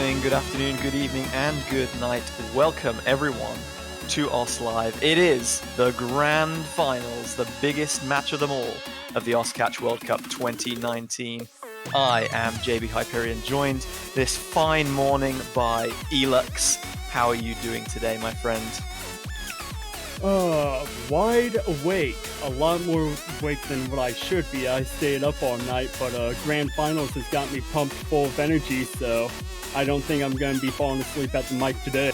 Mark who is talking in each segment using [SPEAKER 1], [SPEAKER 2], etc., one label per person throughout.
[SPEAKER 1] morning, good afternoon, good evening, and good night. Welcome everyone to OS Live. It is the grand finals, the biggest match of them all of the OsCatch World Cup 2019. I am JB Hyperion, joined this fine morning by Elux. How are you doing today, my friend?
[SPEAKER 2] Wide awake. A lot more awake than what I should be. I stayed up all night, but Grand Finals has got me pumped full of energy, so I don't think I'm going to be falling asleep at the mic today.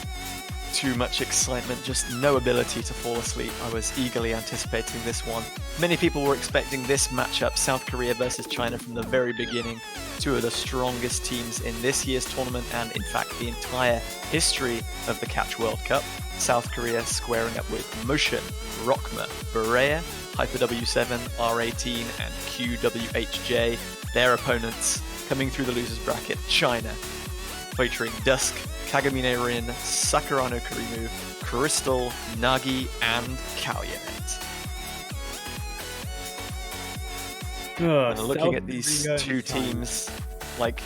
[SPEAKER 1] Too much excitement, just no ability to fall asleep. I was eagerly anticipating this one. Many people were expecting this matchup, South Korea versus China, from the very beginning. Two of the strongest teams in this year's tournament and, in fact, the entire history of the Catch World Cup. South Korea squaring up with Motion, Rockma, Berea, Hyper W7, R18, and QWHJ. Their opponents coming through the losers bracket, China, featuring Dusk, Kagamine Rin, Sakurano Kurimu, Crystal, Nagi, and Kalyanet. And looking at these two teams, like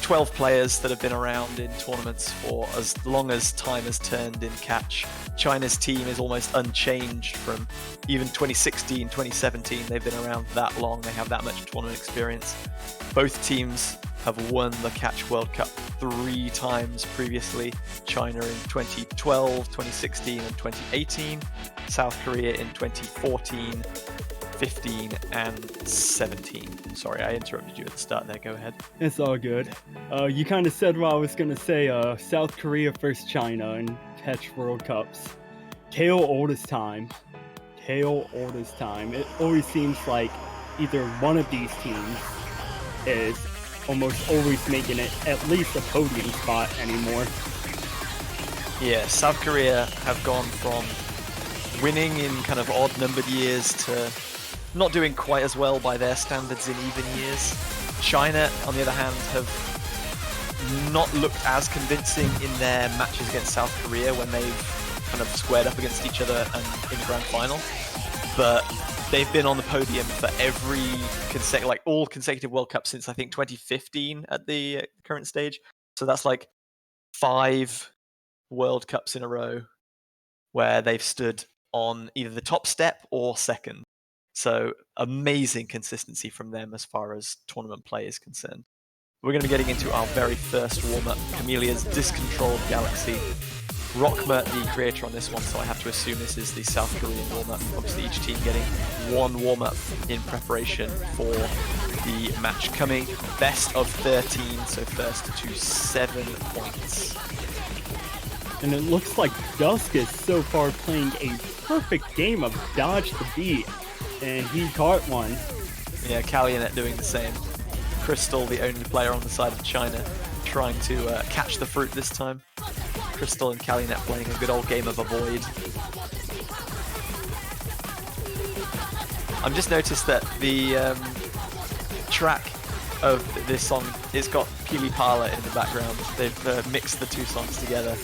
[SPEAKER 1] 12 players that have been around in tournaments for as long as time has turned in catch. China's team is almost unchanged from even 2016, 2017. They've been around that long. They have that much tournament experience. Both teams have won the Catch World Cup 3 times previously. China in 2012, 2016, and 2018. South Korea in 2014, 15, and 17. Sorry, I interrupted you at the start there. Go ahead.
[SPEAKER 2] It's all good. You kind of said what I was going to say. South Korea versus China in Catch World Cups. Tale oldest time. It always seems like either one of these teams is almost always making it at least a podium spot anymore.
[SPEAKER 1] Yeah, South Korea have gone from winning in kind of odd numbered years to not doing quite as well by their standards in even years. China, on the other hand, have not looked as convincing in their matches against South Korea when they've kind of squared up against each other and in the grand final. But they've been on the podium for every all consecutive World Cups since I think 2015 at the current stage. So that's like 5 World Cups in a row where they've stood on either the top step or second. So amazing consistency from them as far as tournament play is concerned. We're going to be getting into our very first warm-up, Chamelea's Discontrolled Galaxy. Rockma, the creator on this one, so I have to assume this is the South Korean warm-up. Obviously each team getting 1 warm-up in preparation for the match coming. Best of 13, so first to 7 points.
[SPEAKER 2] And it looks like Dusk is so far playing a perfect game of dodge the beat. And he caught one.
[SPEAKER 1] Yeah, Kalyanet doing the same. Crystal, the only player on the side of China, trying to catch the fruit this time. Crystal and Kalyanet playing a good old game of avoid. I've just noticed that the track of this song, it's got Pili Pala in the background. They've mixed the 2 songs together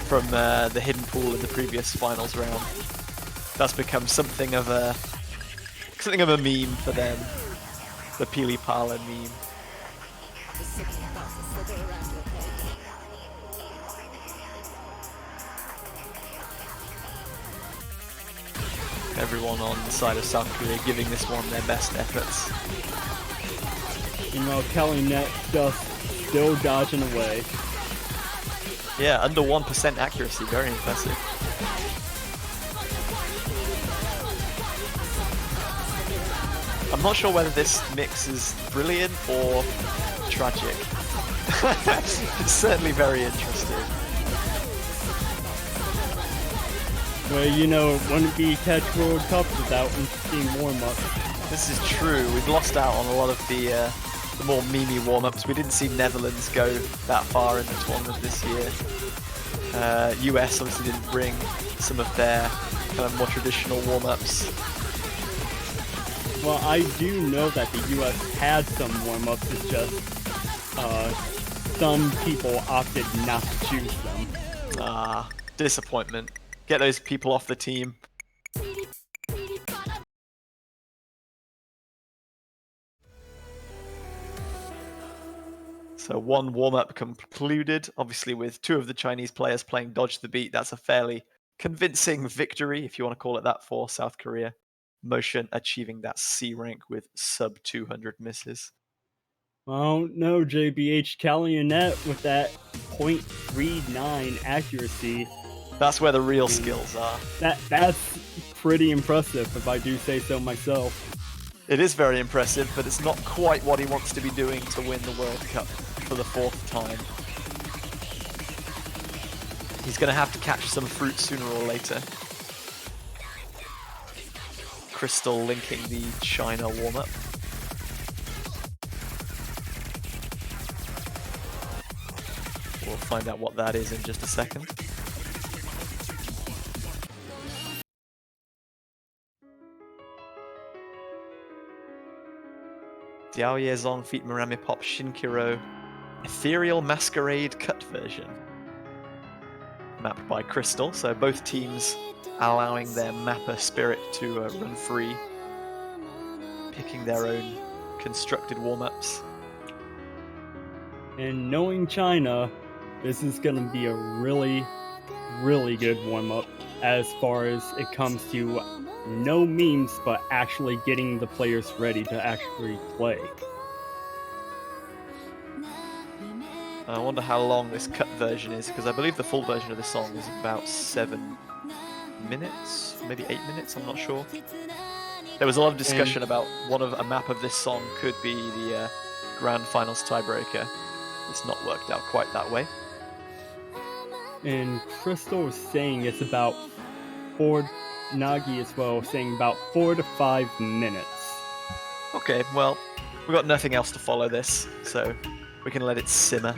[SPEAKER 1] from the hidden pool in the previous finals round. That's become something of a meme for them. The Pili Pala meme. Everyone on the side of South Korea giving this one their best efforts.
[SPEAKER 2] You know, Kalyanet just still dodging away.
[SPEAKER 1] Yeah, under 1% accuracy, very impressive. I'm not sure whether this mix is brilliant or tragic. It's certainly very interesting.
[SPEAKER 2] Well, you know, it wouldn't be Catch World Cup without interesting warm-ups.
[SPEAKER 1] This is true. We've lost out on a lot of the more memey warm-ups. We didn't see Netherlands go that far in the tournament this year. US obviously didn't bring some of their kind of more traditional warm-ups.
[SPEAKER 2] Well, I do know that the US had some warm-ups, it's just some people opted not to choose them.
[SPEAKER 1] Ah, disappointment. Get those people off the team. So one warm-up concluded, obviously with 2 of the Chinese players playing Dodge the Beat. That's a fairly convincing victory, if you want to call it that, for South Korea. Motion achieving that C rank with sub 200 misses.
[SPEAKER 2] Oh no, JBH Calumet with that .39 accuracy.
[SPEAKER 1] That's where the real skills are.
[SPEAKER 2] That's pretty impressive, if I do say so myself.
[SPEAKER 1] It is very impressive, but it's not quite what he wants to be doing to win the World Cup for the 4th time. He's going to have to catch some fruit sooner or later. Crystal linking the China warm-up. We'll find out what that is in just a second. Diao Yezong feat Murami Pop Shinkiro Ethereal Masquerade cut version. Mapped by Crystal, so both teams allowing their mapper spirit to run free, picking their own constructed warm-ups.
[SPEAKER 2] And knowing China, this is going to be a really, really good warm-up as far as it comes to no memes, but actually getting the players ready to actually play.
[SPEAKER 1] I wonder how long this cut version is, because I believe the full version of the song is about 7 minutes, maybe 8 minutes, I'm not sure. There was a lot of discussion about a map of this song could be the Grand Finals tiebreaker. It's not worked out quite that way.
[SPEAKER 2] And Crystal was saying it's about Nagi as well, saying about 4 to 5 minutes.
[SPEAKER 1] Okay, well, we've got nothing else to follow this, so we can let it simmer.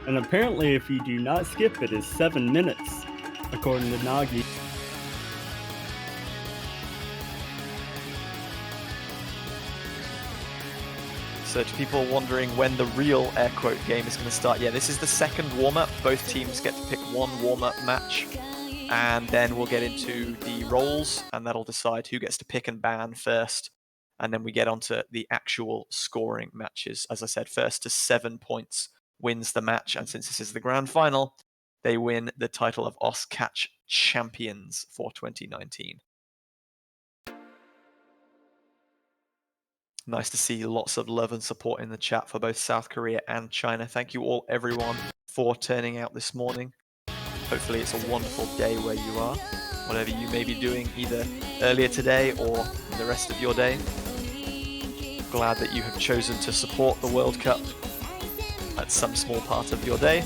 [SPEAKER 2] And apparently if you do not skip it is 7 minutes, according to Nagi.
[SPEAKER 1] So to people wondering when the real air quote game is going to start, yeah, this is the second warm-up. Both teams get to pick one warm-up match, and then we'll get into the roles, and that'll decide who gets to pick and ban first. And then we get onto the actual scoring matches. As I said, first to 7 points wins the match, and since this is the grand final, they win the title of OSCatch champions for 2019. Nice to see lots of love and support in the chat for both South Korea and China. Thank you all, everyone, for turning out this morning. Hopefully it's a wonderful day where you are, whatever you may be doing either earlier today or the rest of your day. Glad that you have chosen to support the World Cup at some small part of your day.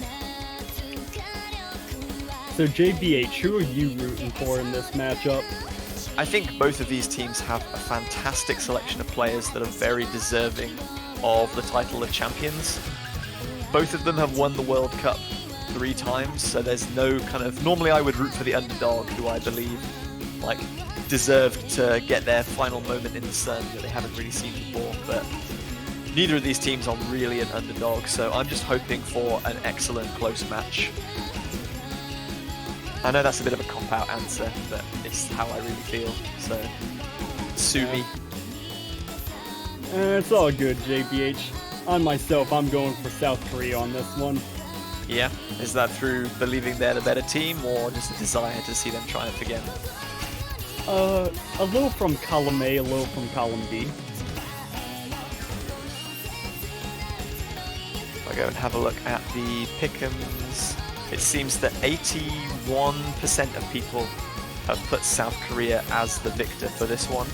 [SPEAKER 2] So JBH, who are you rooting for in this matchup?
[SPEAKER 1] I think both of these teams have a fantastic selection of players that are very deserving of the title of champions. Both of them have won the World Cup 3 times, so there's no kind of... Normally I would root for the underdog, who I believe deserved to get their final moment in the sun that they haven't really seen before, but neither of these teams are really an underdog, so I'm just hoping for an excellent close match. I know that's a bit of a cop-out answer, but it's how I really feel, so sue me.
[SPEAKER 2] It's all good, JBH. I'm going for South Korea on this one.
[SPEAKER 1] Yeah? Is that through believing they're the better team, or just a desire to see them triumph again?
[SPEAKER 2] A little from column A, a little from column B.
[SPEAKER 1] If I go and have a look at the pick'ems, it seems that 81% of people have put South Korea as the victor for this one.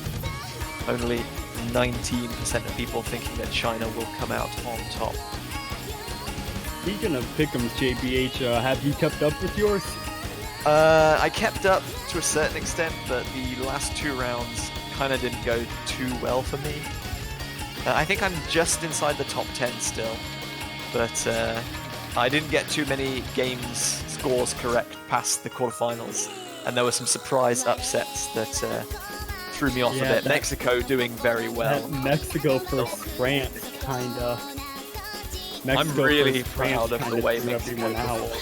[SPEAKER 1] Only 19% of people thinking that China will come out on top.
[SPEAKER 2] Speaking of pick'ems, JBH, have you kept up with yours?
[SPEAKER 1] I kept up to a certain extent, but the last 2 rounds kind of didn't go too well for me. I think I'm just inside the top 10 still, but I didn't get too many games scores correct past the quarterfinals, and there were some surprise upsets that threw me off a bit. Mexico doing very well.
[SPEAKER 2] Mexico versus France, kinda.
[SPEAKER 1] I'm really proud of the way Mexico performed.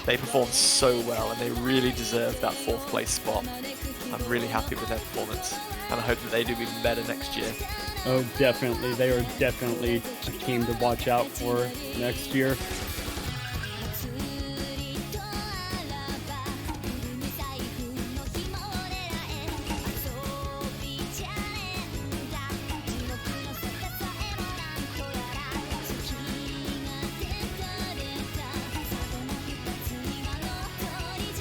[SPEAKER 1] They performed so well, and they really deserve that 4th place spot. I'm really happy with their performance, and I hope that they do even better next year.
[SPEAKER 2] Oh, definitely. They are definitely a team to watch out for next year.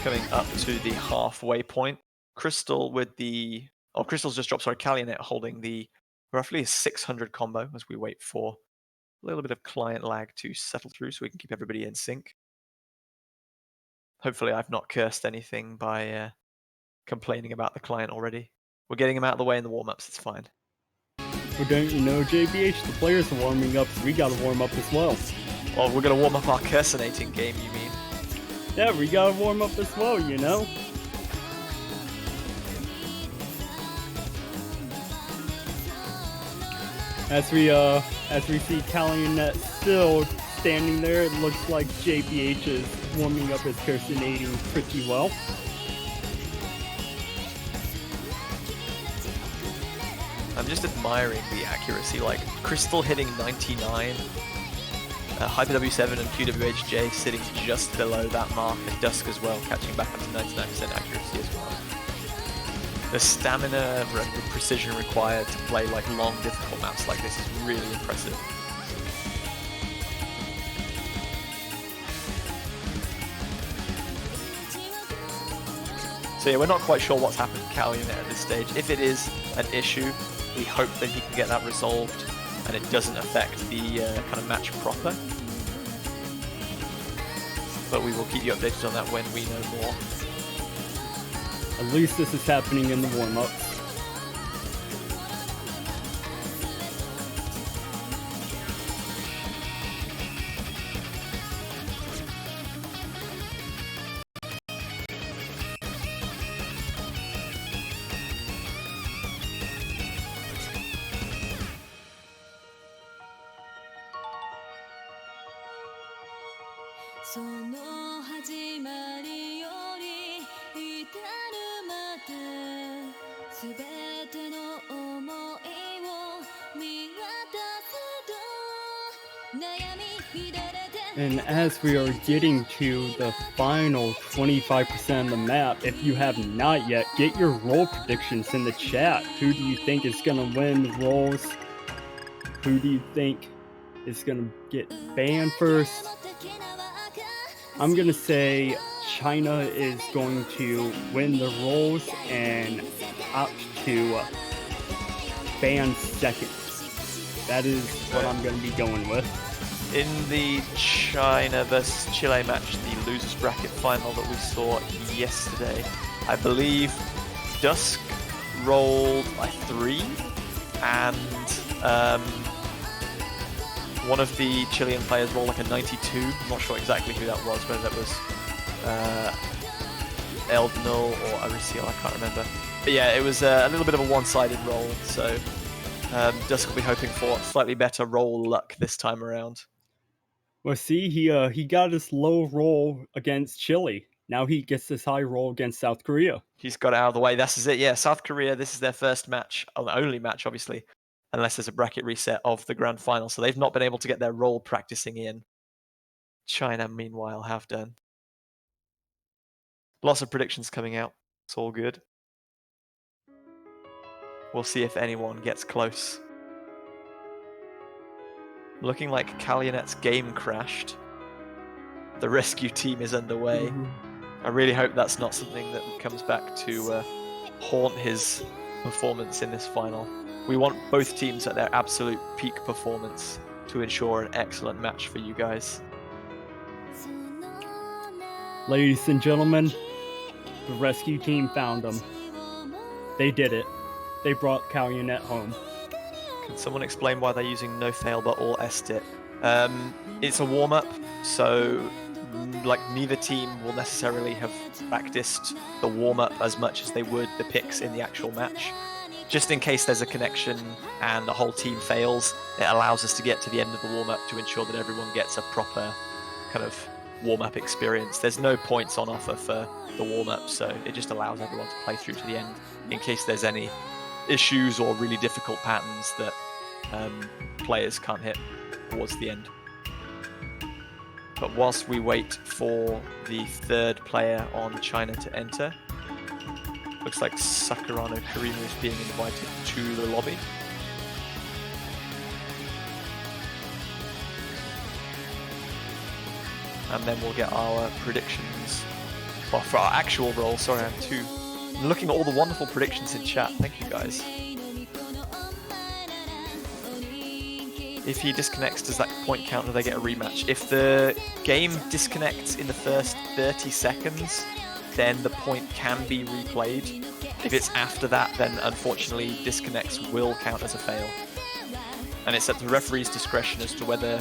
[SPEAKER 1] Coming up to the halfway point. Crystal with the... Oh, Crystal's just dropped, sorry, Calionet holding the roughly a 600 combo as we wait for a little bit of client lag to settle through so we can keep everybody in sync. Hopefully I've not cursed anything by complaining about the client already. We're getting him out of the way in the warm-ups, it's fine.
[SPEAKER 2] Well, don't you know, JBH, the players are warming up, so we gotta warm up as well.
[SPEAKER 1] Well, we're going to warm up our cursinating game, you mean?
[SPEAKER 2] Yeah, we gotta warm up as well, you know? As we see Calionet still standing there, it looks like JBH is warming up his cursinating pretty well.
[SPEAKER 1] I'm just admiring the accuracy, like Crystal hitting 99, Hyper W7 and QWHJ sitting just below that mark, and Dusk as well, catching back up to 99% accuracy as well. The stamina and the precision required to play like long, difficult maps like this is really impressive. So yeah, we're not quite sure what's happened to Calionet at this stage. If it is an issue, we hope that he can get that resolved and it doesn't affect the kind of match proper. But we will keep you updated on that when we know more.
[SPEAKER 2] At least this is happening in the warm-ups. And as we are getting to the final 25% of the map, if you have not yet, get your role predictions in the chat. Who do you think is going to win the roles? Who do you think is going to get banned first? I'm going to say China is going to win the roles and opt to ban second. That is what I'm going to be going with.
[SPEAKER 1] In the China versus Chile match, the losers bracket final that we saw yesterday, I believe Dusk rolled a 3 and one of the Chilean players rolled like a 92. I'm not sure exactly who that was, whether that was Eldnul or Arisiel, I can't remember. But yeah, it was a little bit of a one-sided roll, so Dusk will be hoping for slightly better roll luck this time around.
[SPEAKER 2] Well, see, he got his low roll against Chile. Now he gets this high roll against South Korea.
[SPEAKER 1] He's got it out of the way. This is it. Yeah, South Korea, this is their first match, the only match, obviously, unless there's a bracket reset of the grand final. So they've not been able to get their roll practicing in. China, meanwhile, have done. Lots of predictions coming out. It's all good. We'll see if anyone gets close. Looking like Calionet's game crashed. The rescue team is underway. I really hope that's not something that comes back to haunt his performance in this final. We want both teams at their absolute peak performance to ensure an excellent match for you guys.
[SPEAKER 2] Ladies and gentlemen, the rescue team found them. They did it. They brought Calionet home.
[SPEAKER 1] Can someone explain why they're using no fail but all SDIT? It's a warm-up, so like neither team will necessarily have practiced the warm-up as much as they would the picks in the actual match. Just in case there's a connection and the whole team fails, it allows us to get to the end of the warm-up to ensure that everyone gets a proper kind of warm-up experience. There's no points on offer for the warm-up, so it just allows everyone to play through to the end in case there's any issues or really difficult patterns that players can't hit towards the end. But whilst we wait for the third player on China to enter, looks like Sakurano Karima is being invited to the lobby. And then we'll get our predictions, well, for our actual roll. Sorry, I'm looking at all the wonderful predictions in chat. Thank you guys. If he disconnects, does that point count? Do they get a rematch? If the game disconnects in the first 30 seconds, then the point can be replayed. If it's after that, then unfortunately disconnects will count as a fail. And it's at the referee's discretion as to whether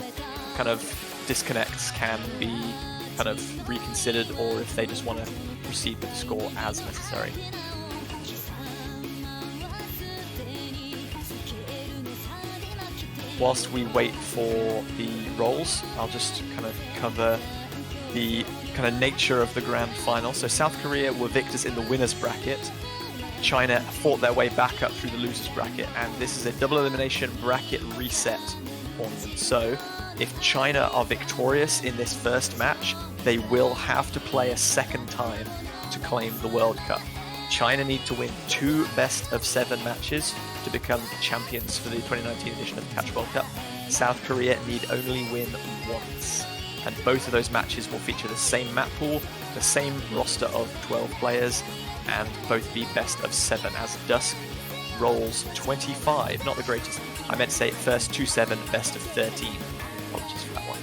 [SPEAKER 1] kind of disconnects can be kind of reconsidered or if they just want to proceed with the score as necessary. Whilst we wait for the rolls, I'll just kind of cover the kind of nature of the grand final. So South Korea were victors in the winners bracket. China fought their way back up through the losers bracket, and this is a double elimination bracket reset tournament. So if China are victorious in this first match, they will have to play a second time to claim the World Cup. China need to win 2 best-of-7 matches to become champions for the 2019 edition of the Catch World Cup. South Korea need only win once. And both of those matches will feature the same map pool, the same roster of 12 players, and both be best-of-7 as Dusk rolls 25. Not the greatest. I meant to say first 2-7, best-of-13. Apologies for that one.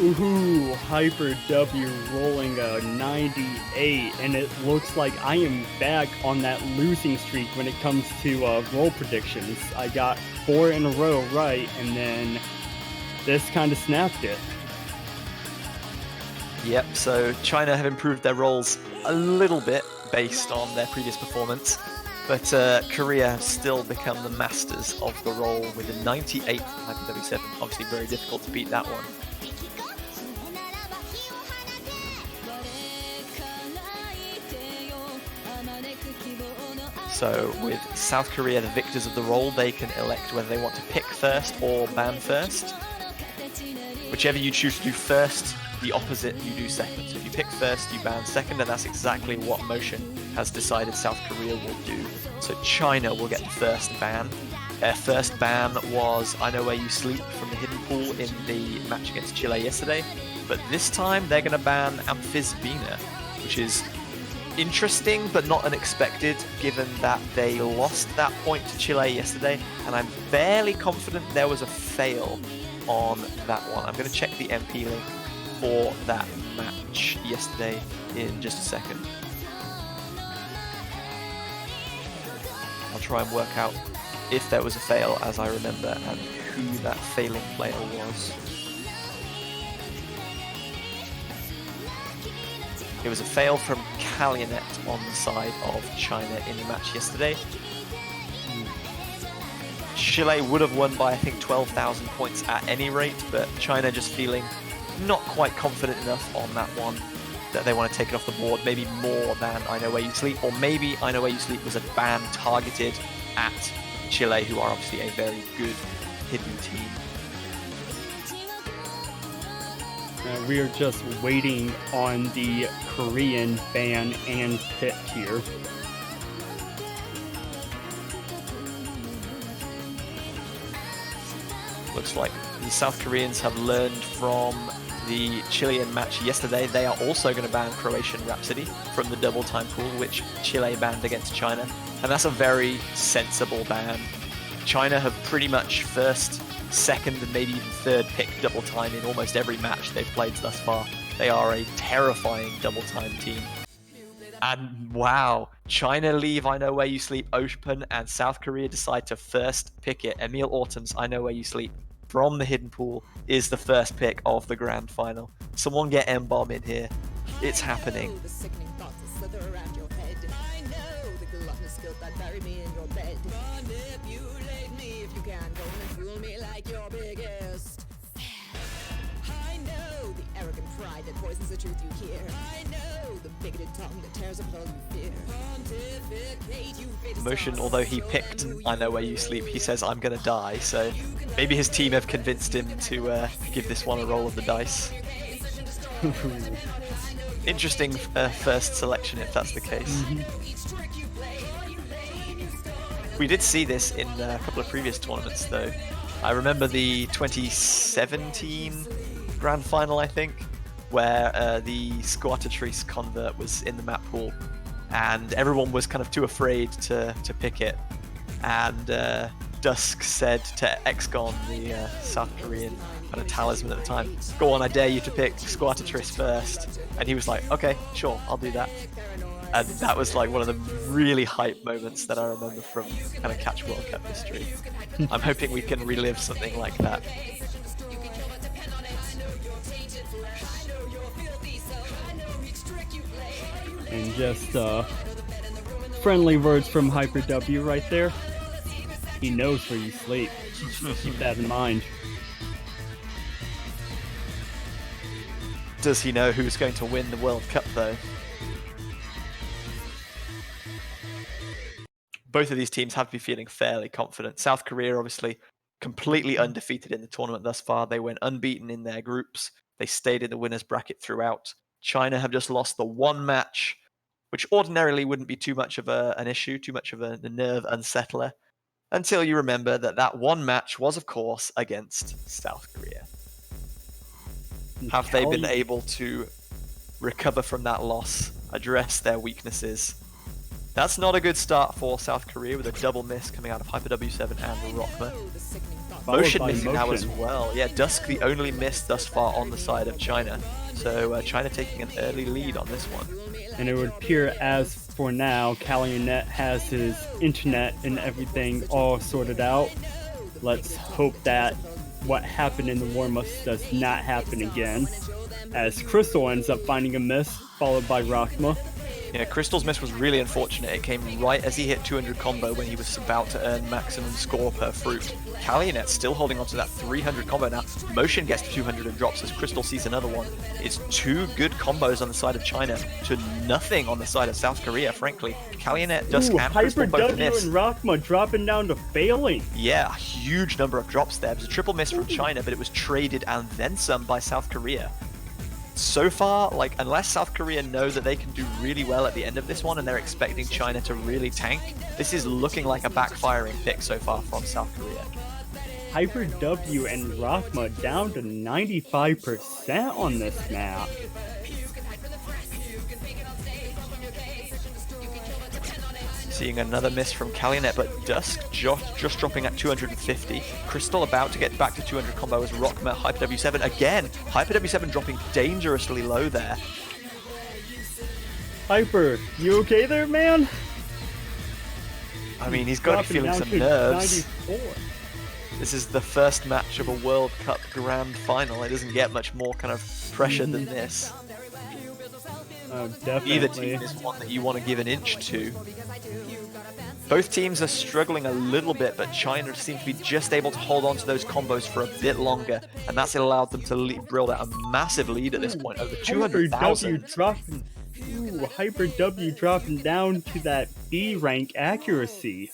[SPEAKER 2] Ooh, Hyper W rolling a 98, and it looks like I am back on that losing streak when it comes to roll predictions. I got 4 in a row right, and then this kind of snapped it.
[SPEAKER 1] Yep, so China have improved their rolls a little bit based on their previous performance, but Korea have still become the masters of the roll with a 98 from Hyper W7. Obviously very difficult to beat that one. So with South Korea, the victors of the roll, they can elect whether they want to pick first or ban first. Whichever you choose to do first, the opposite you do second. So if you pick first, you ban second, and that's exactly what Motion has decided South Korea will do. So China will get the first ban. Their first ban was I Know Where You Sleep from the hidden pool in the match against Chile yesterday. But this time they're going to ban Amphisbina, which is interesting but not unexpected given that they lost that point to Chile yesterday, and I'm fairly confident there was a fail on that one. I'm going to check the MP link for that match yesterday in just a second. I'll try and work out if there was a fail as I remember and who that failing player was. It was a fail from Kalyanet on the side of China in the match yesterday. Chile would have won by I think 12,000 points at any rate, but China just feeling not quite confident enough on that one that they want to take it off the board, maybe more than I Know Where You Sleep, or maybe I Know Where You Sleep was a ban targeted at Chile, who are obviously a very good hidden team.
[SPEAKER 2] We are just waiting on the Korean ban and pick here.
[SPEAKER 1] Looks like the South Koreans have learned from the Chilean match yesterday. They are also going to ban Croatian Rhapsody from the double time pool, which Chile banned against China. And that's a very sensible ban. China have pretty much first, second, and maybe even third pick double time in almost every match they've played thus far. They are a terrifying double time team. And wow, China leave I Know Where You Sleep open, and South Korea decide to first pick it. Emil Autumn's I Know Where You Sleep from the hidden pool is the first pick of the grand final. Someone get M-Bomb in here. It's happening.
[SPEAKER 3] know the arrogant pride that poisons the truth you hear. I know the bigoted tongue that tears apart all you fear. Pontificate, you fatal
[SPEAKER 1] Motion,
[SPEAKER 3] stars.
[SPEAKER 1] although he picked I Know Where You Sleep, he says I'm gonna die, so maybe his team have convinced him to give this one a roll of the dice. Interesting first selection if that's the case. We did see this in a couple of previous tournaments though. I remember the 2017 Grand Final, I think, where the Squattatrice convert was in the map pool and everyone was kind of too afraid to pick it. And Dusk said to Exgon, the South Korean kind of talisman at the time, "Go on, I dare you to pick Squattatrice first." And he was like, "Okay, sure, I'll do that." And that was like one of the really hype moments that I remember from kind of Catch World Cup history. I'm hoping we can relive something like that.
[SPEAKER 2] And just friendly words from Hyper W right there. He knows where you sleep. Keep that in mind.
[SPEAKER 1] Does he know who's going to win the World Cup though? Both of these teams have to be feeling fairly confident. South Korea, obviously, completely undefeated in the tournament thus far. They went unbeaten in their groups. They stayed in the winners bracket throughout. China have just lost the one match, which ordinarily wouldn't be too much of an issue, too much of a nerve unsettler, until you remember that that one match was, of course, against South Korea. Have they been able to recover from that loss, address their weaknesses? That's not a good start for South Korea with a double miss coming out of Hyper W7 and Rockma. Motion missing now as well. Yeah, Dusk the only miss thus far on the side of China. So China taking an early lead on this one.
[SPEAKER 2] And it would appear as for now, Calumet has his internet and everything all sorted out. Let's hope that what happened in the warm-ups does not happen again, as Crystal ends up finding a miss, followed by Rockma.
[SPEAKER 1] Yeah, Crystal's miss was really unfortunate. It came right as he hit 200 combo when he was about to earn maximum score per fruit. Calumet still holding on to that 300 combo now. Motion gets to 200 and drops as Crystal sees another one. It's two good combos on the side of China to nothing on the side of South Korea, frankly. Calumet, Dusk, and Crystal both
[SPEAKER 2] Hyper W
[SPEAKER 1] miss.
[SPEAKER 2] and Rockma dropping down to failing.
[SPEAKER 1] Yeah, a huge number of drops there. It was a triple miss from China, but it was traded and then some by South Korea. So far, like, unless South Korea know that they can do really well at the end of this one and they're expecting China to really tank, this is looking like a backfiring pick so far from South Korea.
[SPEAKER 2] Hyper W and Rockma down to 95% on this map.
[SPEAKER 1] Seeing another miss from Calumet, but Dusk just dropping at 250. Crystal about to get back to 200 combo as Rockma, Hyper W7 again. Hyper W7 dropping dangerously low there.
[SPEAKER 2] Hyper, you okay there, man?
[SPEAKER 1] I mean, he's got to be feeling some nerves. This is the first match of a World Cup Grand Final. It doesn't get much more kind of pressure than this.
[SPEAKER 2] Oh, definitely.
[SPEAKER 1] Either team is one that you want to give an inch to. Both teams are struggling a little bit, but China seems to be just able to hold on to those combos for a bit longer, and that's allowed them to build out a massive lead at this point, over 200,000.
[SPEAKER 2] Hyper W dropping down to that B rank accuracy.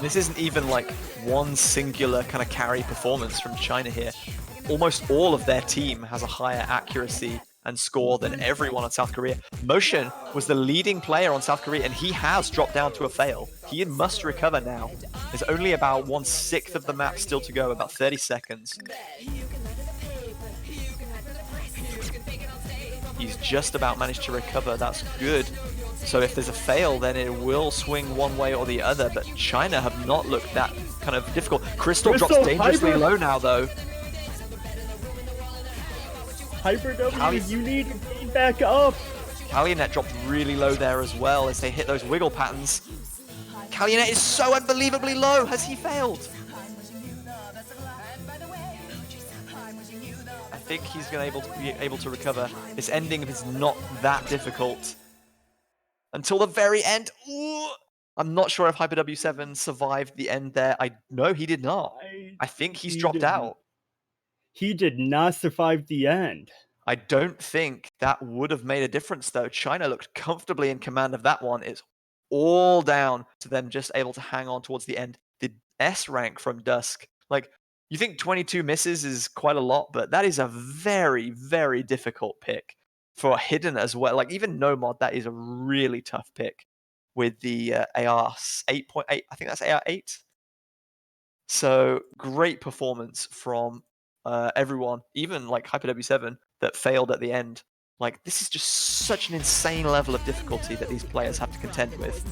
[SPEAKER 1] This isn't even like one singular kind of carry performance from China here. Almost all of their team has a higher accuracy and score than everyone on South Korea. Motion was the leading player on South Korea, and he has dropped down to a fail. He must recover now. There's only about 1/6 of the map still to go, about 30 seconds. He's just about managed to recover. That's good. So if there's a fail, then it will swing one way or the other, but China have not looked that kind of difficult. Crystal drops dangerously low now, though.
[SPEAKER 2] Hyper W, you need to gain back up.
[SPEAKER 1] Calumet dropped really low there as well as they hit those wiggle patterns. Calumet is so unbelievably low. Has he failed? I think he's going to be able to recover. This ending is not that difficult. Until the very end. Ooh. I'm not sure if Hyper W7 survived the end there. No, he did not. I think he's dropped out.
[SPEAKER 2] He did not survive the end.
[SPEAKER 1] I don't think that would have made a difference, though. China looked comfortably in command of that one. It's all down to them just able to hang on towards the end. The S rank from Dusk, like, you think 22 misses is quite a lot, but that is a very, very difficult pick for Hidden as well. Like, even no mod, that is a really tough pick with the AR 8.8. I think that's AR 8. So great performance from everyone, even like Hyper W7 that failed at the end. Like, this is just such an insane level of difficulty that these players have to contend with.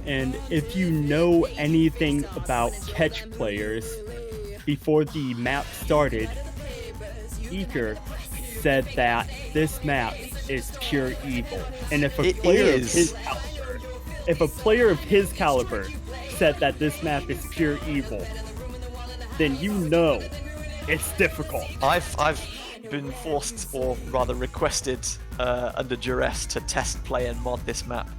[SPEAKER 2] And if you know anything about catch players, before the map started, Eaker said that this map is pure evil. And if a player of his caliber said that this map is pure evil, then you know it's difficult.
[SPEAKER 1] I've been forced, or rather requested, under duress to test play and mod this map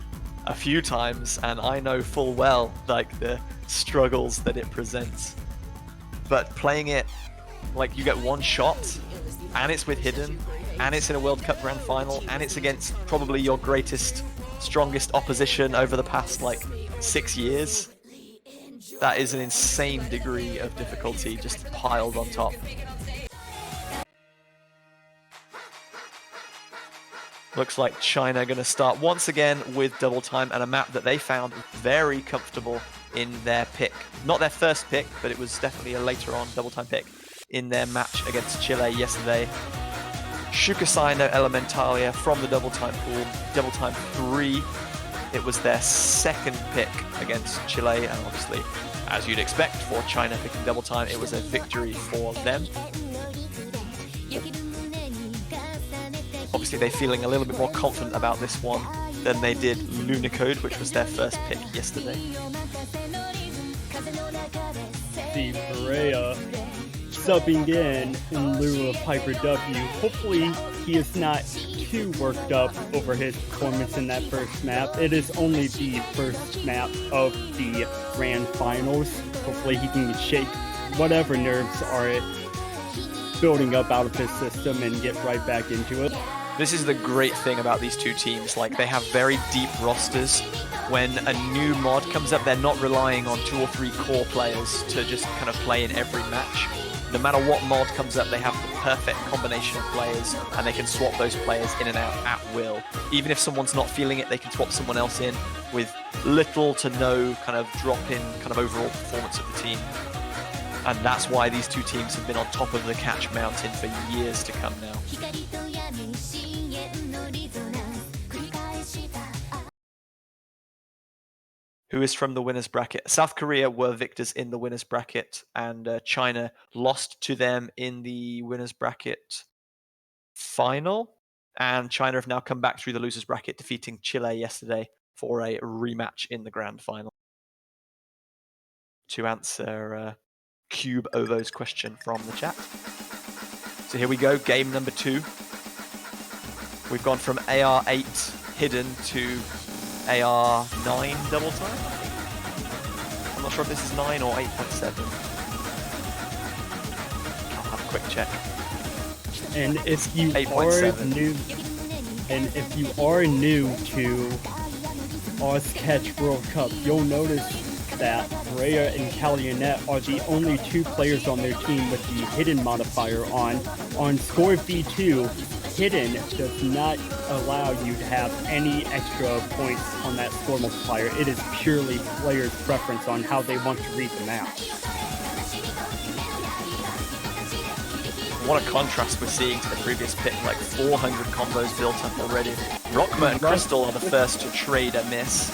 [SPEAKER 1] a few times, and I know full well like the struggles that it presents. But playing it, like, you get one shot, and it's with Hidden, and it's in a World Cup Grand Final, and it's against probably your greatest, strongest opposition over the past like 6 years. That is an insane degree of difficulty just piled on top. Looks like China going to start once again with double time and a map that they found very comfortable in their pick. Not their first pick, but it was definitely a later on double time pick in their match against Chile yesterday. Shukasai no Elementalia from the double time pool, double time 3. It was their second pick against Chile, and obviously, as you'd expect for China picking double time, it was a victory for them. Obviously, they're feeling a little bit more confident about this one than they did Lunicode, which was their first pick yesterday.
[SPEAKER 2] The Berea subbing in lieu of Hyper W. Hopefully, he is not too worked up over his performance in that first map. It is only the first map of the Grand Finals. Hopefully, he can shake whatever nerves are building up out of his system and get right back into it.
[SPEAKER 1] This is the great thing about these two teams. Like, they have very deep rosters. When a new mod comes up, they're not relying on 2 or 3 core players to just kind of play in every match. No matter what mod comes up, they have the perfect combination of players, and they can swap those players in and out at will. Even if someone's not feeling it, they can swap someone else in with little to no kind of drop in kind of overall performance of the team. And that's why these two teams have been on top of the catch mountain for years to come now. Who is from the winner's bracket? South Korea were victors in the winner's bracket, and China lost to them in the winner's bracket final. And China have now come back through the loser's bracket, defeating Chile yesterday for a rematch in the grand final. To answer Cube Ovo's question from the chat. So here we go, game number 2. We've gone from AR8 Hidden to AR9 double time. I'm not sure if this is 9 or 8.7. I'll have a quick check.
[SPEAKER 2] And if you are new to Oz Catch World Cup, you'll notice that Berea and Calumet are the only 2 players on their team with the Hidden modifier on. On Score V2, Hidden does not allow you to have any extra points on that score multiplier. It is purely players' preference on how they want to read the map.
[SPEAKER 1] What a contrast we're seeing to the previous pick, like 400 combos built up already. Rockma and Crystal are the first to trade a miss.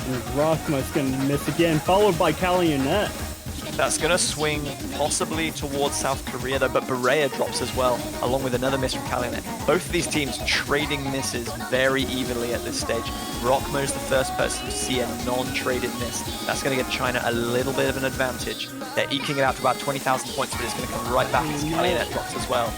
[SPEAKER 2] And Rockma's going to miss again, followed by Calumet.
[SPEAKER 1] That's going to swing possibly towards South Korea, though, but Berea drops as well, along with another miss from Calumet. Both of these teams trading misses very evenly at this stage. Rockmo is the first person to see a non-traded miss. That's going to give China a little bit of an advantage. They're eking it out to about 20,000 points, but it's going to come right back as Calumet drops as well.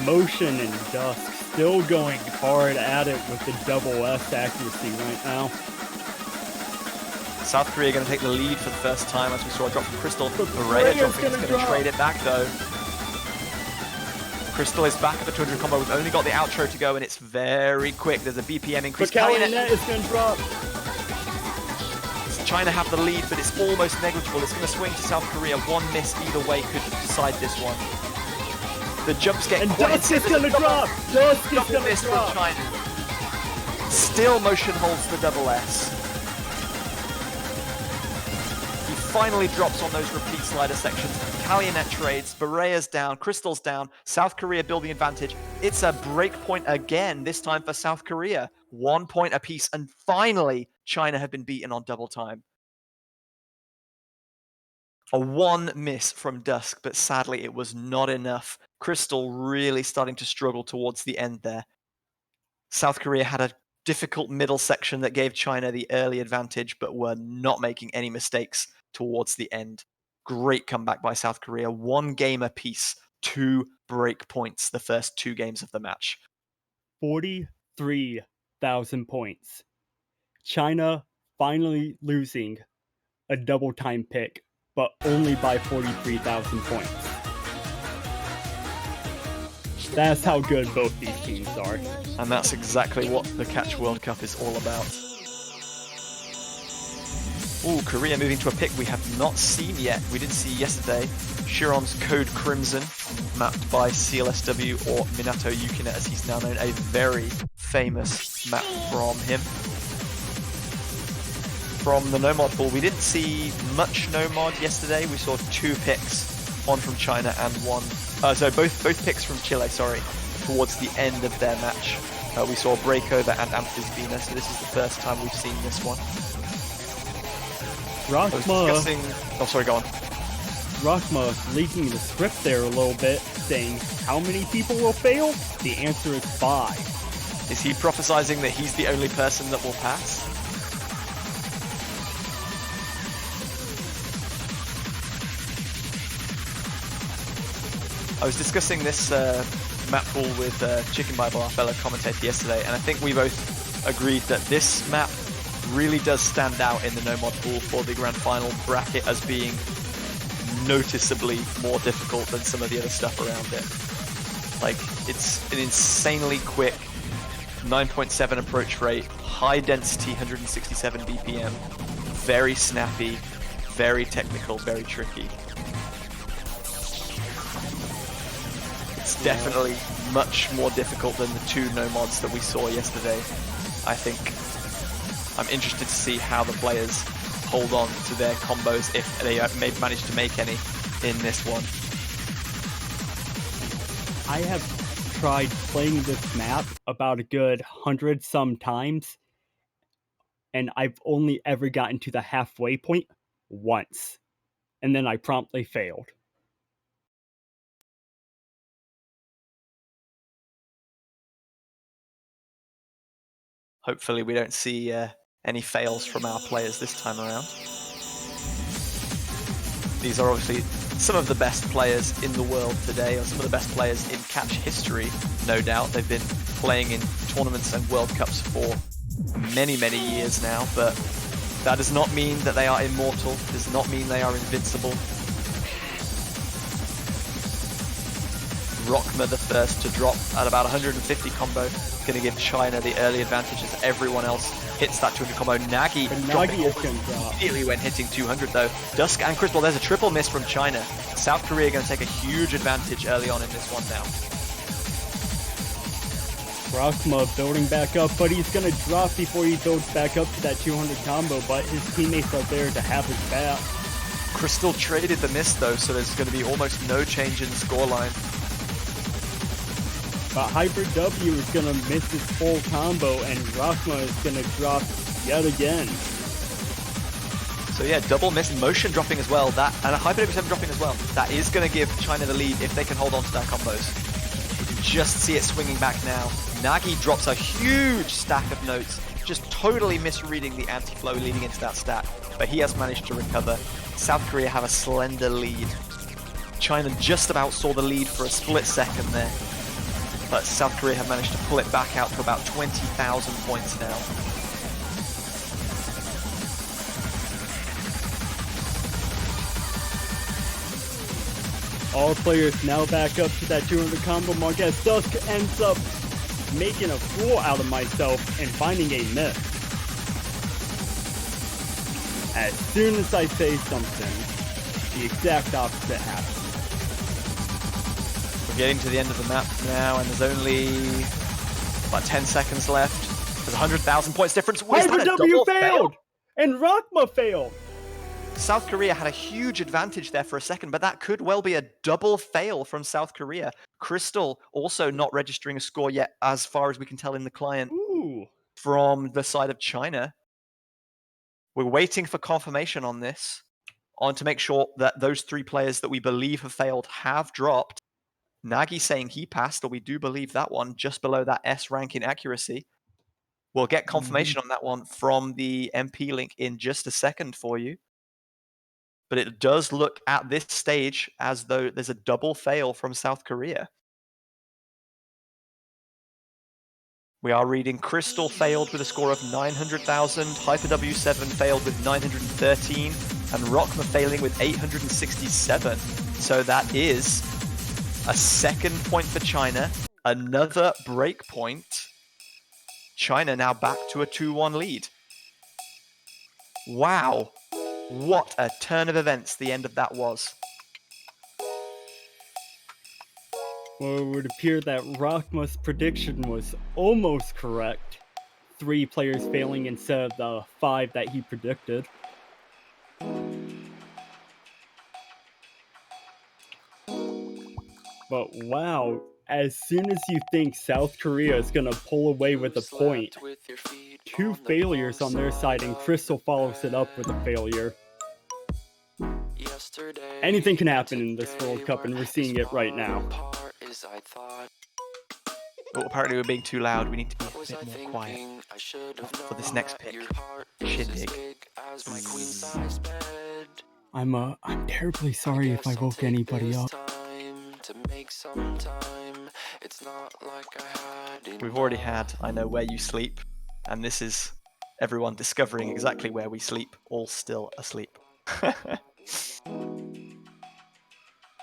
[SPEAKER 2] Motion and Dusk still going hard at it with the double S accuracy right now.
[SPEAKER 1] South Korea going to take the lead for the first time, as we saw a drop from Crystal.
[SPEAKER 2] Berea
[SPEAKER 1] Berea dropping, is
[SPEAKER 2] gonna
[SPEAKER 1] going to
[SPEAKER 2] drop.
[SPEAKER 1] trade it back though. Crystal is back at the 200 combo. We've only got the outro to go, and it's very quick. There's a BPM increase.
[SPEAKER 2] But Calumet is going to drop.
[SPEAKER 1] China have the lead, but it's almost negligible. It's going to swing to South Korea. One miss either way could decide this one. The jumps get
[SPEAKER 2] And
[SPEAKER 1] quite
[SPEAKER 2] Dusk is
[SPEAKER 1] intense.
[SPEAKER 2] going to drop. Dusk is
[SPEAKER 1] Double
[SPEAKER 2] going to
[SPEAKER 1] miss from
[SPEAKER 2] drop.
[SPEAKER 1] China. Still Motion holds the double S. He finally drops on those repeat slider sections. Calumet trades, Berea's down, Crystal's down, South Korea building advantage. It's a break point again, this time for South Korea. 1 point apiece, and finally, China have been beaten on double time. A one miss from Dusk, but sadly it was not enough. Crystal really starting to struggle towards the end there. South Korea had a difficult middle section that gave China the early advantage, but were not making any mistakes towards the end. Great comeback by South Korea. 1 game apiece, 2 break points the first 2 games of the match.
[SPEAKER 2] 43,000 points. China finally losing a double time pick, but only by 43,000 points. That's how good both these teams are.
[SPEAKER 1] And that's exactly what the Catch World Cup is all about. Ooh, Korea moving to a pick we have not seen yet. We didn't see yesterday. Chiron's Code Crimson, mapped by CLSW, or Minato Yukina as he's now known. A very famous map from him. From the Nomad pool, we didn't see much Nomad yesterday. We saw 2 picks, one from China and one... both picks from Chile, sorry, towards the end of their match. We saw Breakover and Amphisbina, so this is the first time we've seen this one. I was discussing... Oh, sorry, go on.
[SPEAKER 2] Rakma leaking the script there a little bit, saying, how many people will fail? The answer is 5.
[SPEAKER 1] Is he prophesizing that he's the only person that will pass? I was discussing this map pool with Chicken Bible, our fellow commentator, yesterday, and I think we both agreed that this map really does stand out in the Nomad pool for the Grand Final bracket as being noticeably more difficult than some of the other stuff around it. Like, it's an insanely quick 9.7 approach rate, high density 167 BPM, very snappy, very technical, very tricky. It's definitely much more difficult than the 2 Nomads that we saw yesterday, I think. I'm interested to see how the players hold on to their combos, if they may manage to make any in this one.
[SPEAKER 2] I have tried playing this map about a good 100 some times, and I've only ever gotten to the halfway point once, and then I promptly failed.
[SPEAKER 1] Hopefully we don't see any fails from our players this time around. These are obviously some of the best players in the world today, or some of the best players in catch history, no doubt. They've been playing in tournaments and World Cups for many, many years now, but that does not mean that they are immortal, does not mean they are invincible. Rockma the first to drop at about 150 combo, going to give China the early advantage as everyone else hits that 200 combo. Nagi dropping
[SPEAKER 2] is going to drop
[SPEAKER 1] immediately when hitting 200 though. Dusk and Crystal, there's a triple miss from China. South Korea going to take a huge advantage early on in this one now.
[SPEAKER 2] Rockma building back up, but he's going to drop before he builds back up to that 200 combo, but his teammates are there to have his back.
[SPEAKER 1] Crystal traded the miss though, so there's going to be almost no change in the scoreline.
[SPEAKER 2] But Hyper W is going to miss his full combo, and Rockma is going to drop yet again.
[SPEAKER 1] So yeah, double miss, Motion dropping as well, that, and a Hyper W7 dropping as well. That is going to give China the lead if they can hold on to their combos. You can just see it swinging back now. Nagi drops a huge stack of notes, just totally misreading the anti-flow leading into that stack, but he has managed to recover. South Korea have a slender lead. China just about saw the lead for a split second there. But South Korea have managed to pull it back out to about 20,000 points now.
[SPEAKER 2] All players now back up to that 200 combo mark as Dusk ends up making a fool out of myself and finding a miss. As soon as I say something, the exact opposite happens.
[SPEAKER 1] We're getting to the end of the map now, and there's only about 10 seconds left. There's 100,000 points difference. Was that a
[SPEAKER 2] W
[SPEAKER 1] double
[SPEAKER 2] failed!
[SPEAKER 1] fail?
[SPEAKER 2] And Rakma failed!
[SPEAKER 1] South Korea had a huge advantage there for a second, but that could well be a double fail from South Korea. Crystal also not registering a score yet, as far as we can tell in the client,
[SPEAKER 2] Ooh.
[SPEAKER 1] from the side of China. We're waiting for confirmation on this, to make sure that those 3 players that we believe have failed have dropped. Nagi saying he passed, or we do believe that one, just below that S rank in accuracy. We'll get confirmation on that one from the MP link in just a second for you. But it does look at this stage as though there's a double fail from South Korea. We are reading Crystal failed with a score of 900,000, Hyper W7 failed with 913, and Rockma failing with 867. So that is a second point for China, another break point. China now back to a 2-1 lead. Wow, what a turn of events the end of that was.
[SPEAKER 2] Well, it would appear that Rakma's prediction was almost correct. 3 players failing instead of the 5 that he predicted. But wow, as soon as you think South Korea is gonna pull away with a point, 2 failures on their side and Crystal follows it up with a failure. Anything can happen in this World Cup, and we're seeing it right now.
[SPEAKER 1] Oh, apparently we're being too loud. We need to be a bit more quiet for this next pick. Shindig.
[SPEAKER 2] I'm terribly sorry if I woke anybody up.
[SPEAKER 1] We've already had I Know Where You Sleep, and this is everyone discovering exactly where we sleep, all still asleep.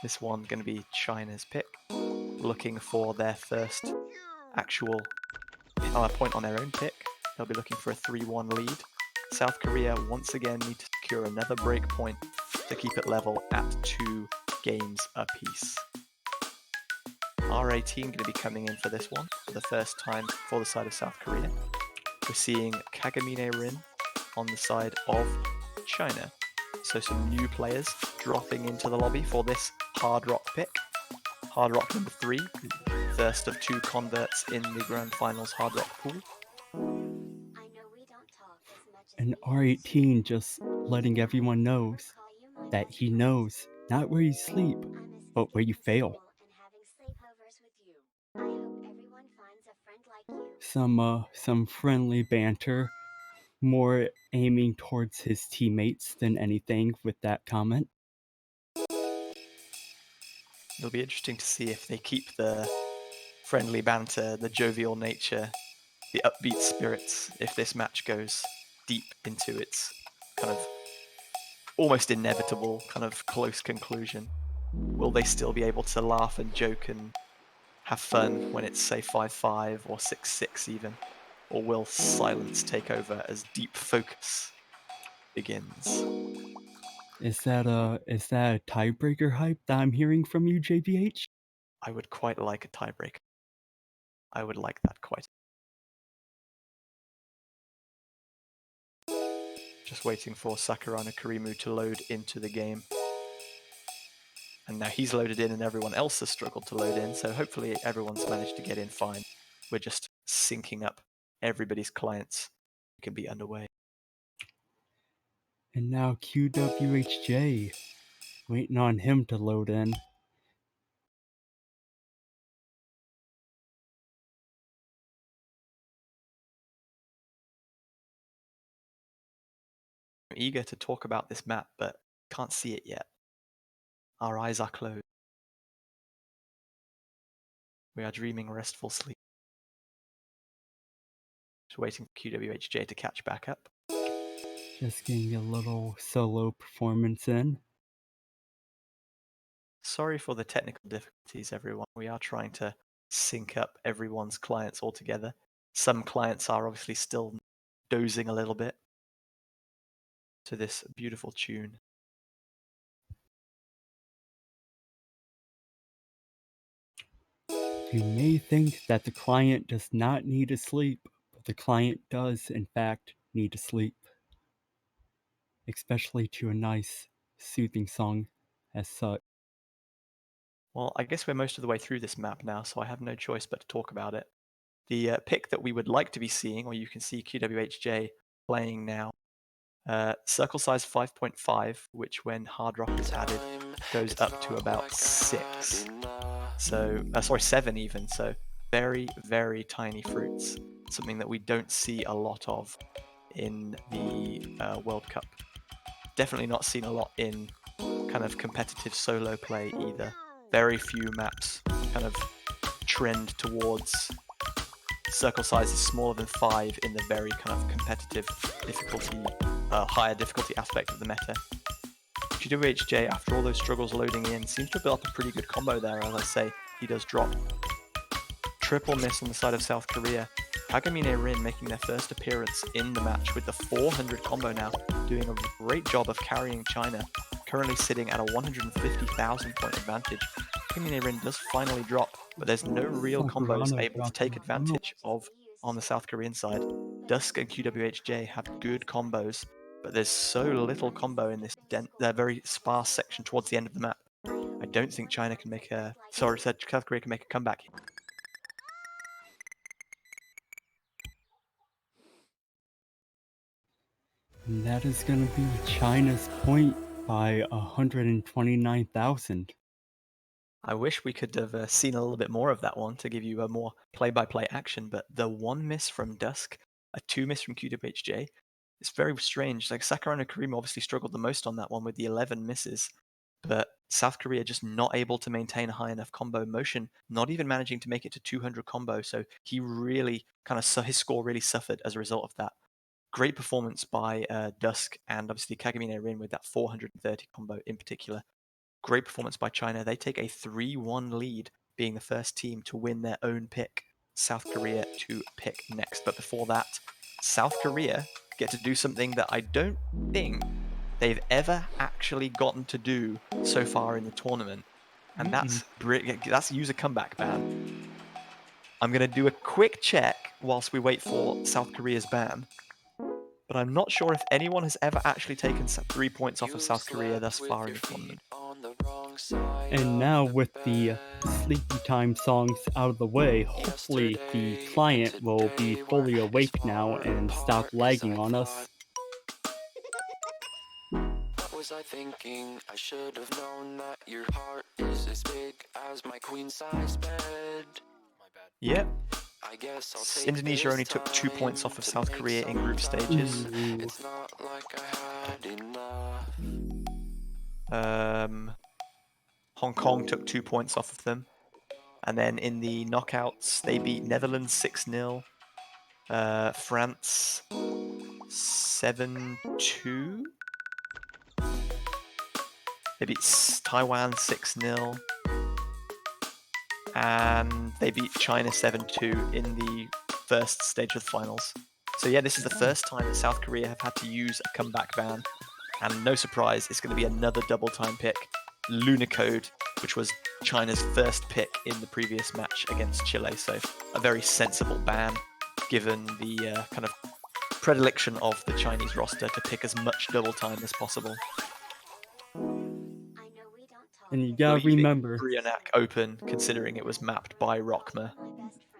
[SPEAKER 1] This one going to be China's pick, looking for their first actual point on their own pick. They'll be looking for a 3-1 lead. South Korea once again need to secure another break point to keep it level at 2 games apiece. R18 going to be coming in for this one for the first time for the side of South Korea. We're seeing Kagamine Rin on the side of China. So some new players dropping into the lobby for this Hard Rock pick. Hard Rock number 3, first of 2 converts in the Grand Finals Hard Rock pool.
[SPEAKER 2] And R18 just letting everyone knows that he knows not where you sleep, but where you fail. Some friendly banter, more aiming towards his teammates than anything with that comment.
[SPEAKER 1] It'll be interesting to see if they keep the friendly banter, the jovial nature, the upbeat spirits, if this match goes deep into its kind of almost inevitable kind of close conclusion. Will they still be able to laugh and joke and have fun when it's, say, 5-5 or 6-6 even? Or will silence take over as deep focus begins?
[SPEAKER 2] Is that a tiebreaker hype that I'm hearing from you, JVH?
[SPEAKER 1] I would quite like a tiebreaker. I would like that quite. Just waiting for Sakurana Karimu to load into the game. And now he's loaded in and everyone else has struggled to load in, so hopefully everyone's managed to get in fine. We're just syncing up everybody's clients. We can be underway.
[SPEAKER 2] And now QWHJ, waiting on him to load in.
[SPEAKER 1] I'm eager to talk about this map, but can't see it yet. Our eyes are closed. We are dreaming restful sleep. Just waiting for QWHJ to catch back up.
[SPEAKER 2] Just getting a little solo performance in.
[SPEAKER 1] Sorry for the technical difficulties, everyone. We are trying to sync up everyone's clients all together. Some clients are obviously still dozing a little bit to this beautiful tune.
[SPEAKER 2] You may think that the client does not need to sleep, but the client does, in fact, need to sleep. Especially to a nice, soothing song as such.
[SPEAKER 1] Well, I guess we're most of the way through this map now, so I have no choice but to talk about it. The pick that we would like to be seeing, or you can see QWHJ playing now, circle size 5.5, which when hard rock is added goes up to about 6. So, sorry, 7 even. So very, very tiny fruits. Something that we don't see a lot of in the World Cup. Definitely not seen a lot in kind of competitive solo play either. Very few maps kind of trend towards circle sizes smaller than 5 in the very kind of competitive difficulty, higher difficulty aspect of the meta. GWHJ, after all those struggles loading in, seems to have built up a pretty good combo there. As I say, he does drop. Triple miss on the side of South Korea. Kagamine Rin making their first appearance in the match with the 400 combo now, doing a great job of carrying China, currently sitting at a 150,000 point advantage. Kagamine Rin does finally drop, but there's no real combos able to take advantage of on the South Korean side. Dusk and QWHJ have good combos, but there's so little combo in this very sparse section towards the end of the map. I don't think China can make a... Sorry, South Korea can make a comeback.
[SPEAKER 2] And that is going to be China's point by 129,000.
[SPEAKER 1] I wish we could have seen a little bit more of that one to give you a more play-by-play action, but the 1 miss from Dusk, a 2 miss from QWHJ, it's very strange. Like Sakurano Karima obviously struggled the most on that one with the 11 misses, but South Korea just not able to maintain a high enough combo motion, not even managing to make it to 200 combo, so he really his score really suffered as a result of that. Great performance by Dusk and obviously Kagamine Rin with that 430 combo in particular. Great performance by China. They take a 3-1 lead, being the first team to win their own pick. South Korea to pick next. But before that, South Korea get to do something that I don't think they've ever actually gotten to do so far in the tournament. And that's use a comeback ban. I'm going to do a quick check whilst we wait for South Korea's ban. But I'm not sure if anyone has ever actually taken 3 points off of South Korea thus far in the tournament.
[SPEAKER 2] And now with the sleepy time songs out of the way, hopefully the client will be fully awake now and stop lagging on us.
[SPEAKER 4] What was I thinking? I should have known that your heart is as big as my queen size bed.
[SPEAKER 1] Yep.
[SPEAKER 4] I guess I'll take
[SPEAKER 1] Indonesia only took 2 points off of South Korea in group stages.
[SPEAKER 4] It's not like I had enough.
[SPEAKER 1] Hong Kong took 2 points off of them. And then in the knockouts, they beat Netherlands 6-0. France 7-2. They beat Taiwan 6-0. And they beat China 7-2 in the first stage of the finals. So yeah, this is the first time that South Korea have had to use a comeback ban. And no surprise, it's going to be another double time pick. Lunacode, which was China's first pick in the previous match against Chile. So a very sensible ban, given the kind of predilection of the Chinese roster to pick as much double time as possible.
[SPEAKER 2] And you gotta remember,
[SPEAKER 1] Brionac Open, considering it was mapped by Rockma,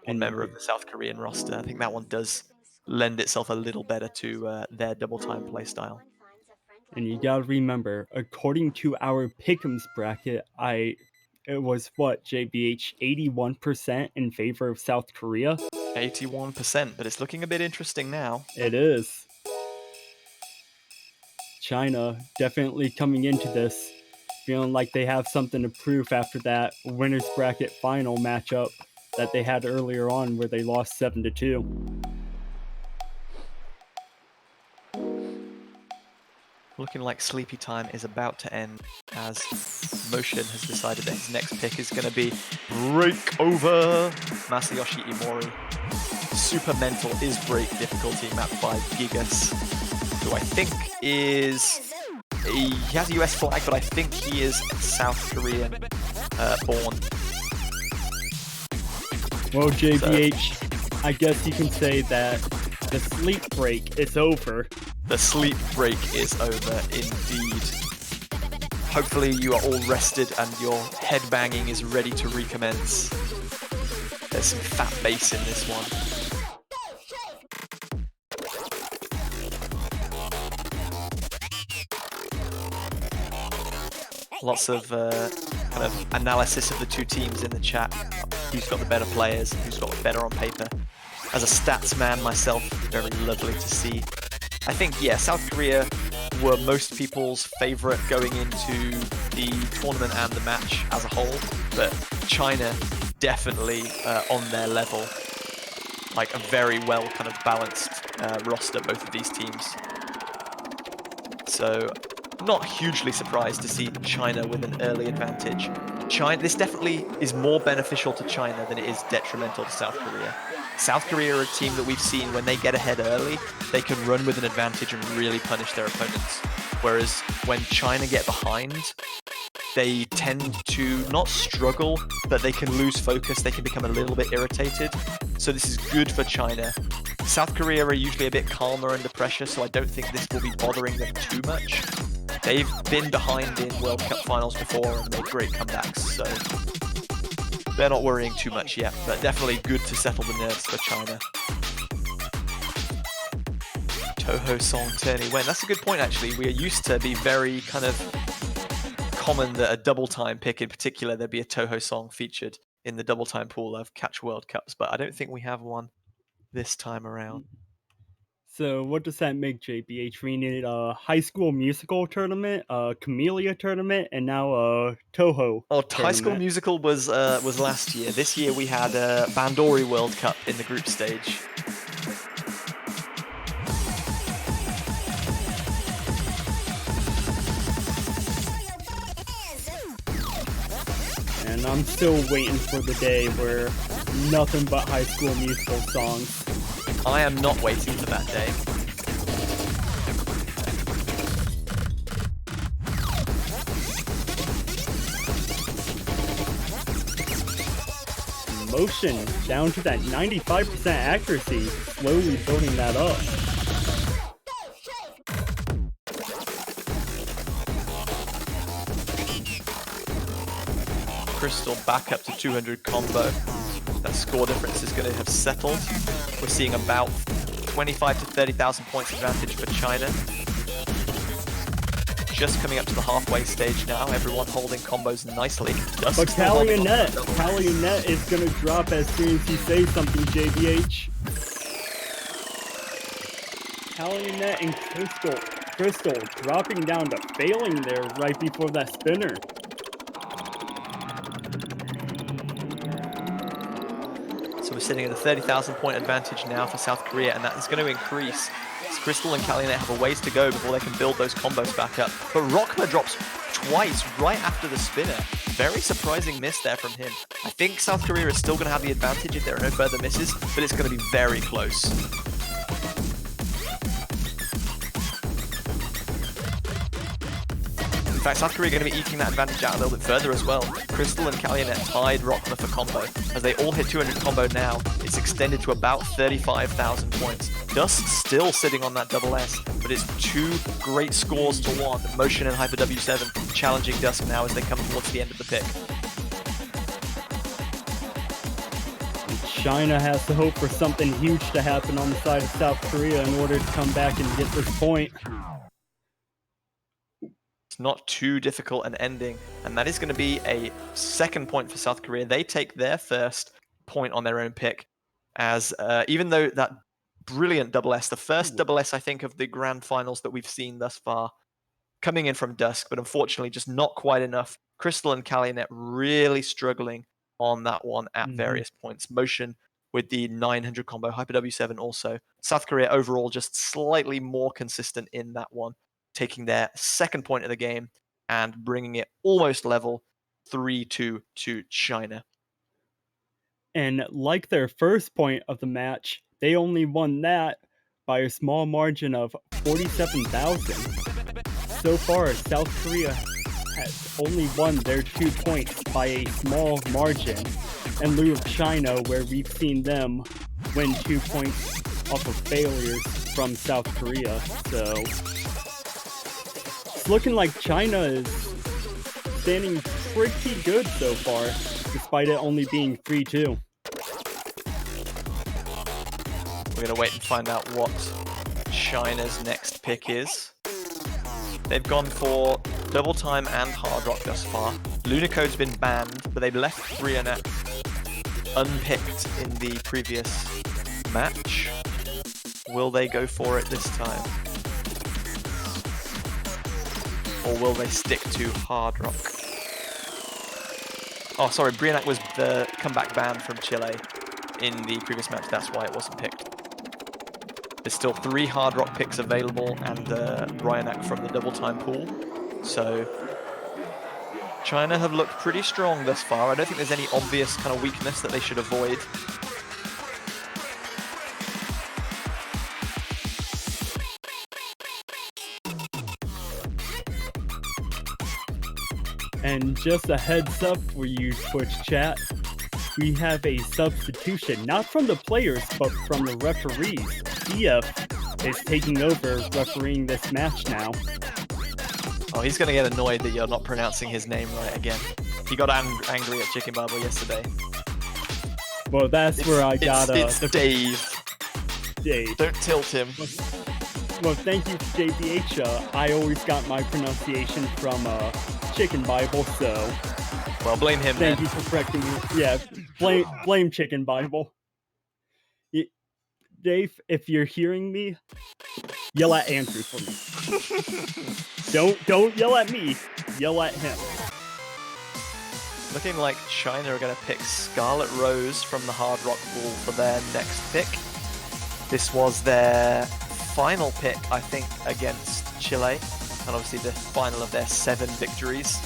[SPEAKER 1] one member of the South Korean roster. I think that one does lend itself a little better to their double time playstyle.
[SPEAKER 2] And you gotta remember, according to our Pick'ems bracket, it was what, JBH, 81% in favor of South Korea?
[SPEAKER 1] 81%, but it's looking a bit interesting now.
[SPEAKER 2] It is. China definitely coming into this feeling like they have something to prove after that winner's bracket final matchup. that they had earlier on where they lost 7-2.
[SPEAKER 1] Looking like Sleepy Time is about to end as Motion has decided that his next pick is going to be Break Over Masayoshi Imori. Super Mental is break difficulty mapped by Gigas, who I think is... He has a US flag, but I think he is South Korean born.
[SPEAKER 2] Well, JBH, I guess you can say that the sleep break is over.
[SPEAKER 1] The sleep break is over, indeed. Hopefully you are all rested and your head banging is ready to recommence. There's some fat bass in this one. Lots of kind of analysis of the two teams in the chat. Who's got the better players, who's got better on paper. As a stats man myself, very lovely to see. I think, yeah, South Korea were most people's favorite going into the tournament and the match as a whole, but China definitely on their level. Like a very well kind of balanced roster, both of these teams. So, not hugely surprised to see China with an early advantage. This definitely is more beneficial to China than it is detrimental to South Korea. South Korea are a team that we've seen when they get ahead early, they can run with an advantage and really punish their opponents. Whereas when China get behind, they tend to not struggle, but they can lose focus, they can become a little bit irritated. So this is good for China. South Korea are usually a bit calmer under pressure, so I don't think this will be bothering them too much. They've been behind in World Cup finals before and made great comebacks, so they're not worrying too much yet, but definitely good to settle the nerves for China. Toho Song Tourney when? That's a good point, actually. We are used to be very kind of common that a double time pick in particular, there'd be a Toho Song featured in the double time pool of Catch World Cups, but I don't think we have one this time around.
[SPEAKER 2] So what does that make, JBH? We need a High School Musical tournament, a Camellia tournament, and now a Toho
[SPEAKER 1] Oh,
[SPEAKER 2] tournament.
[SPEAKER 1] High School Musical was last year. This year we had a Bandori World Cup in the group stage.
[SPEAKER 2] And I'm still waiting for the day where nothing but High School Musical songs.
[SPEAKER 1] I am not waiting for that day.
[SPEAKER 2] Motion down to that 95% accuracy, slowly building that up.
[SPEAKER 1] Crystal back up to 200 combo. That score difference is going to have settled. We're seeing about 25 to 30,000 points advantage for China. Just coming up to the halfway stage now, everyone holding combos nicely.
[SPEAKER 2] But Calumet is going to drop as soon as he says something, JBH. Calumet and Crystal dropping down to failing there right before that spinner.
[SPEAKER 1] So we're sitting at a 30,000 point advantage now for South Korea, and that is going to increase. Crystal and Calumet have a ways to go before they can build those combos back up. But Rockma drops twice right after the spinner. Very surprising miss there from him. I think South Korea is still going to have the advantage if there are no further misses, but it's going to be very close. In fact, South Korea are going to be eking that advantage out a little bit further as well. Crystal and Calumet tied Rockma for combo. As they all hit 200 combo now, it's extended to about 35,000 points. Dust still sitting on that double S, but it's two great scores to one. Motion and Hyper W7 challenging Dusk now as they come towards the end of the pick.
[SPEAKER 2] China has to hope for something huge to happen on the side of South Korea in order to come back and get this point.
[SPEAKER 1] It's not too difficult an ending, and that is going to be a second point for South Korea. They take their first point on their own pick, as even though that brilliant double S, the first double S I think of the grand finals that we've seen thus far, coming in from Dusk, but unfortunately just not quite enough. Crystal and Calumet really struggling on that one at various points. Motion with the 900 combo, Hyper W7 also. South Korea overall just slightly more consistent in that one, taking their second point of the game and bringing it almost level 3-2 to China.
[SPEAKER 2] And like their first point of the match, they only won that by a small margin of 47,000. So far, South Korea has only won their 2 points by a small margin, in lieu of China, where we've seen them win 2 points off of failures from South Korea. So it's looking like China is standing pretty good so far, despite it only being 3-2.
[SPEAKER 1] We're going to wait and find out what China's next pick is. They've gone for Double Time and Hard Rock thus far. Lunicode's been banned, but they've left Brianna unpicked in the previous match. Will they go for it this time? Or will they stick to Hard Rock? Oh, sorry, Brianna was the comeback ban from Chile in the previous match. That's why it wasn't picked. There's still 3 Hard Rock picks available and Bryanak from the Double Time pool. So China have looked pretty strong thus far. I don't think there's any obvious kind of weakness that they should avoid.
[SPEAKER 2] And just a heads up for you, Twitch chat, we have a substitution, not from the players, but from the referees. EF is taking over refereeing this match now.
[SPEAKER 1] Oh, he's going to get annoyed that you're not pronouncing his name right again. He got angry at Chicken Bible yesterday.
[SPEAKER 2] Well, that's where I got
[SPEAKER 1] It's Dave.
[SPEAKER 2] Dave.
[SPEAKER 1] Don't tilt him.
[SPEAKER 2] Well, thank you, JBH. I always got my pronunciation from Chicken Bible, so
[SPEAKER 1] Well, blame him
[SPEAKER 2] thank
[SPEAKER 1] then.
[SPEAKER 2] you for correcting me. Yeah, blame Chicken Bible. Dave, if you're hearing me, yell at Andrew for me. Don't yell at me. Yell at him.
[SPEAKER 1] Looking like China are going to pick Scarlet Rose from the Hard Rock pool for their next pick. This was their final pick, I think, against Chile, and obviously the final of their 7 victories.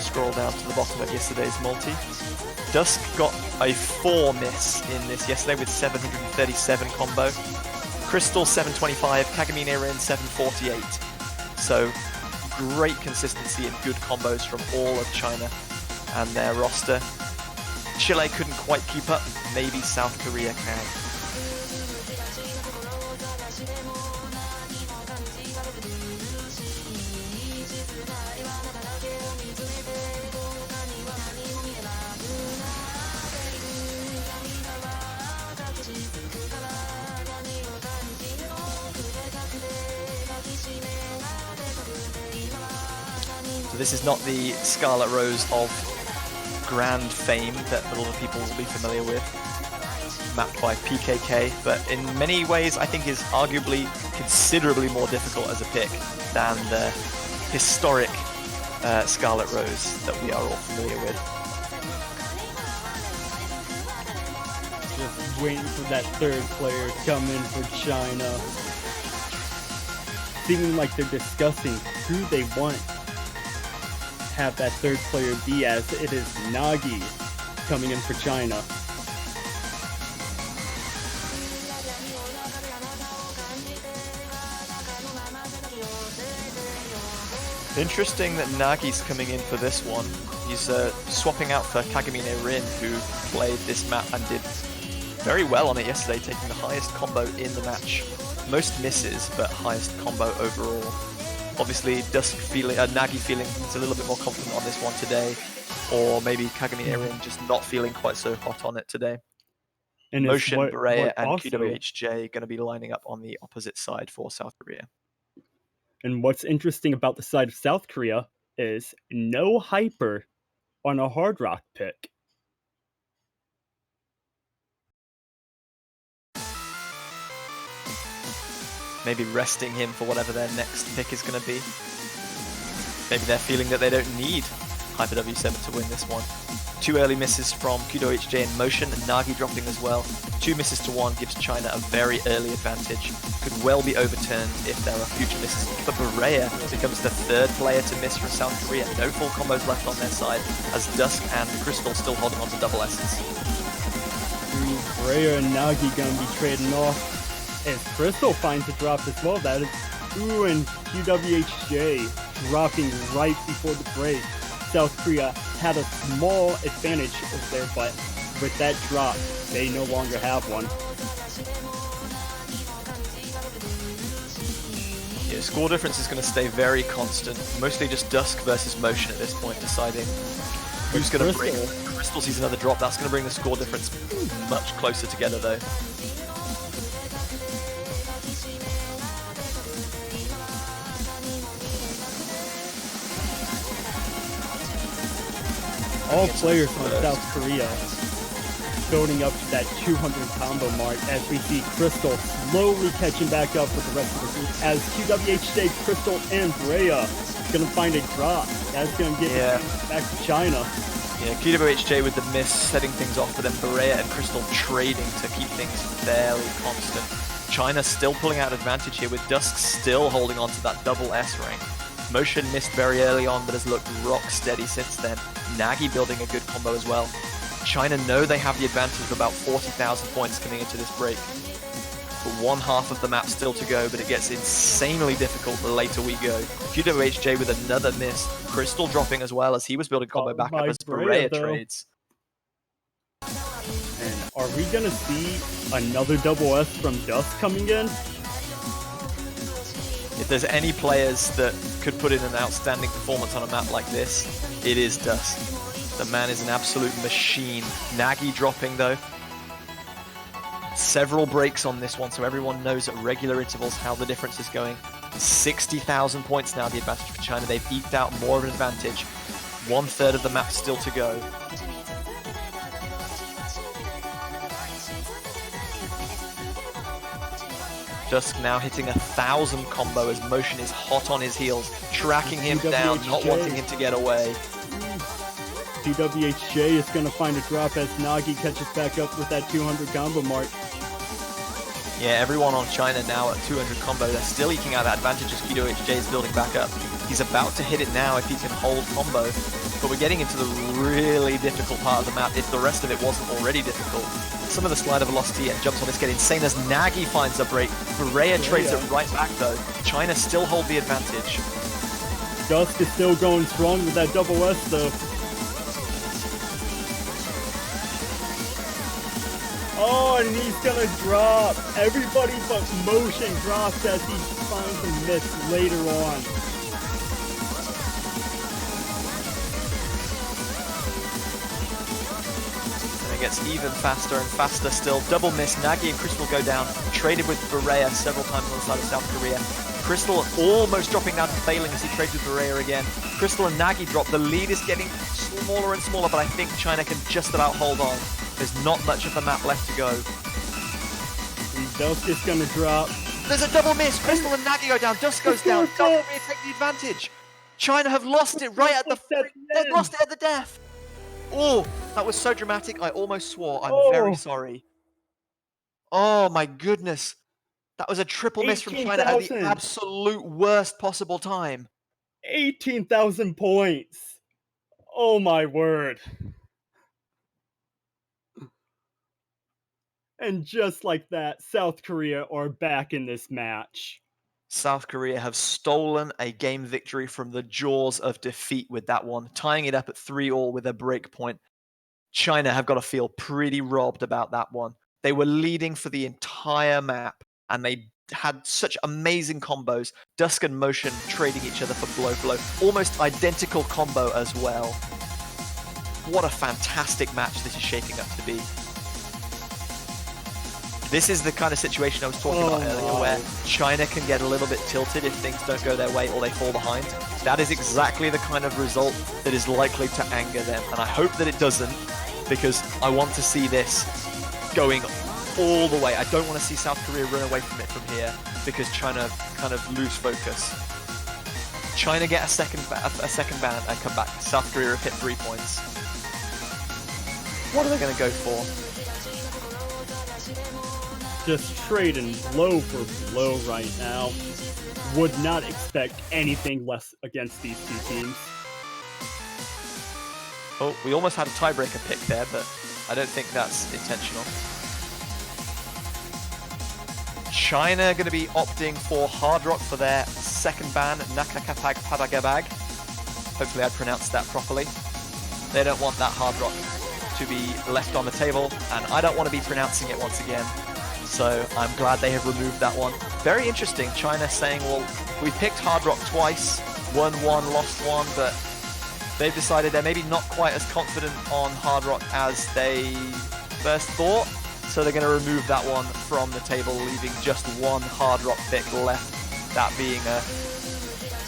[SPEAKER 1] Scroll down to the bottom of yesterday's multi. Dusk got a 4 miss in this yesterday with 737 combo. Crystal 725, Kagamine Rin 748. So great consistency and good combos from all of China and their roster. Chile couldn't quite keep up, maybe South Korea can. So this is not the Scarlet Rose of grand fame that a lot of people will be familiar with, mapped by PKK, but in many ways I think is arguably considerably more difficult as a pick than the historic Scarlet Rose that we are all familiar with.
[SPEAKER 2] Just waiting for that third player to come in for China. Seeming like they're discussing who they want to have that third player be, as it is Nagi coming in for China.
[SPEAKER 1] Interesting that Nagi's coming in for this one. He's swapping out for Kagamine Rin, who played this map and did very well on it yesterday, taking the highest combo in the match. Most misses, but highest combo overall. Obviously, Nagi feeling he's a little bit more confident on this one today, or maybe Kagamine Rin just not feeling quite so hot on it today.
[SPEAKER 2] And
[SPEAKER 1] Motion, Berea, and
[SPEAKER 2] also,
[SPEAKER 1] QWHJ going to be lining up on the opposite side for South Korea.
[SPEAKER 2] And what's interesting about the side of South Korea is no hyper on a Hard Rock pick.
[SPEAKER 1] Maybe resting him for whatever their next pick is going to be. Maybe they're feeling that they don't need Hyper W7 to win this one. 2 early misses from Kudo HJ in motion, and Nagi dropping as well. 2 misses to 1 gives China a very early advantage. Could well be overturned if there are future misses. But Berea becomes the 3rd player to miss from South Korea. No full combos left on their side, as Dusk and Crystal still holding on to double S's.
[SPEAKER 2] Berea and Nagi gonna be trading off as Crystal finds a drop as well. That is and QWHJ dropping right before the break. South Korea had a small advantage there, but with that drop, they no longer have one.
[SPEAKER 1] Yeah, score difference is going to stay very constant. Mostly just Dusk versus Motion at this point, deciding who's going to break. Crystal sees another drop. That's going to bring the score difference much closer together, though.
[SPEAKER 2] All players from South Korea building up to that 200 combo mark as we see Crystal slowly catching back up with the rest of the group as QWHJ, Crystal, and Berea gonna find a drop. That's gonna get back to China.
[SPEAKER 1] Yeah, QWHJ with the miss setting things off, but then Berea and Crystal trading to keep things fairly constant. China still pulling out advantage here with Dusk still holding on to that double S rank. Motion missed very early on, but has looked rock steady since then. Nagi building a good combo as well. China know they have the advantage of about 40,000 points coming into this break. But one half of the map still to go, but it gets insanely difficult the later we go. QWHJ with another miss. Crystal dropping as well as he was building combo back up as Berea trades.
[SPEAKER 2] And are we gonna see another double S from Dusk coming in?
[SPEAKER 1] If there's any players that could put in an outstanding performance on a map like this, it is Dusk. The man is an absolute machine. Nagi dropping though. Several breaks on this one, so everyone knows at regular intervals how the difference is going. 60,000 points now the advantage for China. They've eked out more of an advantage. 1/3 of the map still to go. Dusk now hitting 1,000 combo as Motion is hot on his heels, tracking him down, not wanting him to get away.
[SPEAKER 2] QWHJ is going to find a drop as Nagi catches back up with that 200 combo mark.
[SPEAKER 1] Yeah, everyone on China now at 200 combo. They're still eking out that advantage as QWHJ is building back up. He's about to hit it now if he can hold combo, but we're getting into the really difficult part of the map if the rest of it wasn't already difficult. Some of the slider velocity and jumps on this get insane as Nagi finds a break. Berea trades it right back though. China still hold the advantage.
[SPEAKER 2] Dusk is still going strong with that double S though. Oh, and he's gonna drop. Everybody but Motion drops as he finds a miss later on.
[SPEAKER 1] Gets even faster and faster still. Double miss. Nagi and Crystal go down. Traded with Berea several times on the side of South Korea. Crystal almost dropping down to failing as he trades with Berea again. Crystal and Nagi drop. The lead is getting smaller and smaller, but I think China can just about hold on. There's not much of the map left to go.
[SPEAKER 2] And Dusk is gonna drop.
[SPEAKER 1] There's a double miss. Crystal and Nagi go down. Dusk goes down. Double miss, take the advantage. China have lost it right at the they've lost it at the death. Oh, that was so dramatic, I almost swore. I'm very sorry. Oh my goodness. That was a triple miss from China at the absolute worst possible time.
[SPEAKER 2] 18,000 points. Oh my word. And just like that, South Korea are back in this match.
[SPEAKER 1] South Korea have stolen a game victory from the jaws of defeat with that one, tying it up at 3-3 with a break point. China have got to feel pretty robbed about that one. They were leading for the entire map, and they had such amazing combos. Dusk and Motion trading each other for blow. Almost identical combo as well. What a fantastic match this is shaping up to be. This is the kind of situation I was talking about earlier, where China can get a little bit tilted if things don't go their way or they fall behind. That is exactly the kind of result that is likely to anger them, and I hope that it doesn't, because I want to see this going all the way. I don't want to see South Korea run away from it from here, because China kind of lose focus. China get a second ban and come back. South Korea have hit 3 points. What are they going to go for?
[SPEAKER 2] Just trading blow for blow right now. Would not expect anything less against these two teams.
[SPEAKER 1] Oh, we almost had a tiebreaker pick there, but I don't think that's intentional. China going to be opting for Hard Rock for their second ban, Nakakapag Padagabag. Hopefully I pronounced that properly. They don't want that Hard Rock to be left on the table, and I don't want to be pronouncing it once again. So I'm glad they have removed that one. Very interesting, China saying, well, we picked Hard Rock twice, won one, lost one, but they've decided they're maybe not quite as confident on Hard Rock as they first thought. So they're going to remove that one from the table, leaving just one Hard Rock pick left, that being a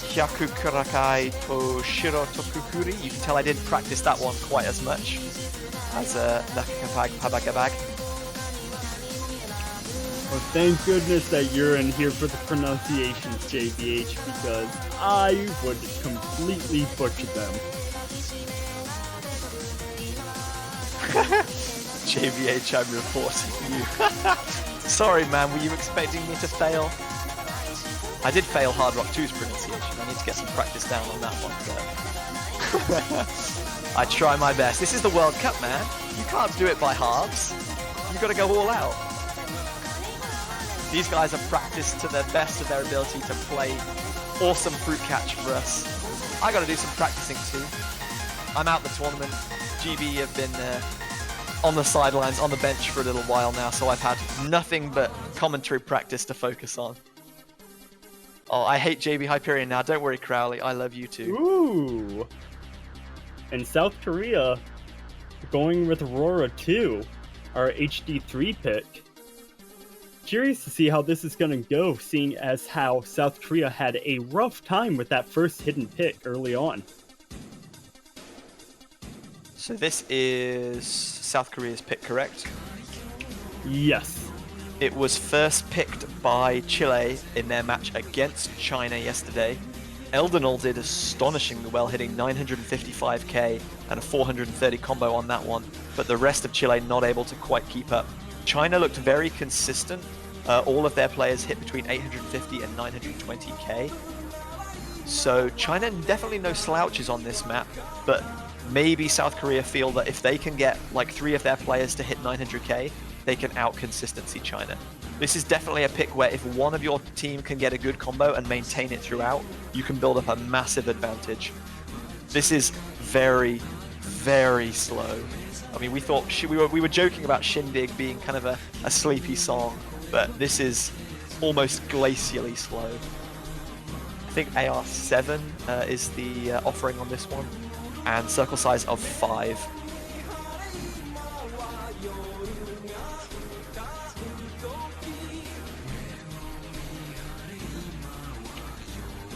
[SPEAKER 1] Hyakukurakai Toshiro Tokukuri. You can tell I didn't practice that one quite as much as Nakakapag Pabagabag.
[SPEAKER 2] Well, thank goodness that you're in here for the pronunciations, JBH, because I would completely butcher them.
[SPEAKER 1] JVH, I'm reporting you. Sorry, man, were you expecting me to fail? I did fail Hard Rock 2's pronunciation. I need to get some practice down on that one. But I try my best. This is the World Cup, man. You can't do it by halves. You've got to go all out. These guys have practiced to the best of their ability to play awesome fruit catch for us. I got to do some practicing too. I'm out the tournament. GB have been on the sidelines, on the bench for a little while now, so I've had nothing but commentary practice to focus on. Oh, I hate JB Hyperion now. Don't worry, Crowley. I love you too.
[SPEAKER 2] Ooh. And South Korea going with Aurora 2, our HD3 pick. Curious to see how this is going to go, seeing as how South Korea had a rough time with that first hidden pick early on.
[SPEAKER 1] So this is South Korea's pick, correct?
[SPEAKER 2] Yes.
[SPEAKER 1] It was first picked by Chile in their match against China yesterday. Eldenol did astonishingly well, hitting 955k and a 430 combo on that one, but the rest of Chile not able to quite keep up. China looked very consistent. All of their players hit between 850 and 920k. So China definitely no slouches on this map, but maybe South Korea feel that if they can get like 3 of their players to hit 900k, they can out-consistency China. This is definitely a pick where if one of your team can get a good combo and maintain it throughout, you can build up a massive advantage. This is very, very slow. I mean, we thought we were joking about Shindig being kind of a sleepy song, but this is almost glacially slow. I think AR7 is the offering on this one, and circle size of 5.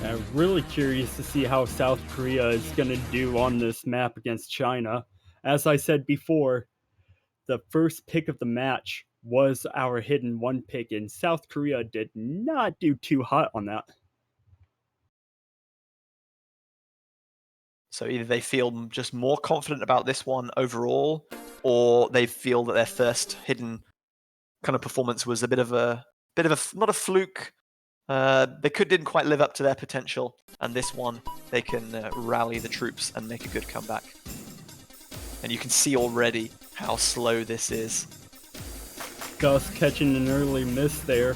[SPEAKER 2] I'm really curious to see how South Korea is going to do on this map against China. As I said before, the first pick of the match was our hidden 1 pick, and South Korea did not do too hot on that.
[SPEAKER 1] So either they feel just more confident about this one overall, or they feel that their first hidden kind of performance was a bit of a not a fluke. They didn't quite live up to their potential, and this one they can rally the troops and make a good comeback. And you can see already how slow this is.
[SPEAKER 2] Gus catching an early miss there.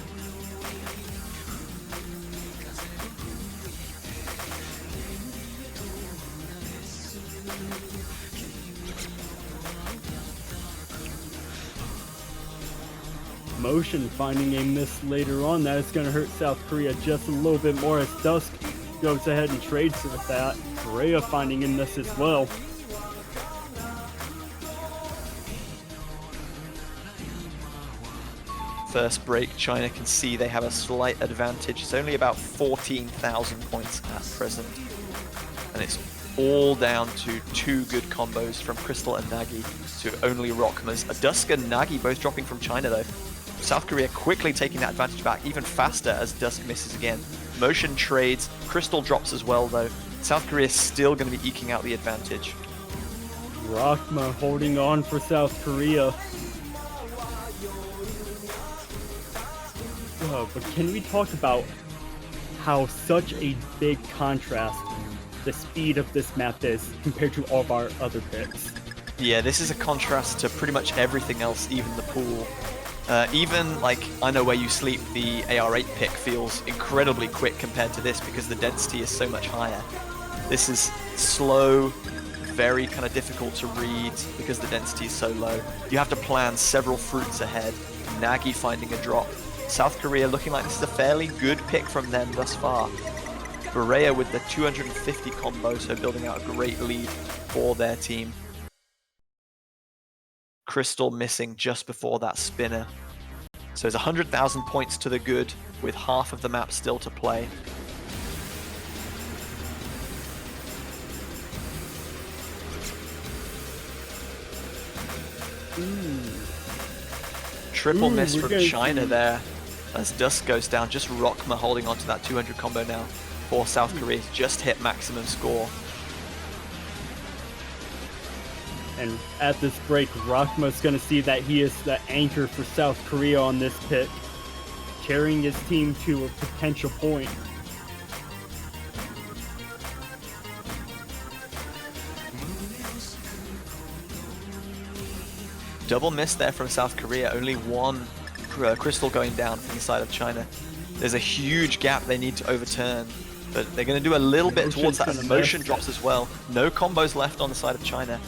[SPEAKER 2] Motion finding a miss later on. That is going to hurt South Korea just a little bit more as Dusk goes ahead and trades with that. Korea finding a miss as well.
[SPEAKER 1] First break, China can see they have a slight advantage. It's only about 14,000 points at present. And it's all down to 2 good combos from Crystal and Nagi to only Rockmas. Dusk and Nagi both dropping from China though. South Korea quickly taking that advantage back even faster as Dusk misses again. Motion trades, Crystal drops as well though. South Korea is still going to be eking out the advantage.
[SPEAKER 2] Rockma holding on for South Korea. But can we talk about how such a big contrast the speed of this map is compared to all of our other picks?
[SPEAKER 1] Yeah, this is a contrast to pretty much everything else, even the pool. Even, like, I Know Where You Sleep, the AR8 pick feels incredibly quick compared to this because the density is so much higher. This is slow, very kind of difficult to read because the density is so low. You have to plan several fruits ahead. Nagi finding a drop. South Korea looking like this is a fairly good pick from them thus far. Berea with the 250 combo, so building out a great lead for their team. Crystal missing just before that spinner. So it's 100,000 points to the good with half of the map still to play. Triple miss from China there as Dusk goes down. Just Rockma holding on to that 200 combo now for South Korea. Just hit maximum score.
[SPEAKER 2] And at this break, Rockma's going to see that he is the anchor for South Korea on this pick, carrying his team to a potential point.
[SPEAKER 1] Double miss there from South Korea. Only one crystal going down from the side of China. There's a huge gap they need to overturn, but they're going to do a little bit towards that as motion drops as well. No combos left on the side of China.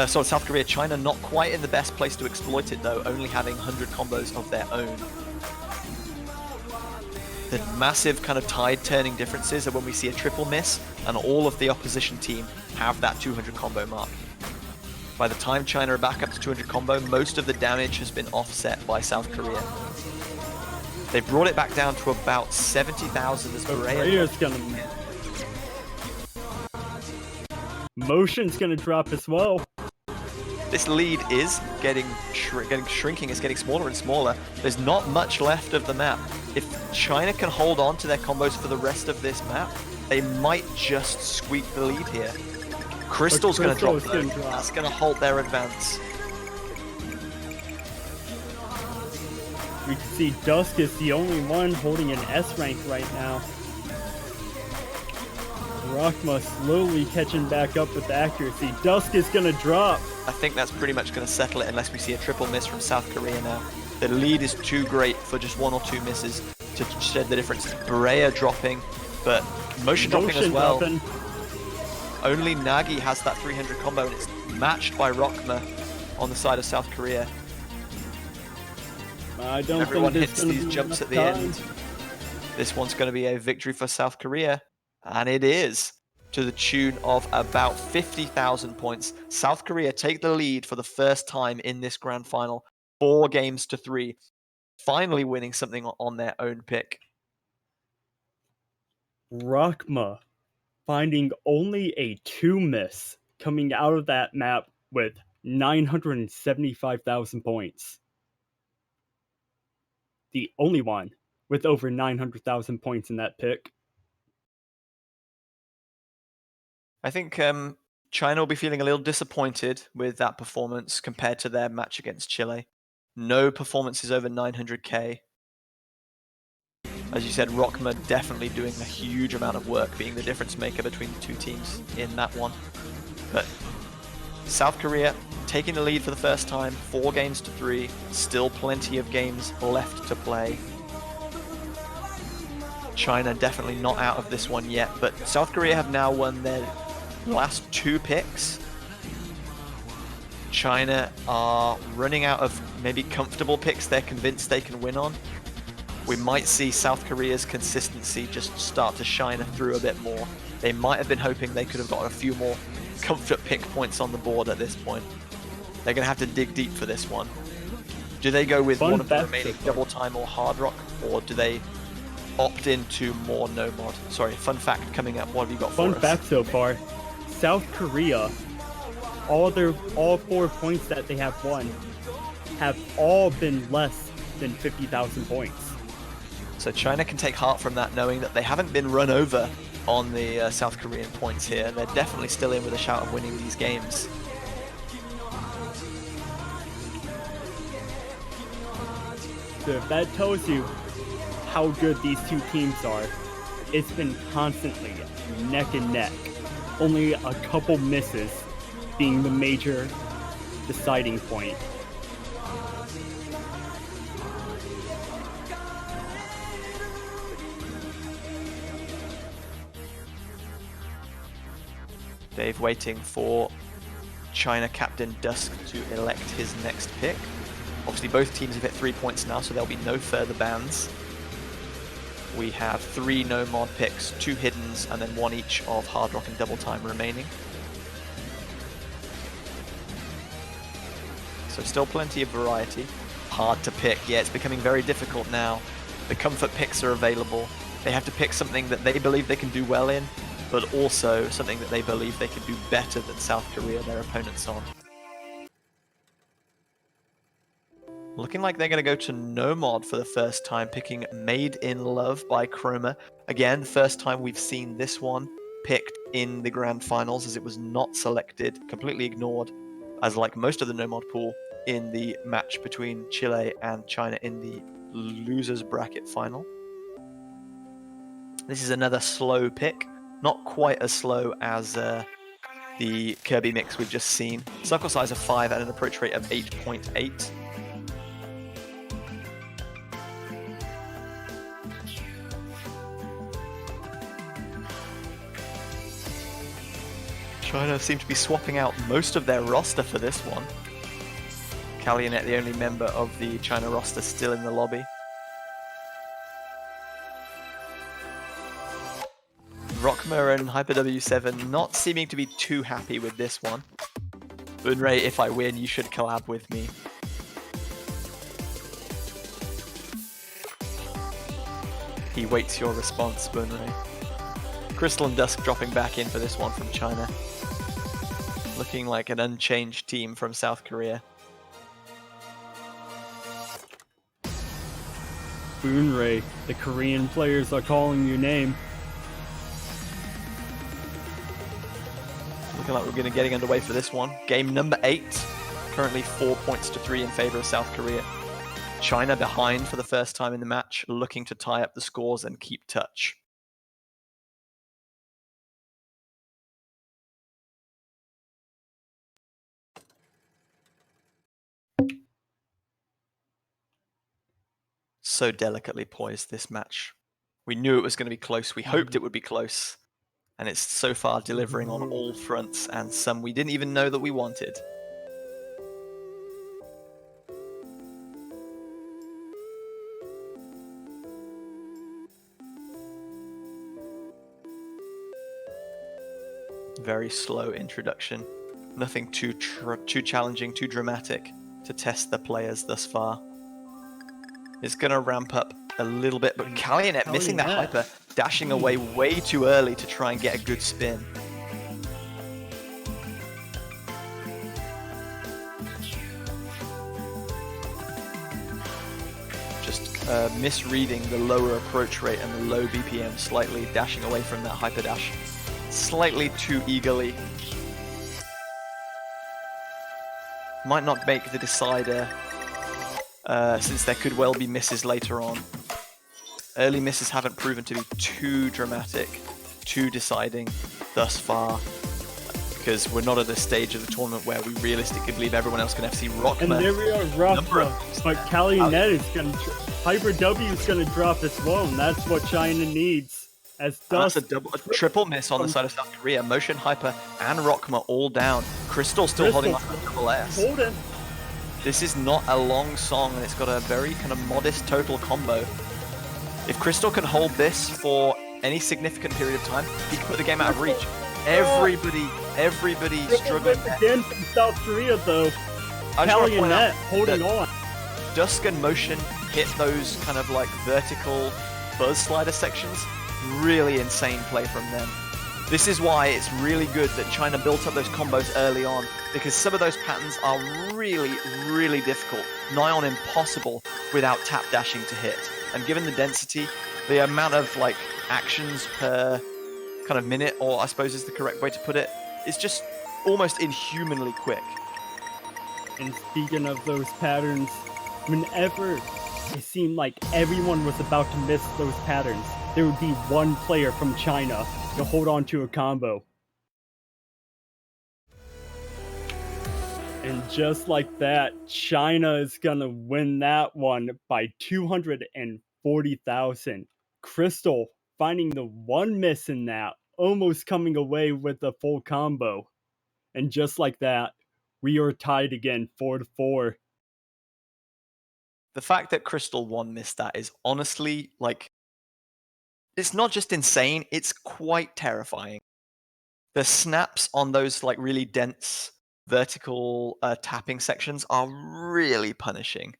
[SPEAKER 1] Sorry, South Korea. China not quite in the best place to exploit it though, only having 100 combos of their own. The massive kind of tide turning differences are when we see a triple miss and all of the opposition team have that 200 combo mark. By the time China are back up to 200 combo, most of the damage has been offset by South Korea. They've brought it back down to about 70,000 as
[SPEAKER 2] Korea's gonna... Motion's gonna drop as well.
[SPEAKER 1] This lead is shrinking, it's getting smaller and smaller. There's not much left of the map. If China can hold on to their combos for the rest of this map, they might just squeak the lead here. Crystal's going to drop though. That's going to halt their advance.
[SPEAKER 2] We can see Dusk is the only one holding an S rank right now. Rockma slowly catching back up with the accuracy. Dusk is going to drop.
[SPEAKER 1] I think that's pretty much going to settle it unless we see a triple miss from South Korea now. The lead is too great for just one or two misses to shed the difference. Berea dropping, but motion dropping as well. Dropping. Only Nagi has that 300 combo and it's matched by Rockma on the side of South Korea. Everyone hits these jumps at the end. This one's going to be a victory for South Korea. And it is, to the tune of about 50,000 points. South Korea take the lead for the first time in this grand final, 4 games to 3, finally winning something on their own pick.
[SPEAKER 2] Rockma finding only a 2 miss coming out of that map with 975,000 points. The only one with over 900,000 points in that pick.
[SPEAKER 1] I think China will be feeling a little disappointed with that performance compared to their match against Chile. No performances over 900k. As you said, Rockma definitely doing a huge amount of work, being the difference maker between the two teams in that one. But South Korea taking the lead for the first time, 4 games to 3, still plenty of games left to play. China definitely not out of this one yet, but South Korea have now won their last 2 picks. China are running out of maybe comfortable picks they're convinced they can win on. We might see South Korea's consistency just start to shine through a bit more. They might have been hoping they could have got a few more comfort pick points on the board at this point. They're going to have to dig deep for this one. Do they go with one of the remaining double time or hard rock, or do they opt into more no mod? Sorry, fun fact coming up. What have you got for us?
[SPEAKER 2] Fun fact so far. South Korea, all 4 points that they have won have all been less than 50,000 points.
[SPEAKER 1] So China can take heart from that, knowing that they haven't been run over on the South Korean points here. They're definitely still in with a shout of winning these games.
[SPEAKER 2] So if that tells you how good these two teams are, it's been constantly neck and neck. Only a couple misses being the major deciding point.
[SPEAKER 1] Dave waiting for China captain Dusk to elect his next pick. Obviously both teams have hit 3 points now, so there'll be no further bans. We have 3 no mod picks, 2 hiddens, and then 1 each of Hard Rock and Double Time remaining. So still plenty of variety. Hard to pick. Yeah, it's becoming very difficult now. The comfort picks are available. They have to pick something that they believe they can do well in, but also something that they believe they can do better than South Korea, their opponents on. Looking like they're going to go to no mod for the first time, picking Made in Love by Chroma. Again, first time we've seen this one picked in the grand finals, as it was not selected, completely ignored, as like most of the no mod pool in the match between Chile and China in the losers bracket final. This is another slow pick, not quite as slow as the Kirby mix we've just seen. Circle size of 5 and an approach rate of 8.8. China seem to be swapping out most of their roster for this one. Kalyanet, the only member of the China roster still in the lobby. Rockma and Hyper W7 not seeming to be too happy with this one. Bunray, if I win, you should collab with me. He waits your response, Bunray. Crystal and Dusk dropping back in for this one from China. Looking like an unchanged team from South Korea.
[SPEAKER 2] Boonray, the Korean players are calling your name.
[SPEAKER 1] Looking like we're going to getting underway for this one. Game number 8. Currently 4 points to 3 in favor of South Korea. China behind for the first time in the match, looking to tie up the scores and keep touch. So delicately poised, this match. We knew it was going to be close. We hoped it would be close. And it's so far delivering on all fronts, and some we didn't even know that we wanted. Very slow introduction. Nothing too challenging, too dramatic to test the players thus far. It's going to ramp up a little bit, but Kalyanet missing that hyper, dashing away way too early to try and get a good spin. Just misreading the lower approach rate and the low BPM, slightly dashing away from that hyper dash slightly too eagerly. Might not make the decider, since there could well be misses later on. Early misses haven't proven to be too dramatic, too deciding thus far, because we're not at a stage of the tournament where we realistically believe everyone else can FC Rockman.
[SPEAKER 2] And there we are, Rockman. But Kalyanet is going to... Hyper W is going to drop as well, and that's what China needs. As
[SPEAKER 1] that's a triple miss on the side of South Korea. Motion, Hyper, and Rockma all down. Crystal still holding on to double S.
[SPEAKER 2] Hold it.
[SPEAKER 1] This is not a long song, and it's got a very kind of modest total combo. If Crystal can hold this for any significant period of time, he can put the game out of reach. Everybody struggling.
[SPEAKER 2] Again from South Korea, though. Kalyanet holding on.
[SPEAKER 1] Dusk and Motion hit those kind of like vertical buzz slider sections. Really insane play from them. This is why it's really good that China built up those combos early on, because some of those patterns are really, really difficult, nigh on impossible without tap dashing to hit. And given the density, the amount of like actions per kind of minute, or I suppose is the correct way to put it, is just almost inhumanly quick.
[SPEAKER 2] And speaking of those patterns, whenever it seemed like everyone was about to miss those patterns, there would be one player from China to hold on to a combo. And just like that, China is gonna win that one by 240,000. Crystal finding the one miss in that, almost coming away with a full combo. And just like that, we are tied again, 4-4.
[SPEAKER 1] The fact that Crystal 1 missed that is honestly, like, it's not just insane, it's quite terrifying. The snaps on those like really dense vertical tapping sections are really punishing.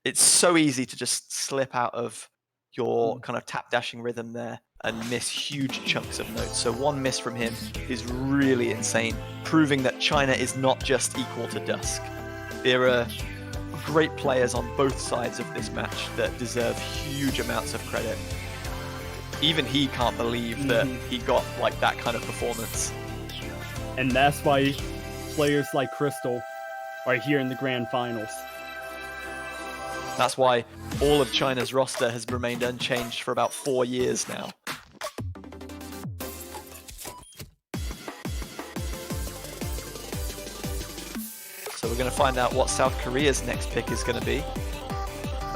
[SPEAKER 1] It's so easy to just slip out of your kind of tap dashing rhythm there and miss huge chunks of notes. So one miss from him is really insane, proving that China is not just equal to Dusk. There are great players on both sides of this match that deserve huge amounts of credit. Even he can't believe that he got like that kind of performance.
[SPEAKER 2] And that's why players like Crystal are here in the grand finals.
[SPEAKER 1] That's why all of China's roster has remained unchanged for about 4 years now. So we're going to find out what South Korea's next pick is going to be.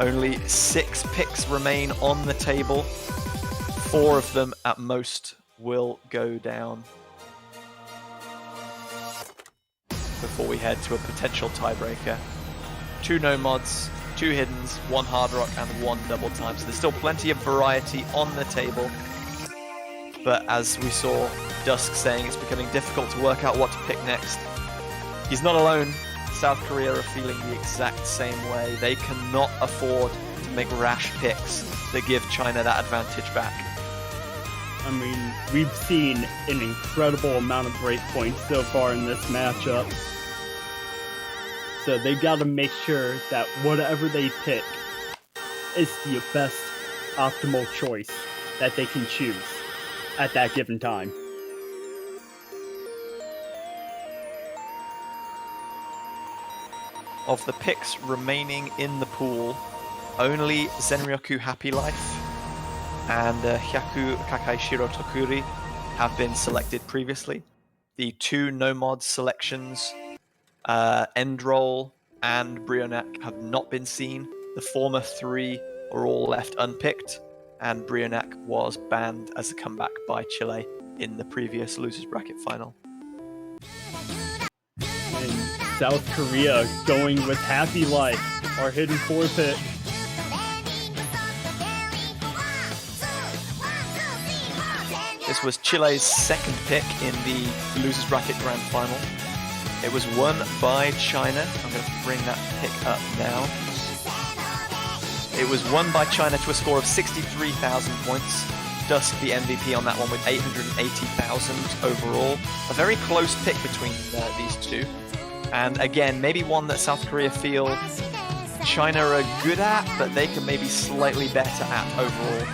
[SPEAKER 1] Only 6 picks remain on the table. 4 of them at most will go down before we head to a potential tiebreaker. 2 no mods, 2 hiddens, 1 hard rock, and 1 double time. So there's still plenty of variety on the table. But as we saw Dusk saying, it's becoming difficult to work out what to pick next. He's not alone. South Korea are feeling the exact same way. They cannot afford to make rash picks that give China that advantage back.
[SPEAKER 2] I mean, we've seen an incredible amount of breakpoints so far in this matchup. So they gotta make sure that whatever they pick is the best optimal choice that they can choose at that given time.
[SPEAKER 1] Of the picks remaining in the pool, only Zenryoku Happy Life and Hyaku Kakai Shirotokuri have been selected previously. The 2 no mod selections, Endroll and Brionac, have not been seen. The former 3 are all left unpicked, and Brionac was banned as a comeback by Chile in the previous losers bracket final.
[SPEAKER 2] And South Korea going with Happy Life, our hidden 4 pick.
[SPEAKER 1] This was Chile's 2nd pick in the losers bracket grand final. It was won by China. I'm going to bring that pick up now. It was won by China to a score of 63,000 points. Dusk the MVP on that one with 880,000 overall. A very close pick between these two. And again, maybe one that South Korea feel China are good at, but they can maybe slightly better at overall.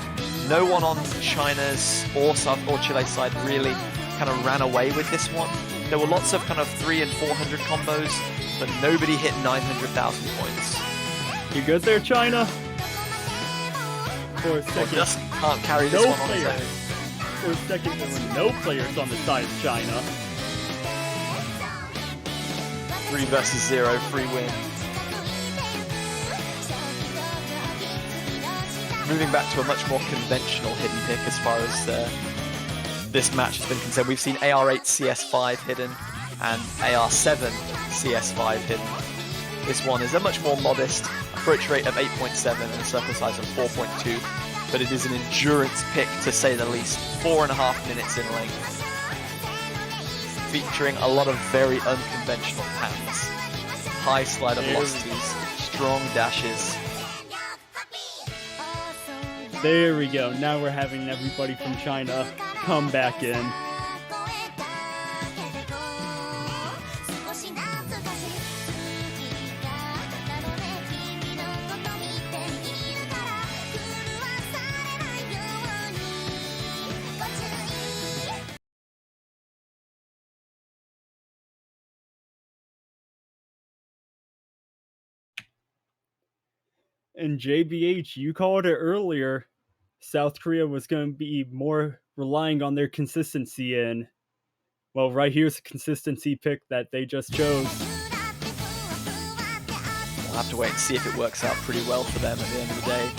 [SPEAKER 1] No one on China's or Chile's side really kind of ran away with this one. There were lots of kind of 300 and 400 combos, but nobody hit 900,000 points.
[SPEAKER 2] You good there, China? For a second,
[SPEAKER 1] Dusk can't carry this one on his own.
[SPEAKER 2] For a second, there were no players on the side of China.
[SPEAKER 1] 3 versus 0, free win. Moving back to a much more conventional hidden pick as far as this match has been concerned. We've seen AR8 CS5 hidden and AR7 CS5 hidden. This one is a much more modest approach rate of 8.7 and a circle size of 4.2, but it is an endurance pick to say the least. 4.5 minutes in length, featuring a lot of very unconventional patterns. High slider velocities, strong dashes.
[SPEAKER 2] There we go. Now we're having everybody from China come back in. And JBH, you called it earlier. South Korea was going to be more relying on their consistency, and well, right here's a consistency pick that they just chose.
[SPEAKER 1] We'll have to wait and see if it works out pretty well for them at the end of the day.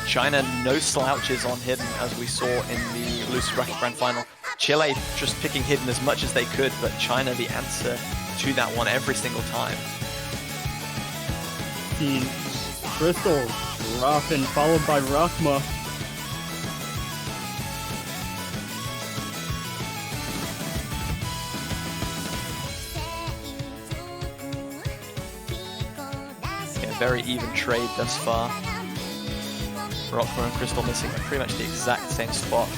[SPEAKER 1] China, no slouches on Hidden, as we saw in the Loose Bracket Grand Final. Chile just picking Hidden as much as they could, but China the answer to that one every single time.
[SPEAKER 2] Seen Crystal dropping, followed by Rakma.
[SPEAKER 1] Yeah, very even trade thus far. Rakma and Crystal missing at pretty much the exact same spot.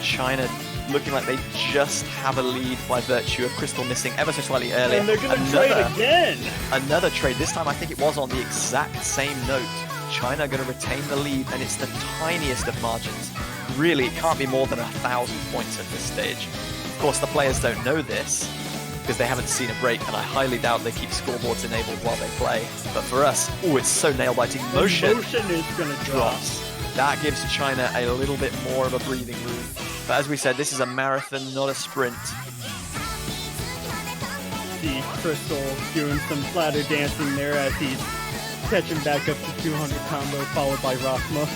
[SPEAKER 1] China looking like they just have a lead by virtue of Crystal missing ever so slightly earlier.
[SPEAKER 2] And they're going to trade again!
[SPEAKER 1] Another trade. This time I think it was on the exact same note. China going to retain the lead, and it's the tiniest of margins. Really, it can't be more than 1,000 points at this stage. Of course, the players don't know this, because they haven't seen a break, and I highly doubt they keep scoreboards enabled while they play. But for us, oh, it's so nail-biting. Motion
[SPEAKER 2] is going to drop.
[SPEAKER 1] That gives China a little bit more of a breathing room. But as we said, this is a marathon, not a sprint.
[SPEAKER 2] See Crystal doing some flatter dancing there as he's catching back up to 200 combo, followed by Rakma.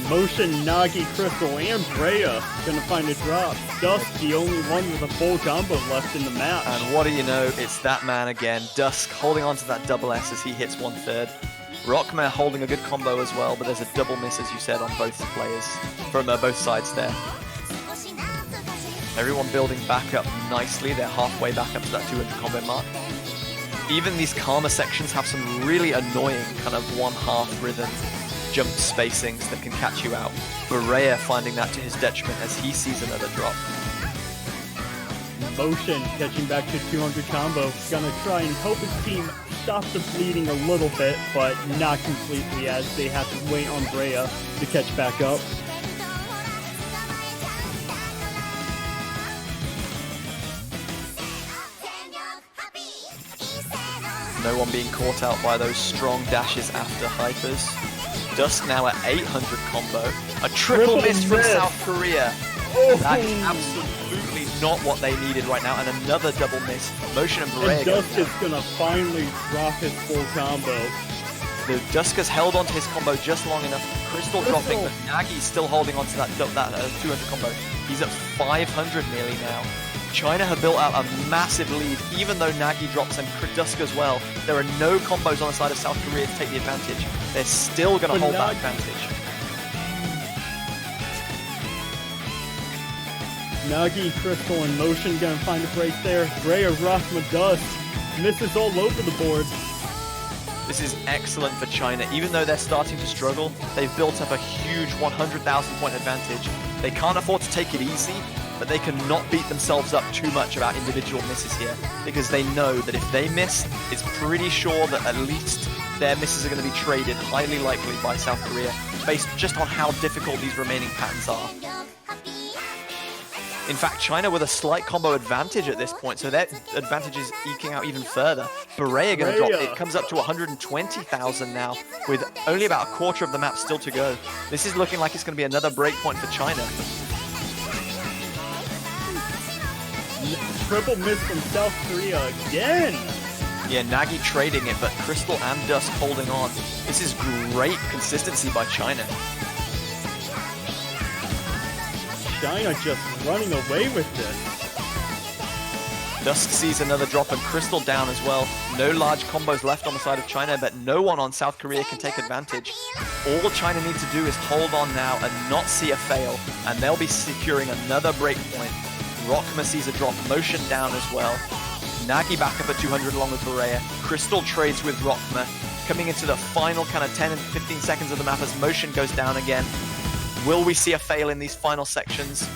[SPEAKER 2] Motion, Nagi, Crystal, and Brea gonna find a drop. Dusk, the only one with a full combo left in the match.
[SPEAKER 1] And what do you know, it's that man again. Dusk holding on to that double S as he hits 1/3. Rockmare holding a good combo as well, but there's a double miss, as you said, on both players, from both sides there. Everyone building back up nicely. They're halfway back up to that 200 combo mark. Even these Karma sections have some really annoying kind of one-half rhythm jump spacings that can catch you out. Barea finding that to his detriment as he sees another drop.
[SPEAKER 2] Motion catching back to 200 combo. Gonna try and help his team stop the bleeding a little bit, but not completely, as they have to wait on Brea to catch back up.
[SPEAKER 1] No one being caught out by those strong dashes after hypers. Dusk now at 800 combo. A triple miss from South Korea.
[SPEAKER 2] Oh.
[SPEAKER 1] That is absolutely not what they needed right now. And another double miss. Motion and Barea.
[SPEAKER 2] And Dusk is gonna finally drop his full combo.
[SPEAKER 1] The Dusk has held onto his combo just long enough. Crystal dropping, but Nagi's still holding onto that 200 combo. He's at 500 nearly now. China have built out a massive lead, even though Nagi drops and Dusk as well. There are no combos on the side of South Korea to take the advantage. They're still going to hold that advantage.
[SPEAKER 2] Nagi, Crystal, and Motion gonna find a break there. Brea, Rakma, Dusk. Misses all over the board.
[SPEAKER 1] This is excellent for China. Even though they're starting to struggle, they've built up a huge 100,000 point advantage. They can't afford to take it easy, but they cannot beat themselves up too much about individual misses here, because they know that if they miss, it's pretty sure that at least their misses are going to be traded, highly likely, by South Korea, based just on how difficult these remaining patterns are. In fact, China with a slight combo advantage at this point, so their advantage is eking out even further. Barea going to drop. It comes up to 120,000 now, with only about a quarter of the map still to go. This is looking like it's going to be another breakpoint for China.
[SPEAKER 2] Triple miss from South Korea again.
[SPEAKER 1] Yeah, Nagi trading it, but Crystal and Dusk holding on. This is great consistency by China.
[SPEAKER 2] China just running away with this.
[SPEAKER 1] Dusk sees another drop and Crystal down as well. No large combos left on the side of China, but no one on South Korea can take advantage. All China needs to do is hold on now and not see a fail, and they'll be securing another breakpoint. Rockma sees a drop, Motion down as well. Nagi back up at 200 along with Berea. Crystal trades with Rockma. Coming into the final kind of 10 and 15 seconds of the map as motion goes down again. Will we see a fail in these final sections?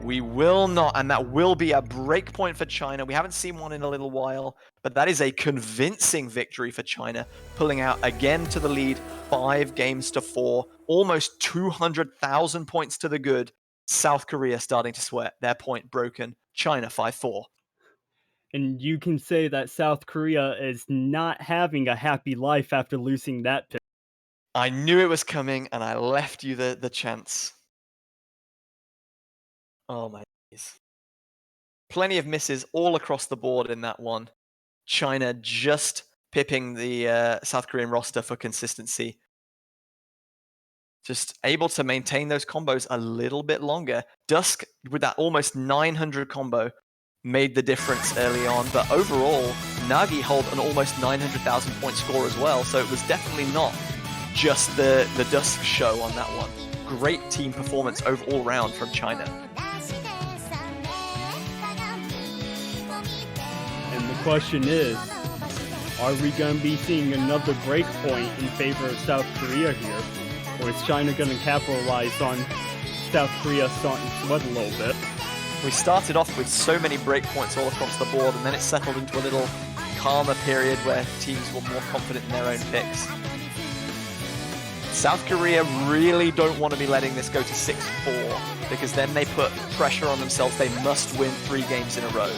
[SPEAKER 1] We will not, and that will be a break point for China. We haven't seen one in a little while, but that is a convincing victory for China, pulling out again to the lead, 5 games to 4, almost 200,000 points to the good. South Korea starting to sweat, their point broken. China 5-4.
[SPEAKER 2] And you can say that South Korea is not having a happy life after losing that pick.
[SPEAKER 1] I knew it was coming, and I left you the chance. Oh my days. Plenty of misses all across the board in that one. China just pipping the South Korean roster for consistency. Just able to maintain those combos a little bit longer. Dusk, with that almost 900 combo, made the difference early on. But overall, Nagi held an almost 900,000 point score as well. So it was definitely not just the Dusk show on that one. Great team performance all round from China.
[SPEAKER 2] And the question is, are we going to be seeing another break point in favor of South Korea here? Or is China going to capitalize on South Korea starting to sweat a little bit?
[SPEAKER 1] We started off with so many breakpoints all across the board, and then it settled into a little calmer period where teams were more confident in their own picks. South Korea really don't want to be letting this go to 6-4, because then they put pressure on themselves. They must win 3 games in a row.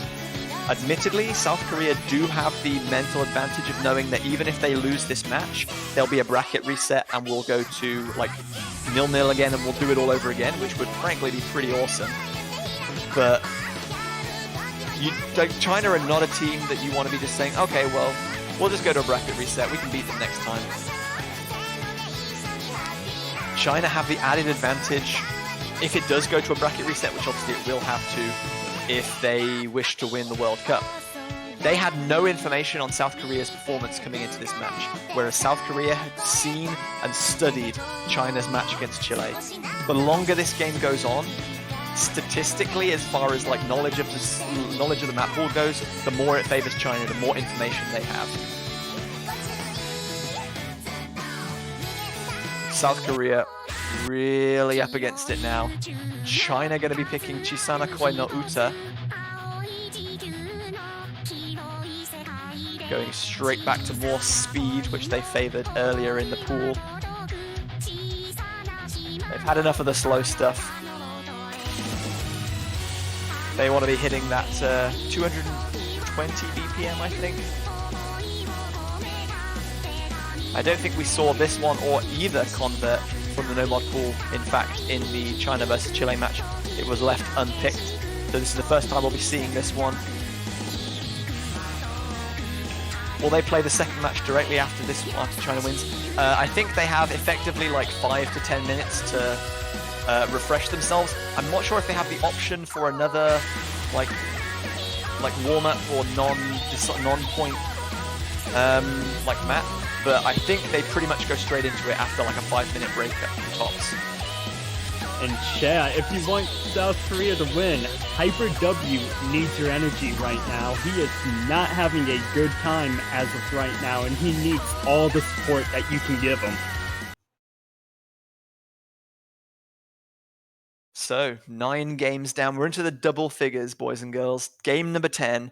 [SPEAKER 1] Admittedly, South Korea do have the mental advantage of knowing that even if they lose this match, there'll be a bracket reset and we'll go to like 0-0 again and we'll do it all over again, which would frankly be pretty awesome. But China are not a team that you want to be just saying, okay, well, we'll just go to a bracket reset. We can beat them next time. China have the added advantage if it does go to a bracket reset, which obviously it will have to if they wish to win the World Cup. They had no information on South Korea's performance coming into this match, whereas South Korea had seen and studied China's match against Chile. The longer this game goes on, statistically, as far as like knowledge of the map pool goes, the more it favors China, the more information they have. South Korea really up against it now. China going to be picking Chisana Koi no Uta. Going straight back to more speed, which they favored earlier in the pool. They've had enough of the slow stuff. They want to be hitting that 220 BPM, I think. I don't think we saw this one or either convert from the no-mod pool. In fact, in the China versus Chile match, it was left unpicked. So this is the first time we'll be seeing this one. Will they play the second match directly after this one, after China wins? I think they have effectively like 5 to 10 minutes to refresh themselves. I'm not sure if they have the option for another like warm-up or non-point like map. But I think they pretty much go straight into it after like a 5-minute break at tops.
[SPEAKER 2] And chat, if you want South Korea to win, Hyper W needs your energy right now. He is not having a good time as of right now, and he needs all the support that you can give him.
[SPEAKER 1] So, 9 games down. We're into the double figures, boys and girls. Game number 10,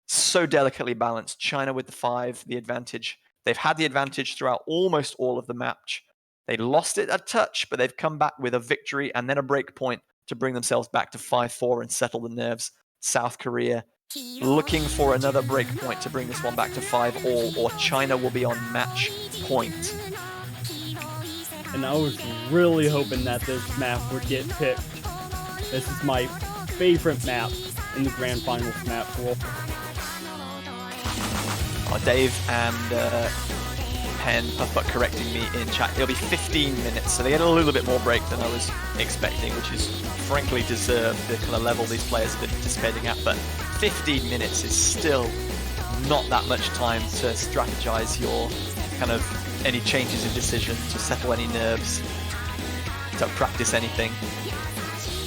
[SPEAKER 1] so delicately balanced. China with the 5, the advantage. They've had the advantage throughout almost all of the match. They lost it a touch, but they've come back with a victory and then a break point to bring themselves back to 5-4 and settle the nerves. South Korea looking for another break point to bring this one back to 5-all, or China will be on match point.
[SPEAKER 2] And I was really hoping that this map would get picked. This is my favorite map in the Grand Finals map pool.
[SPEAKER 1] Dave and Penn Puffbuck correcting me in chat. It'll be 15 minutes, so they get a little bit more break than I was expecting, which is frankly deserved, the kind of level these players have been participating at. But 15 minutes is still not that much time to strategize your kind of any changes in decision, to settle any nerves, to practice anything.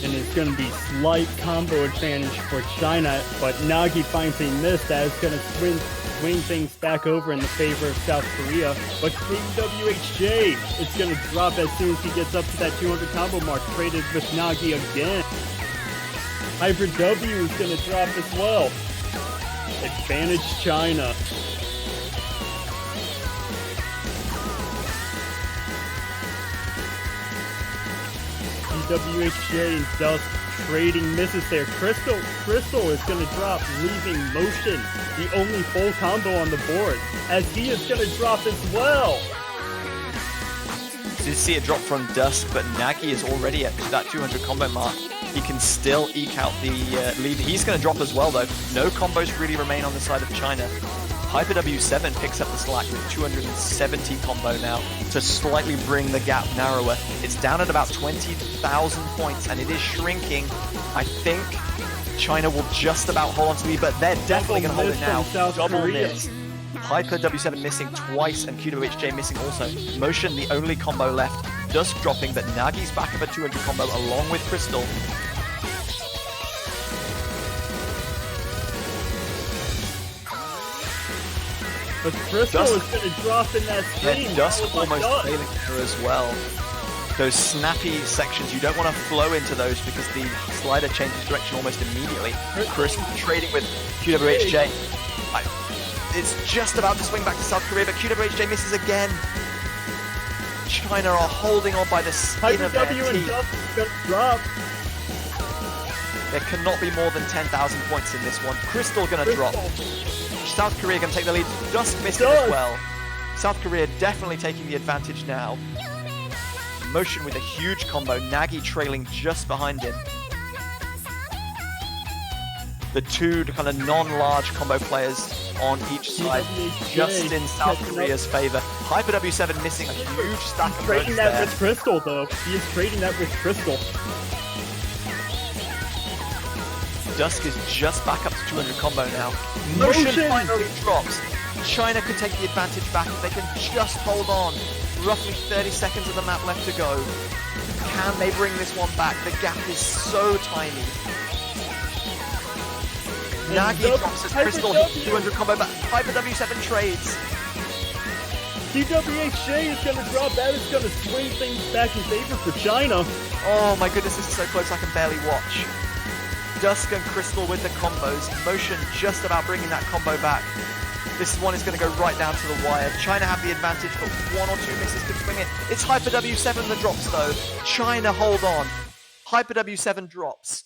[SPEAKER 2] and it's going to be slight combo advantage for China, but Nagi finds a miss that is going to swing things back over in the favor of South Korea, but KWHJ is going to drop as soon as he gets up to that 200 combo mark, traded with Nagi again. Hybrid W is going to drop as well. Advantage China. WHJ and Dust trading misses there. Crystal is going to drop, leaving Motion the only full combo on the board, as he is going to drop as well.
[SPEAKER 1] Did see it drop from Dusk, but Nagi is already at that 200 combo mark. He can still eke out the lead. He's going to drop as well, though. No combos really remain on the side of China. Hyper W7 picks up the slack with 270 combo now to slightly bring the gap narrower. It's down at about 20,000 points, and it is shrinking. I think China will just about hold on to me, but they're definitely going to hold it now. Double miss. Hyper W7 missing twice, and QWHJ missing also. Motion, the only combo left. Dusk dropping, but Nagi's back up at 200 combo along with Crystal.
[SPEAKER 2] But Crystal is going to drop in that screen.
[SPEAKER 1] And Dusk almost failing there as well. Those snappy sections, you don't want to flow into those because the slider changes direction almost immediately. Crystal trading with QWHJ. It's just about to swing back to South Korea, but QWHJ misses again. China are holding on by the skin of their teeth.
[SPEAKER 2] Drop.
[SPEAKER 1] There cannot be more than 10,000 points in this one. Crystal gonna drop. South Korea gonna take the lead. Dusk missing as well. South Korea definitely taking the advantage now. Motion with a huge combo. Nagi trailing just behind him. The two kind of non-large combo players on each side, just in South Korea's favor. Hyper W7 missing a huge stack of votes
[SPEAKER 2] trading that with Crystal, though. He is trading that with Crystal.
[SPEAKER 1] Dusk is just back up to 200 combo now. Motion finally drops. China could take the advantage back if they can just hold on. Roughly 30 seconds of the map left to go. Can they bring this one back? The gap is so tiny. Nagi drops as Crystal hits 200 combo, but Hyper W7 trades.
[SPEAKER 2] QWHJ is going to drop. That is going to swing things back in favor for China.
[SPEAKER 1] Oh my goodness, this is so close I can barely watch. Dusk and Crystal with the combos. Motion just about bringing that combo back. This one is going to go right down to the wire. China have the advantage, but one or two misses could swing it. It's Hyper W7 that drops, though. China hold on. Hyper W7 drops.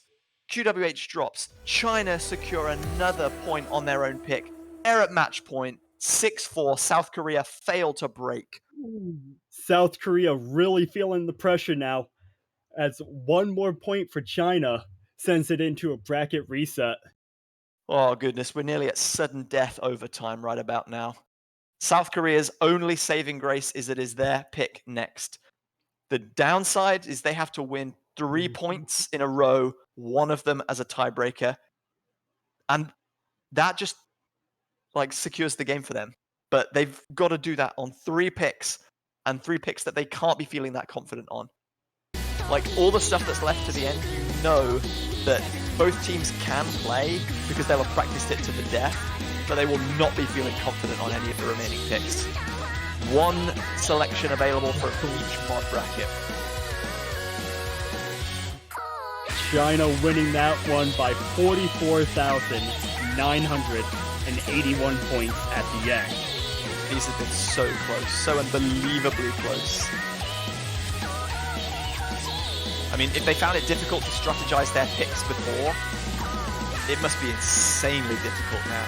[SPEAKER 1] QWH drops. China secure another point on their own pick. They're at match point. 6-4. South Korea fail to break.
[SPEAKER 2] South Korea really feeling the pressure now, as one more point for China sends it into a bracket reset.
[SPEAKER 1] Oh goodness, we're nearly at sudden death overtime right about now. South Korea's only saving grace is it is their pick next. The downside is they have to win 3 points in a row, one of them as a tiebreaker. And that just secures the game for them. But they've got to do that on 3 picks, and 3 picks that they can't be feeling that confident on. All the stuff that's left to the end, you know that both teams can play because they'll have practiced it to the death, but they will not be feeling confident on any of the remaining picks. One selection available for each mod bracket.
[SPEAKER 2] China winning that one by 44,981 points at the end.
[SPEAKER 1] These have been so close, so unbelievably close. I mean, if they found it difficult to strategize their picks before, it must be insanely difficult now.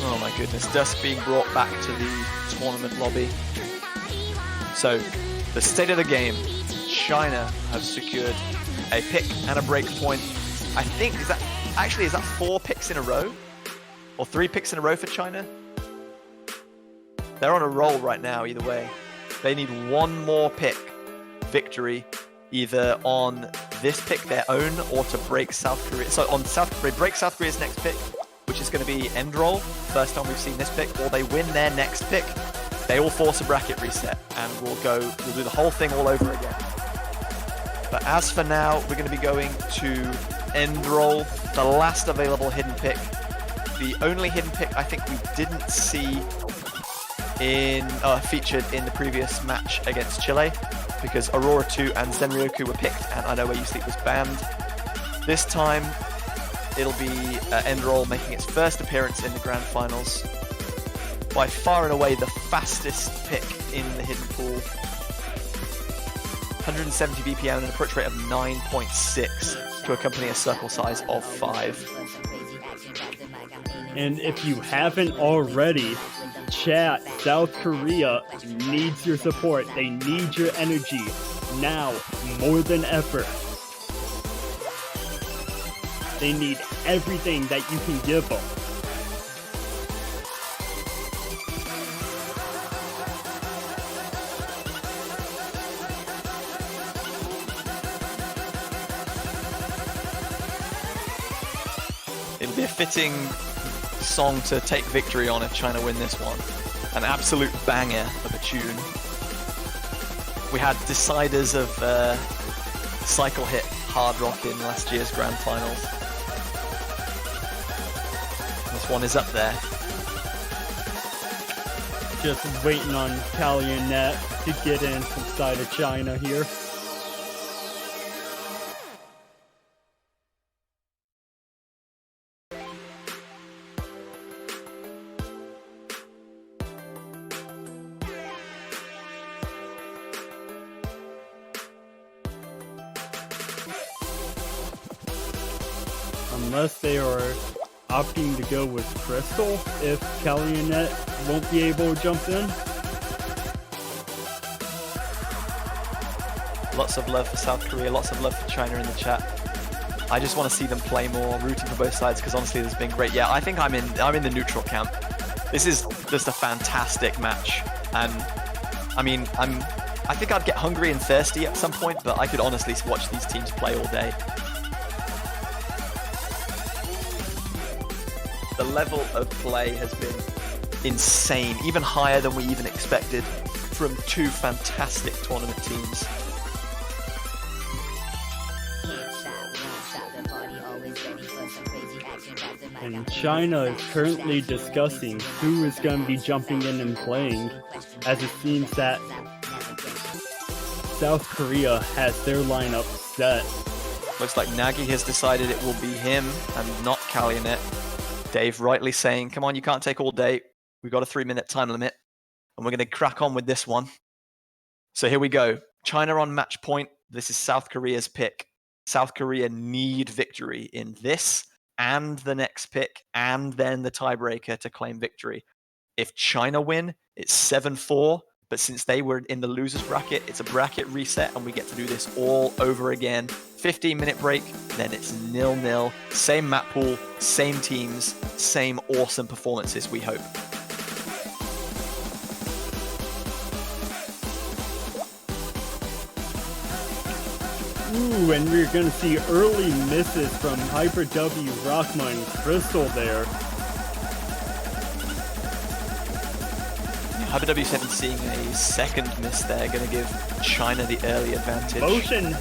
[SPEAKER 1] Oh my goodness, Dusk being brought back to the tournament lobby. So, the state of the game, China have secured a pick and a break point. I think, is that 4 picks in a row? Or 3 picks in a row for China? They're on a roll right now, either way. They need one more pick victory, either on this pick, their own, or to break South Korea. So on South Korea, break South Korea's next pick would which is going to be end roll, first time we've seen this pick, or they win their next pick, they will force a bracket reset, and we'll do the whole thing all over again. But as for now, we're going to be going to end roll, the last available hidden pick. The only hidden pick I think we didn't see featured in the previous match against Chile, because Aurora 2 and Zenryoku were picked, and I Know Where You Sleep was banned. This time, it'll be Endroll making its first appearance in the Grand Finals. By far and away the fastest pick in the hidden pool. 170 BPM and an approach rate of 9.6 to accompany a circle size of 5.
[SPEAKER 2] And if you haven't already, chat, South Korea needs your support. They need your energy now more than ever. They need everything that you can give them.
[SPEAKER 1] It'll be a fitting song to take victory on if China win this one. An absolute banger of a tune. We had deciders of cycle hit hard rock in last year's Grand Finals. This one is up there.
[SPEAKER 2] Just waiting on Calumet to get in from side of China here. Unless they are opting to go with Crystal, if Calumet won't be able to jump in.
[SPEAKER 1] Lots of love for South Korea, lots of love for China in the chat. I just want to see them play more, rooting for both sides, because honestly this has been great. Yeah, I think I'm in the neutral camp. This is just a fantastic match, and I mean, I think I'd get hungry and thirsty at some point, but I could honestly watch these teams play all day. The level of play has been insane, even higher than we even expected from two fantastic tournament teams.
[SPEAKER 2] And China is currently discussing who is going to be jumping in and playing, as it seems that South Korea has their lineup set.
[SPEAKER 1] Looks like Nagy has decided it will be him and not Calumet. Dave rightly saying, come on, you can't take all day. We've got a 3-minute time limit, and we're going to crack on with this one. So here we go. China on match point. This is South Korea's pick. South Korea need victory in this and the next pick, and then the tiebreaker to claim victory. If China win, it's 7-4, but since they were in the losers bracket, it's a bracket reset, and we get to do this all over again. 15-minute break, then it's 0-0. Same map pool, same teams, same awesome performances, we hope.
[SPEAKER 2] Ooh, and we're going to see early misses from Hyper W, Rockma, and Crystal there.
[SPEAKER 1] Hyper W7 seeing a second miss there, going to give China the early advantage.
[SPEAKER 2] Motion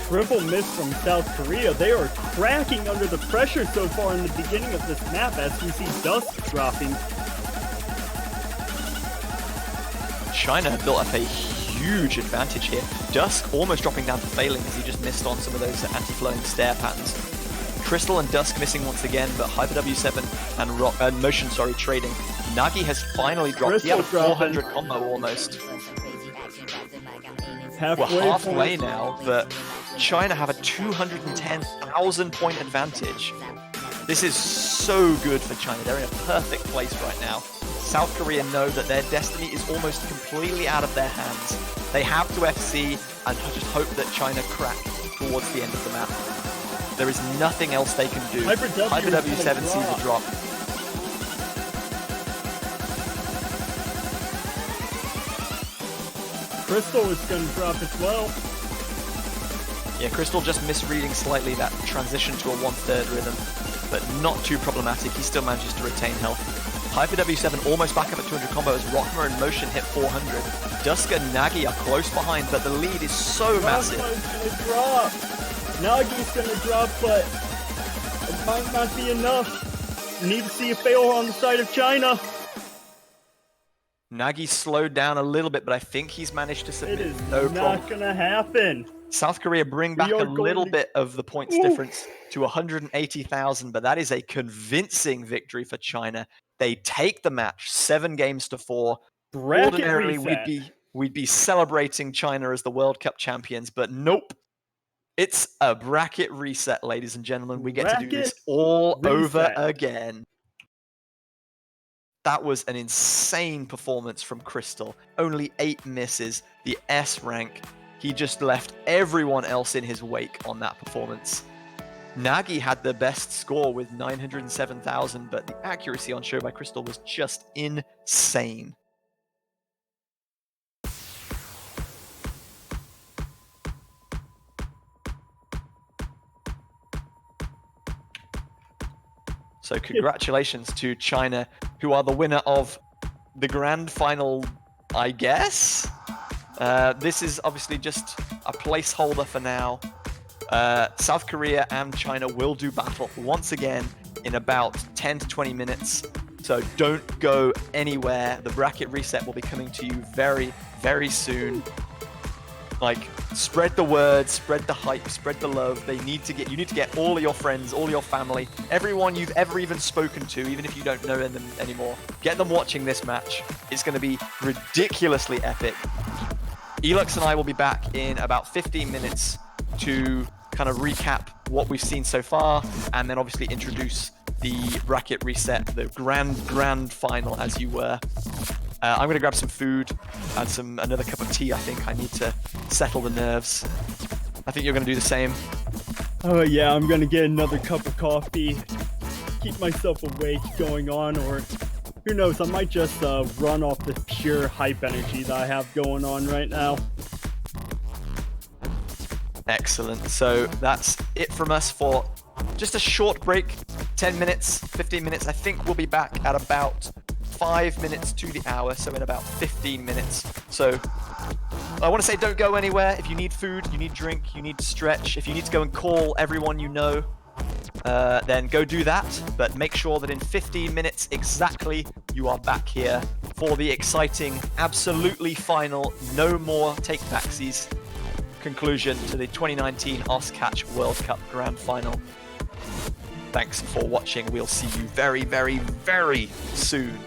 [SPEAKER 2] triple miss from South Korea. They are cracking under the pressure so far in the beginning of this map as we see Dusk dropping.
[SPEAKER 1] China built up a huge advantage here. Dusk almost dropping down to failing as he just missed on some of those anti-flowing stair patterns. Crystal and Dusk missing once again, but Hyper W7 and Motion trading. Nagy has finally dropped. He had a 400 combo almost. We're halfway now, but China have a 210,000 point advantage. This is so good for China. They're in a perfect place right now. South Korea know that their destiny is almost completely out of their hands. They have to FC and just hope that China crack towards the end of the map. There is nothing else they can do.
[SPEAKER 2] Hyper
[SPEAKER 1] W7 sees the drop.
[SPEAKER 2] Crystal is going to drop as well.
[SPEAKER 1] Yeah, Crystal just misreading slightly that transition to a 1/3 rhythm, but not too problematic. He still manages to retain health. Hyper W7 almost back up at 200 combo as Rockmer in motion hit 400. Duska and Nagi are close behind, but the lead is so massive.
[SPEAKER 2] Rockmer's gonna drop. Nagi's gonna drop, but it might not be enough. Need to see a fail on the side of China.
[SPEAKER 1] Nagi slowed down a little bit, but I think he's managed to
[SPEAKER 2] It
[SPEAKER 1] submit.
[SPEAKER 2] is
[SPEAKER 1] No
[SPEAKER 2] not
[SPEAKER 1] problem.
[SPEAKER 2] gonna happen.
[SPEAKER 1] South Korea bring back
[SPEAKER 2] are
[SPEAKER 1] a
[SPEAKER 2] going
[SPEAKER 1] little
[SPEAKER 2] to-
[SPEAKER 1] bit of the points
[SPEAKER 2] Oof.
[SPEAKER 1] difference to 180,000, but that is a convincing victory for China. They take the match 7-4.
[SPEAKER 2] Bracket
[SPEAKER 1] Ordinarily,
[SPEAKER 2] reset.
[SPEAKER 1] we'd be celebrating China as the World Cup champions, but nope. It's a bracket reset, ladies and gentlemen. We get to do this
[SPEAKER 2] Bracket
[SPEAKER 1] all over
[SPEAKER 2] reset.
[SPEAKER 1] again. That was an insane performance from Crystal. Only 8 misses, the S rank. He just left everyone else in his wake on that performance. Nagi had the best score with 907,000, but the accuracy on show by Crystal was just insane. So congratulations to China, who are the winner of the grand final, I guess? This is obviously just a placeholder for now. South Korea and China will do battle once again in about 10 to 20 minutes. So don't go anywhere. The bracket reset will be coming to you very, very soon. Like, spread the word, spread the hype, spread the love. You need to get all of your friends, all your family, everyone you've ever even spoken to, even if you don't know them anymore. Get them watching this match. It's going to be ridiculously epic. Elux and I will be back in about 15 minutes to kind of recap what we've seen so far, and then obviously introduce the bracket reset, the grand final, as you were. I'm gonna grab some food and another cup of tea. I think I need to settle the nerves. I think you're gonna do the same.
[SPEAKER 2] Oh yeah, I'm gonna get another cup of coffee, keep myself awake going on, or who knows, I might just run off the pure hype energy that I have going on right now.
[SPEAKER 1] Excellent. So that's it from us for just a short break, 10 minutes, 15 minutes. I think we'll be back at about 5 minutes to the hour, so in about 15 minutes. So I want to say don't go anywhere. If you need food, you need drink, you need to stretch, if you need to go and call everyone you know, then go do that. But make sure that in 15 minutes exactly, you are back here for the exciting, absolutely final, no more take-backsies conclusion to the 2019 Oscatch World Cup Grand Final. Thanks for watching. We'll see you very, very, very soon.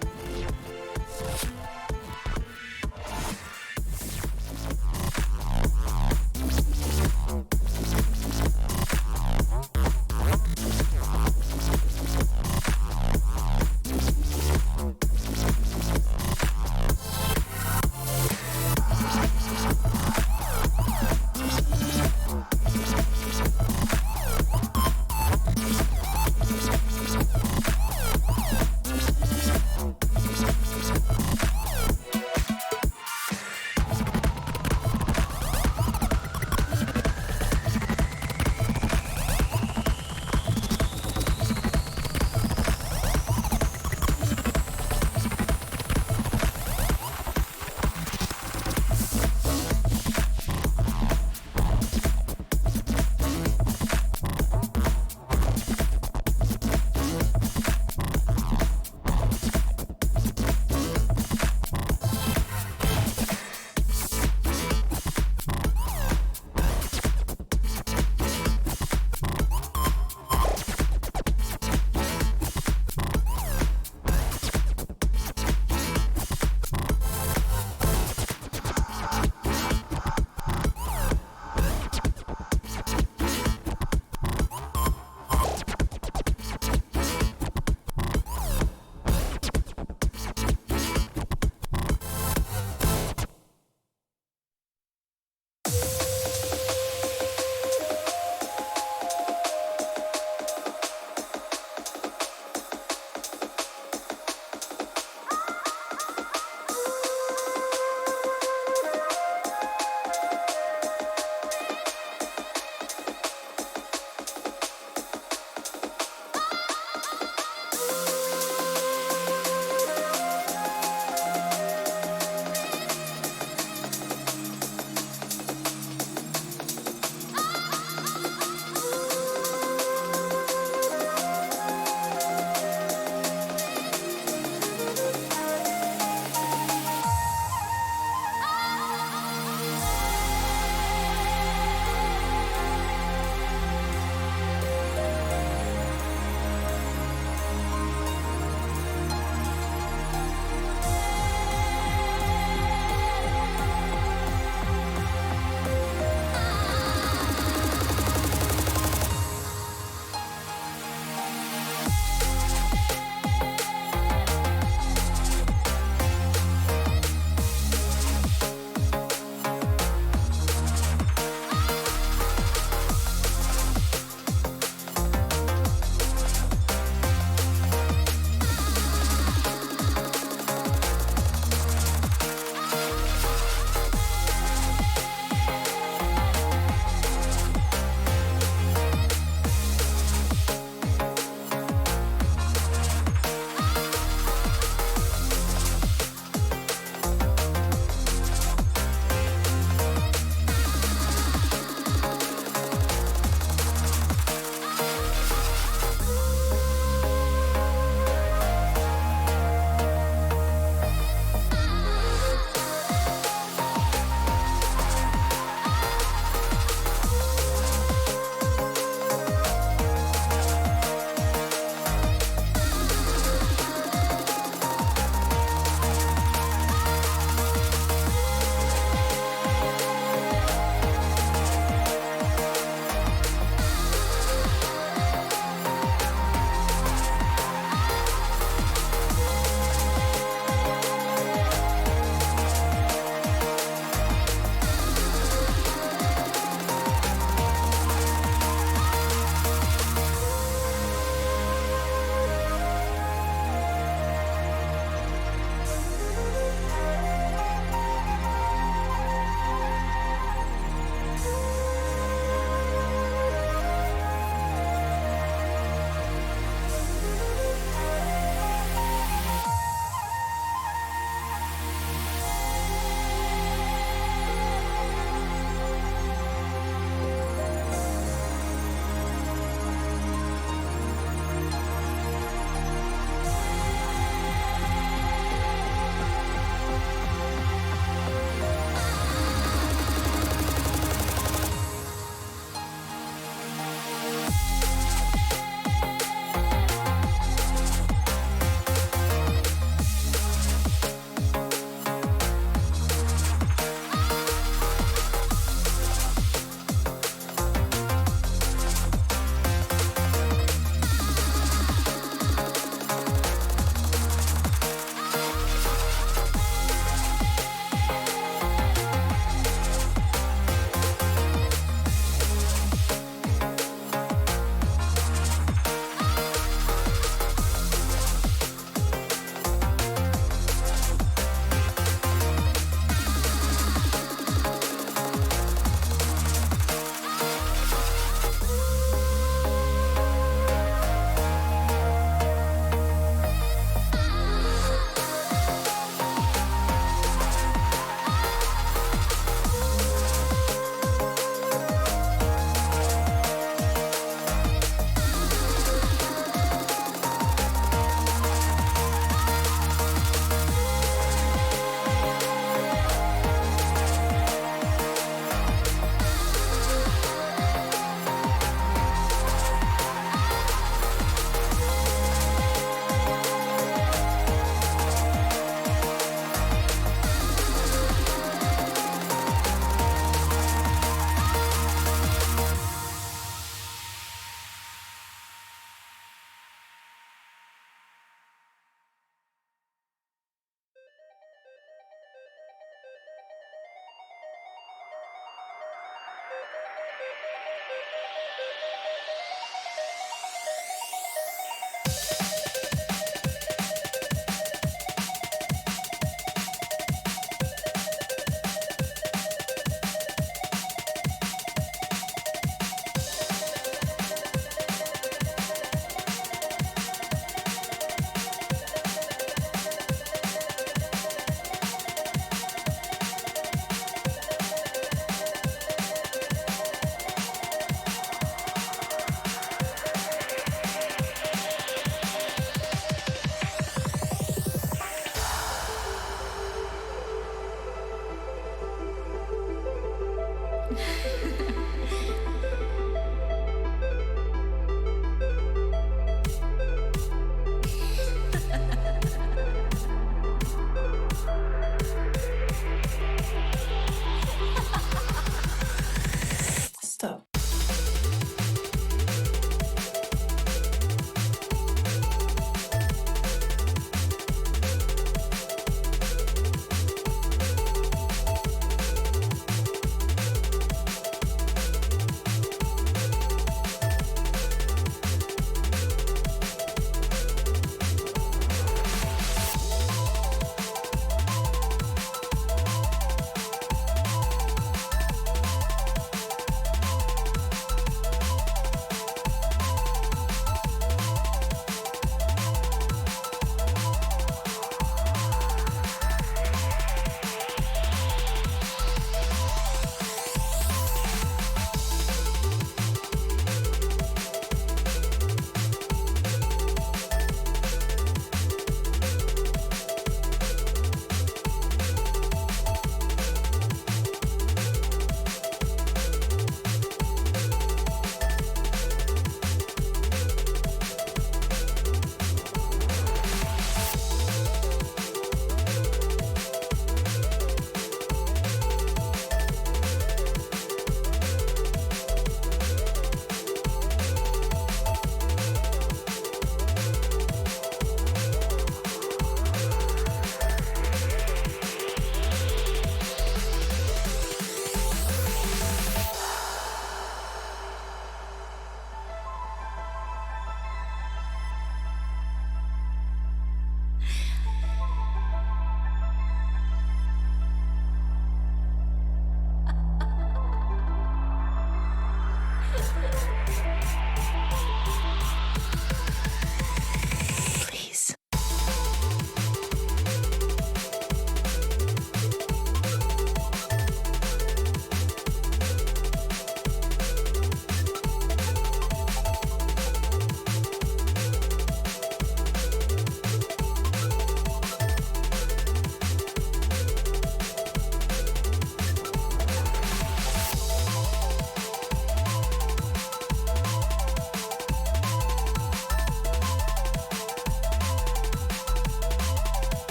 [SPEAKER 5] Stop.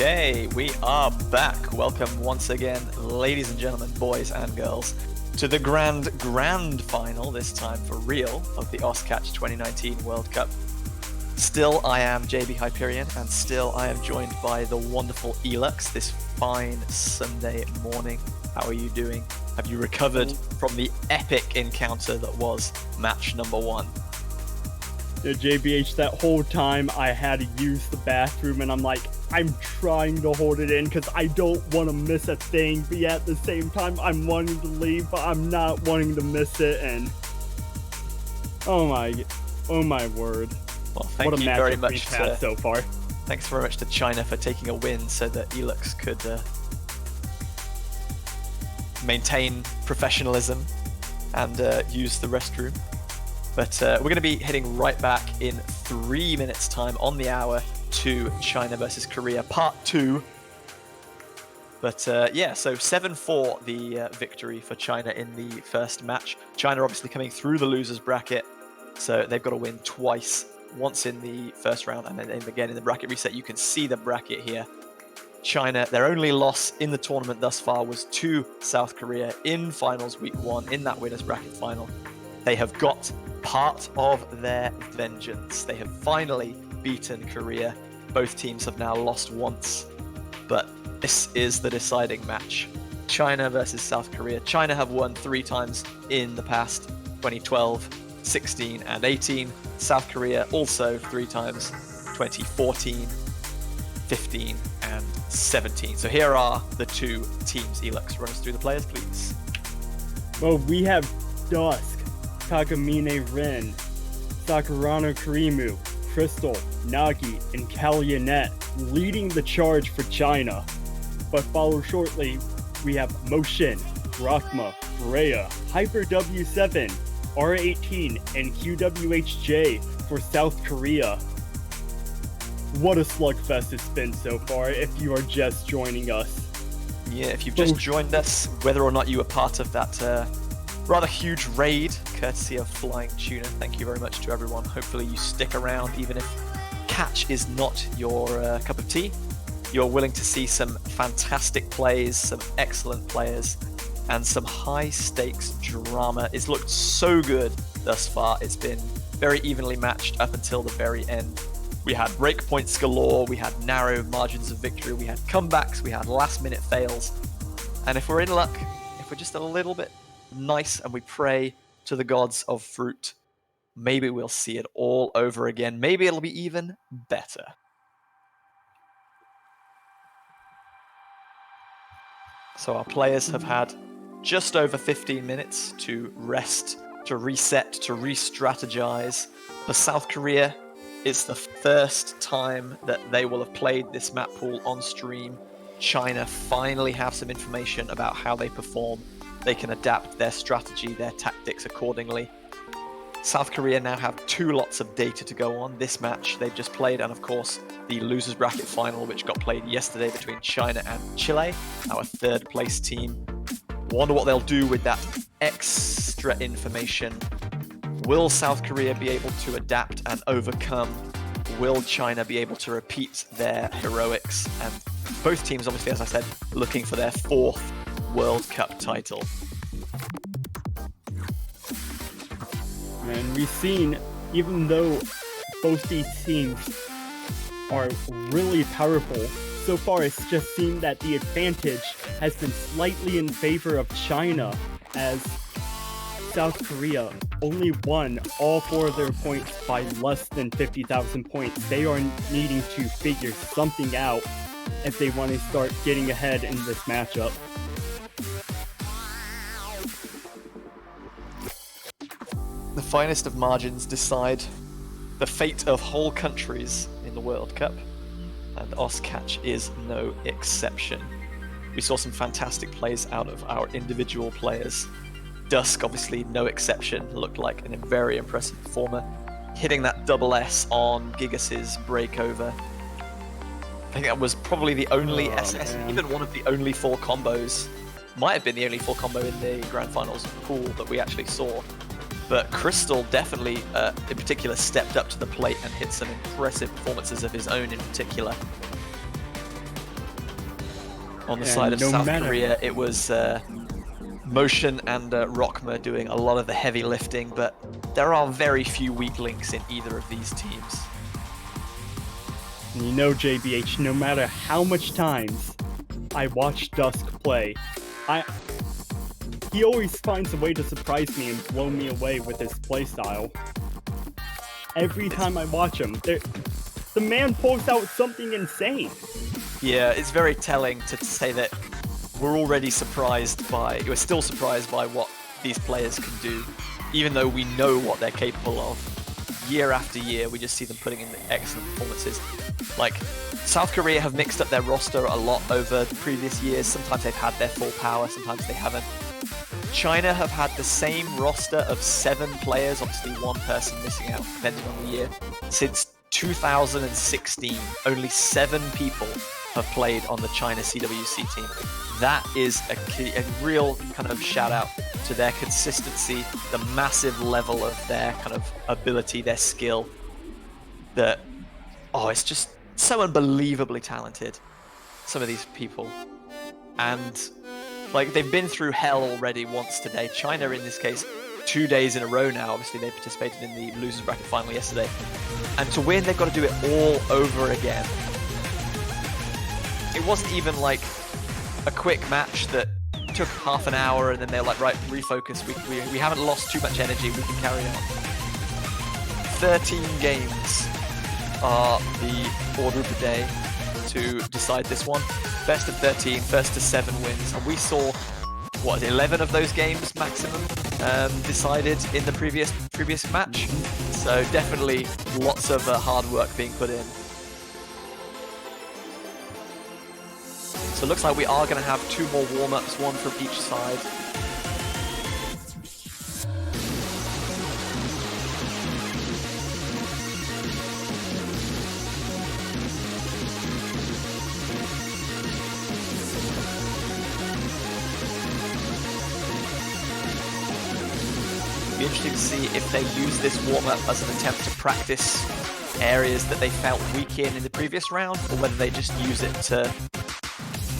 [SPEAKER 1] Okay, we are back. Welcome once again, ladies and gentlemen, boys and girls, to the grand final, this time for real, of the Oscatch 2019 World Cup. Still, I am JB Hyperion, and still I am joined by the wonderful Elux this fine Sunday morning. How are you doing? Have you recovered from the epic encounter that was match number 1?
[SPEAKER 2] Yeah, JBH, that whole time I had to use the bathroom, and I'm like, I'm trying to hold it in because I don't want to miss a thing, but yet at the same time I'm wanting to leave, but I'm not wanting to miss it, and oh my word.
[SPEAKER 1] Well, thank
[SPEAKER 2] what a
[SPEAKER 1] you
[SPEAKER 2] matchup
[SPEAKER 1] very much
[SPEAKER 2] we've had so far.
[SPEAKER 1] Thanks very much to China for taking a win so that Elux could maintain professionalism and use the restroom. But we're going to be heading right back in 3 minutes time on the hour to China versus Korea part 2. But yeah, so 7-4 the victory for China in the first match. China obviously coming through the losers bracket, so they've got to win twice, once in the first round and then again in the bracket reset. You can see the bracket here. China, their only loss in the tournament thus far was to South Korea in finals week 1 in that winners bracket final. They have got part of their vengeance. They have finally beaten Korea. Both teams have now lost once, but this is the deciding match. China versus South Korea. China have won 3 times in the past, 2012, 16 and 18. South Korea also 3 times, 2014, 15 and 17. So here are the 2 teams. Elux, run us through the players, please.
[SPEAKER 2] Well, we have Dusk, Takamine Ren, Sakurano Karimu, Crystal, Nagi, and Kalyanet leading the charge for China. But followed shortly, we have Moshin, Rakma, Freya, Hyper W7, R18, and QWHJ for South Korea. What a slugfest it's been so far if you are just joining us.
[SPEAKER 1] Yeah, if you've just joined us, whether or not you were part of that rather huge raid, courtesy of Flying Tuna, thank you very much to everyone. Hopefully you stick around, even if catch is not your cup of tea. You're willing to see some fantastic plays, some excellent players, and some high-stakes drama. It's looked so good thus far. It's been very evenly matched up until the very end. We had break points galore, we had narrow margins of victory, we had comebacks, we had last-minute fails. And if we're in luck, if we're just a little bit nice and we pray to the gods of fruit, maybe we'll see it all over again. Maybe it'll be even better. So our players have had just over 15 minutes to rest, to reset, to re-strategize. For South Korea, it's the first time that they will have played this map pool on stream. China finally have some information about how they perform. They can adapt their strategy, their tactics accordingly. South Korea now have 2 lots of data to go on. This match they've just played, and of course the losers bracket final, which got played yesterday between China and Chile, our 3rd place team. Wonder what they'll do with that extra information. Will South Korea be able to adapt and overcome? Will China be able to repeat their heroics? And both teams, obviously, as I said, looking for their 4th World Cup title.
[SPEAKER 2] And we've seen, even though both these teams are really powerful, so far it's just seemed that the advantage has been slightly in favor of China, as South Korea only won all 4 of their points by less than 50,000 points. They are needing to figure something out if they want to start getting ahead in this matchup.
[SPEAKER 1] The finest of margins decide the fate of whole countries in the World Cup, and Oscatch is no exception. We saw some fantastic plays out of our individual players. Dusk, obviously, no exception, looked like a very impressive performer, hitting that double S on Gigas's breakover. I think that was probably the only SS,
[SPEAKER 2] man.
[SPEAKER 1] even one of the only 4 combos. Might have been the only 4 combo in the Grand Finals pool that we actually saw. But Crystal definitely, in particular, stepped up to the plate and hit some impressive performances of his own in particular. On the
[SPEAKER 2] And
[SPEAKER 1] side of
[SPEAKER 2] no
[SPEAKER 1] South
[SPEAKER 2] matter-
[SPEAKER 1] Korea, it was Motion and Rockma doing a lot of the heavy lifting, but there are very few weak links in either of these teams.
[SPEAKER 2] And you know, JBH, no matter how much times I watch Dusk play, he always finds a way to surprise me and blow me away with his playstyle. Every time I watch him, the man pulls out something insane.
[SPEAKER 1] Yeah, it's very telling to say that we're still surprised by what these players can do, even though we know what they're capable of. Year after year, we just see them putting in excellent performances. Like, South Korea have mixed up their roster a lot over previous years. Sometimes they've had their full power, sometimes they haven't. China have had the same roster of 7 players, obviously one person missing out depending on the year, since 2016. Only 7 people have played on the China CWC team. That is a real kind of shout out to their consistency, the massive level of their kind of ability, their skill. It's just so unbelievably talented, some of these people. And like, they've been through hell already once today. China, in this case, 2 days in a row now. Obviously, they participated in the losers bracket final yesterday. And to win, they've got to do it all over again. It wasn't even like a quick match that took half an hour and then they're like, right, refocus. We haven't lost too much energy. We can carry on. 13 games are the order of the day to decide this one. Best of 13, first to 7 wins. And we saw, 11 of those games maximum decided in the previous match. So definitely lots of hard work being put in. So it looks like we are going to have 2 more warm-ups, one from each side. Be interesting to see if they use this warm-up as an attempt to practice areas that they felt weak in the previous round, or whether they just use it to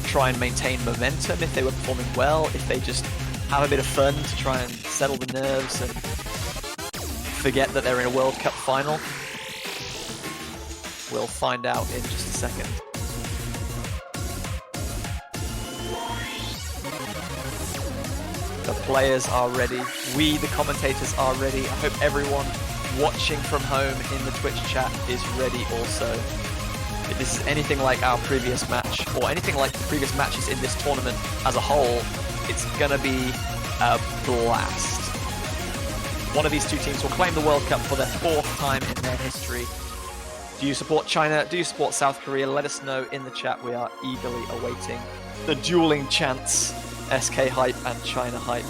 [SPEAKER 1] try and maintain momentum if they were performing well, if they just have a bit of fun to try and settle the nerves and forget that they're in a World Cup final. We'll find out in just a second. The players are ready. We, the commentators, are ready. I hope everyone watching from home in the Twitch chat is ready also. If this is anything like our previous match, or anything like the previous matches in this tournament as a whole, it's gonna be a blast. One of these 2 teams will claim the World Cup for their 4th time in their history. Do you support China? Do you support South Korea? Let us know in the chat. We are eagerly awaiting the dueling chants, SK Hype and China Hype.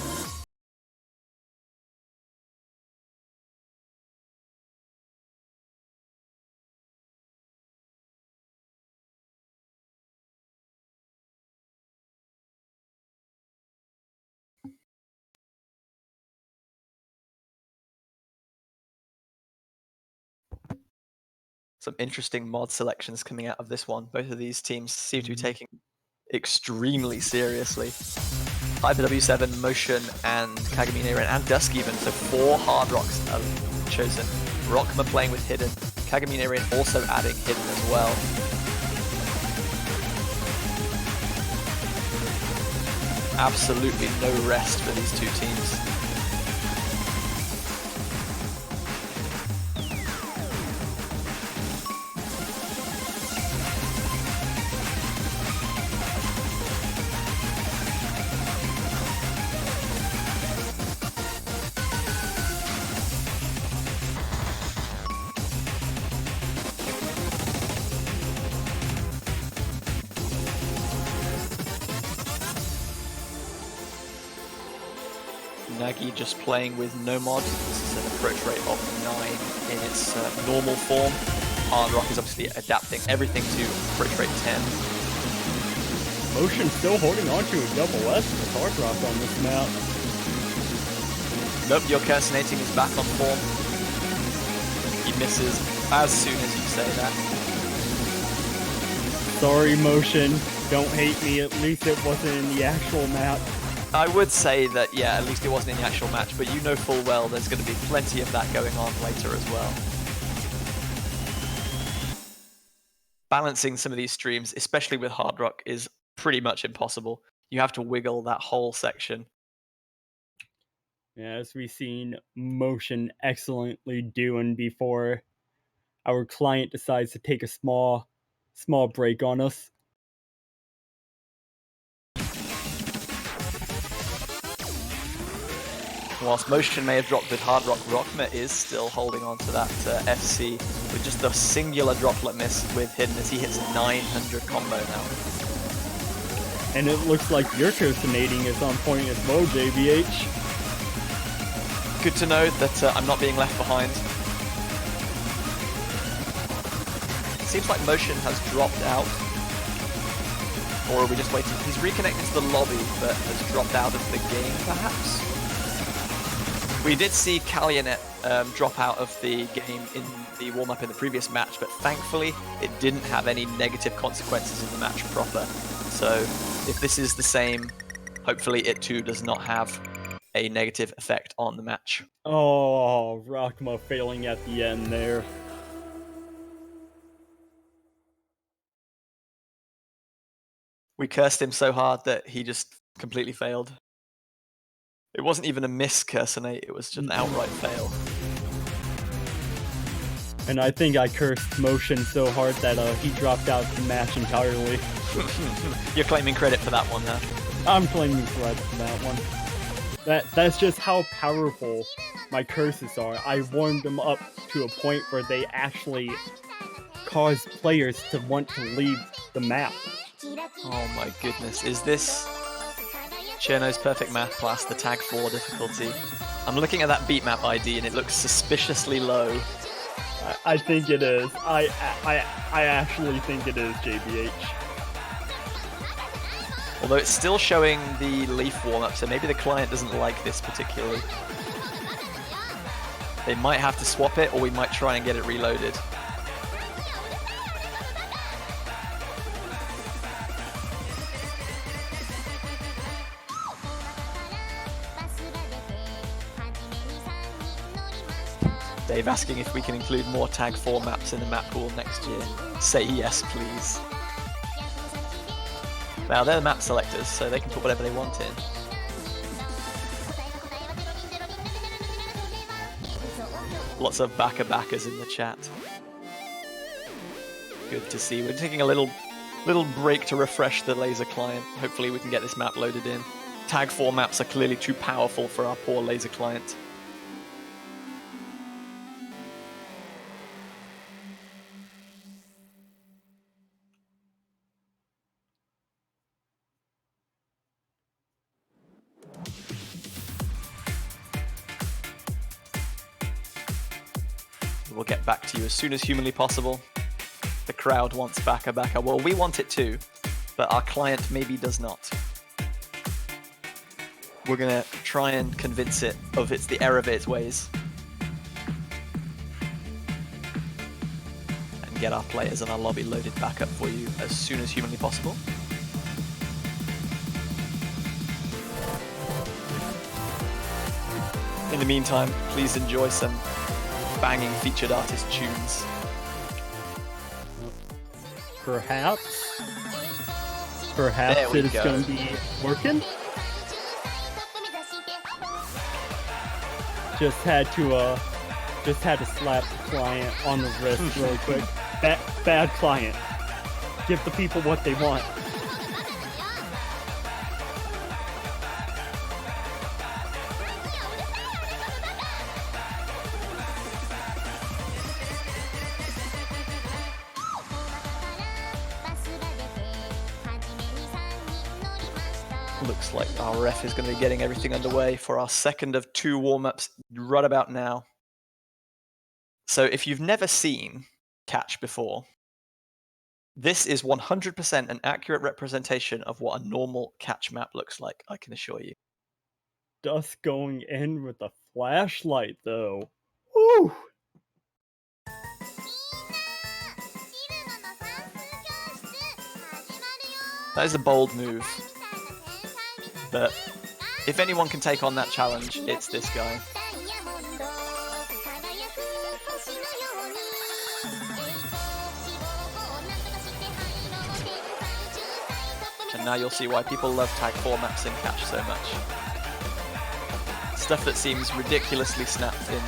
[SPEAKER 1] Some interesting mod selections coming out of this one. Both of these teams seem to be taking extremely seriously. HyperW7, Motion, and Kagamine and Dusk even, so 4 hard rocks have chosen. Rockma playing with Hidden, Kagamine also adding Hidden as well. Absolutely no rest for these 2 teams. Nagi just playing with no mod. This is an approach rate of 9 in its normal form. Hard Rock is obviously adapting everything to approach rate 10.
[SPEAKER 2] Motion still holding on to a double S with Hard Rock on this map.
[SPEAKER 1] Nope, your Cursonating is back on form. He misses as soon as you say that.
[SPEAKER 2] Sorry, Motion. Don't hate me, at least it wasn't in the actual match.
[SPEAKER 1] I would say that, yeah, at least it wasn't in the actual match, but you know full well there's going to be plenty of that going on later as well. Balancing some of these streams, especially with Hard Rock, is pretty much impossible. You have to wiggle that whole section.
[SPEAKER 2] Yeah, as we've seen Motion excellently doing before our client decides to take a small break on us.
[SPEAKER 1] Whilst Motion may have dropped with Hard Rock, Rockma is still holding on to that FC with just a singular droplet miss with Hidden as he hits 900 combo now.
[SPEAKER 2] And it looks like your personating is on point as well, JBH.
[SPEAKER 1] Good to know that I'm not being left behind. It seems like Motion has dropped out. Or are we just waiting? He's reconnected to the lobby, but has dropped out of the game, perhaps? We did see Kalyanet drop out of the game in the warm-up in the previous match, but thankfully it didn't have any negative consequences in the match proper. So if this is the same, hopefully it too does not have a negative effect on the match.
[SPEAKER 2] Oh, Rockma failing at the end there.
[SPEAKER 1] We cursed him so hard that he just completely failed. It wasn't even a miss cursonate, it was just an outright fail.
[SPEAKER 2] And I think I cursed Motion so hard that he dropped out of the match entirely.
[SPEAKER 1] You're claiming credit for that one, huh?
[SPEAKER 2] I'm claiming credit for that one. That's just how powerful my curses are. I warmed them up to a point where they actually cause players to want to leave the map.
[SPEAKER 1] Oh my goodness, is this Cherno's Perfect Math class, the Tag 4 difficulty? I'm looking at that beatmap ID and it looks suspiciously low.
[SPEAKER 2] I think it is. I actually think it is, JBH.
[SPEAKER 1] Although it's still showing the Leaf warm-up, so maybe the client doesn't like this particularly. They might have to swap it, or we might try and get it reloaded. Dave asking if we can include more Tag 4 maps in the map pool next year. Say yes, please. Now, they're the map selectors, so they can put whatever they want in. Lots of baka-bakas in the chat. Good to see. We're taking a little break to refresh the laser client. Hopefully we can get this map loaded in. Tag 4 maps are clearly too powerful for our poor laser client. We'll get back to you as soon as humanly possible. The crowd wants baka baka. Well, we want it too, but our client maybe does not. We're gonna try and convince it of the error of its ways. And get our players and our lobby loaded back up for you as soon as humanly possible. In the meantime, please enjoy some banging featured artist tunes.
[SPEAKER 2] Perhaps
[SPEAKER 1] There we
[SPEAKER 2] it is
[SPEAKER 1] go.
[SPEAKER 2] going to be working. Just had to slap the client on the wrist really quick. Bad client. Give the people what they want.
[SPEAKER 1] Looks like our ref is going to be getting everything underway for our second of 2 warm-ups right about now. So if you've never seen catch before, this is 100% an accurate representation of what a normal catch map looks like, I can assure you.
[SPEAKER 2] Dust going in with a flashlight, though. Woo!
[SPEAKER 1] That is a bold move. But if anyone can take on that challenge, it's this guy. And now you'll see why people love Tag 4 maps in Catch so much. Stuff that seems ridiculously snapped in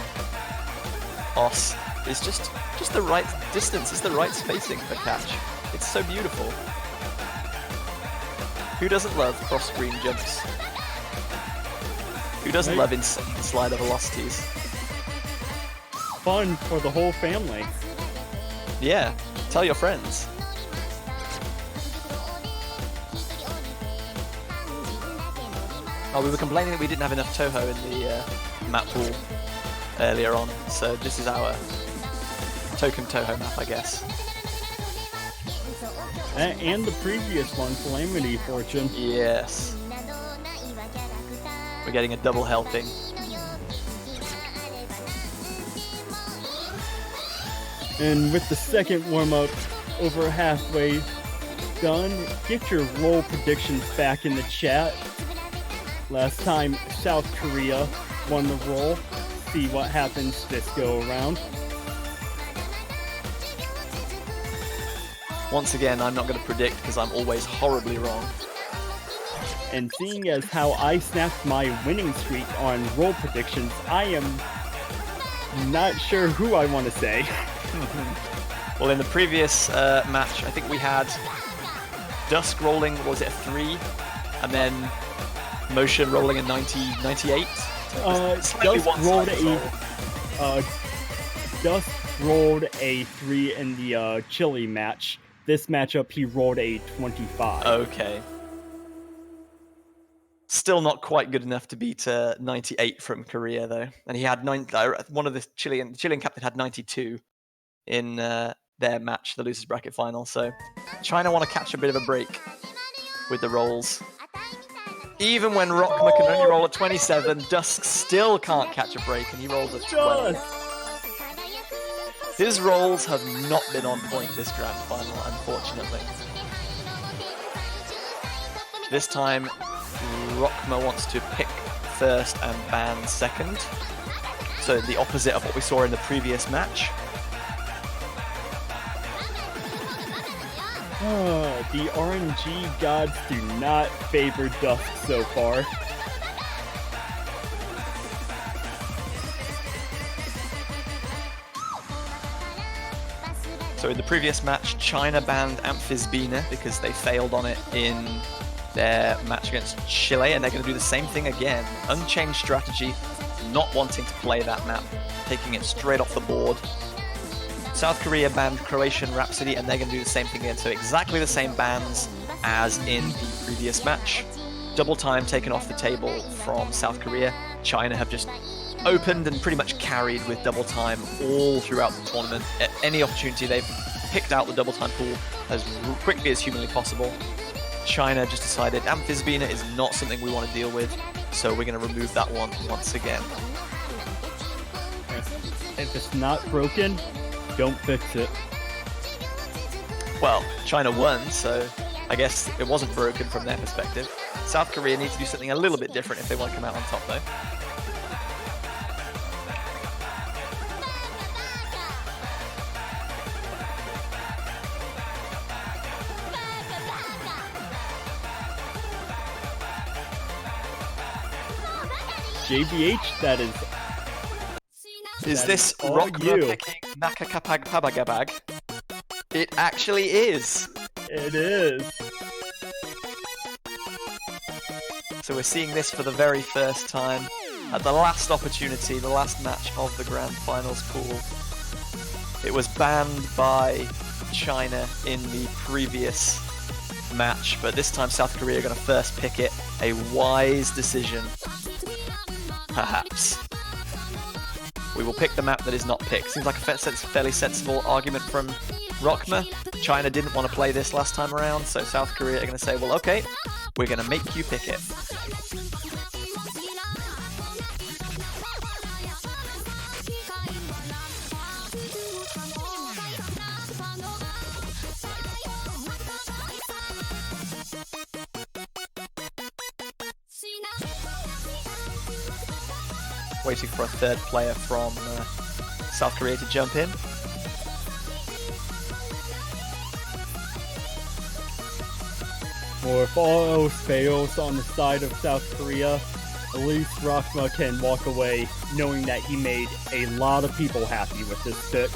[SPEAKER 1] OS is just the right distance, it's the right spacing for Catch. It's so beautiful. Who doesn't love cross-screen jumps? Who doesn't love slider velocities?
[SPEAKER 2] Fun for the whole family.
[SPEAKER 1] Yeah, tell your friends. Oh, we were complaining that we didn't have enough Toho in the map pool earlier on, so this is our token Toho map, I guess.
[SPEAKER 2] And the previous one, Calamity Fortune.
[SPEAKER 1] Yes. We're getting a double helping.
[SPEAKER 2] And with the second warm-up over halfway done, get your roll predictions back in the chat. Last time, South Korea won the roll. See what happens this go around.
[SPEAKER 1] Once again, I'm not going to predict because I'm always horribly wrong.
[SPEAKER 2] And seeing as how I snapped my winning streak on roll predictions, I am not sure who I want to say.
[SPEAKER 1] Well, in the previous match, I think we had Dusk rolling, what was it, a 3? And then Motion rolling a 98?
[SPEAKER 2] Dusk rolled a 3 in the Chile match. This matchup, he rolled a 25.
[SPEAKER 1] Okay. Still not quite good enough to beat 98 from Korea, though. And he had one of the Chilean captain had 92 in their match, the losers bracket final. So China want to catch a bit of a break with the rolls. Even when Rockma can only roll a 27, Dusk still can't catch a break, and he rolls a 12. His rolls have not been on point this grand final, unfortunately. This time, Rockma wants to pick first and ban second. So the opposite of what we saw in the previous match.
[SPEAKER 2] The RNG gods do not favor Dusk so far.
[SPEAKER 1] So in the previous match, China banned Amphisbina because they failed on it in their match against Chile, and they're going to do the same thing again. Unchanged strategy, not wanting to play that map, taking it straight off the board. South Korea banned Croatian Rhapsody, and they're going to do the same thing again. So exactly the same bans as in the previous match. Double time taken off the table from South Korea. China have just opened and pretty much carried with double time all throughout the tournament. At any opportunity, they've picked out the double time pool as quickly as humanly possible. China just decided Amphisbina is not something we want to deal with, so we're going to remove that one once again.
[SPEAKER 2] If it's not broken, don't fix it.
[SPEAKER 1] Well, China won, so I guess it wasn't broken from their perspective. South Korea need to do something a little bit different if they want to come out on top, though.
[SPEAKER 2] JBH, that is...
[SPEAKER 1] Is this
[SPEAKER 2] all
[SPEAKER 1] Rockma
[SPEAKER 2] you.
[SPEAKER 1] picking Nakakapag Pabagabag? It actually is!
[SPEAKER 2] It is.
[SPEAKER 1] So we're seeing this for the very first time at the last opportunity, the last match of the Grand Finals pool. It was banned by China in the previous match, but this time South Korea are going to first pick it. A wise decision, perhaps. We will pick the map that is not picked. Seems like a fairly sensible argument from Rockma. China didn't want to play this last time around, so South Korea are going to say, well, okay, we're going to make you pick it. waiting for a third player from South Korea to jump in.
[SPEAKER 2] Or if all else fails on the side of South Korea, at least Rockma can walk away knowing that he made a lot of people happy with this pick.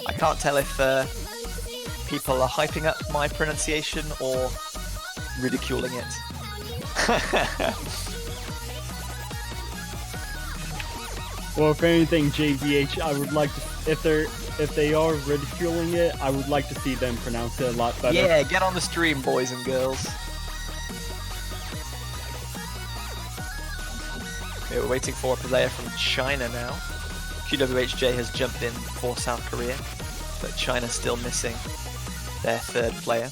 [SPEAKER 1] I can't tell if people are hyping up my pronunciation or ridiculing it.
[SPEAKER 2] Well, if anything, JVH, I would like to, if they are ridiculing it, I would like to see them pronounce it a lot better.
[SPEAKER 1] Yeah, get on the stream, boys and girls. Okay, we're waiting for a player from China now. QWHJ has jumped in for South Korea, but China's still missing their third player.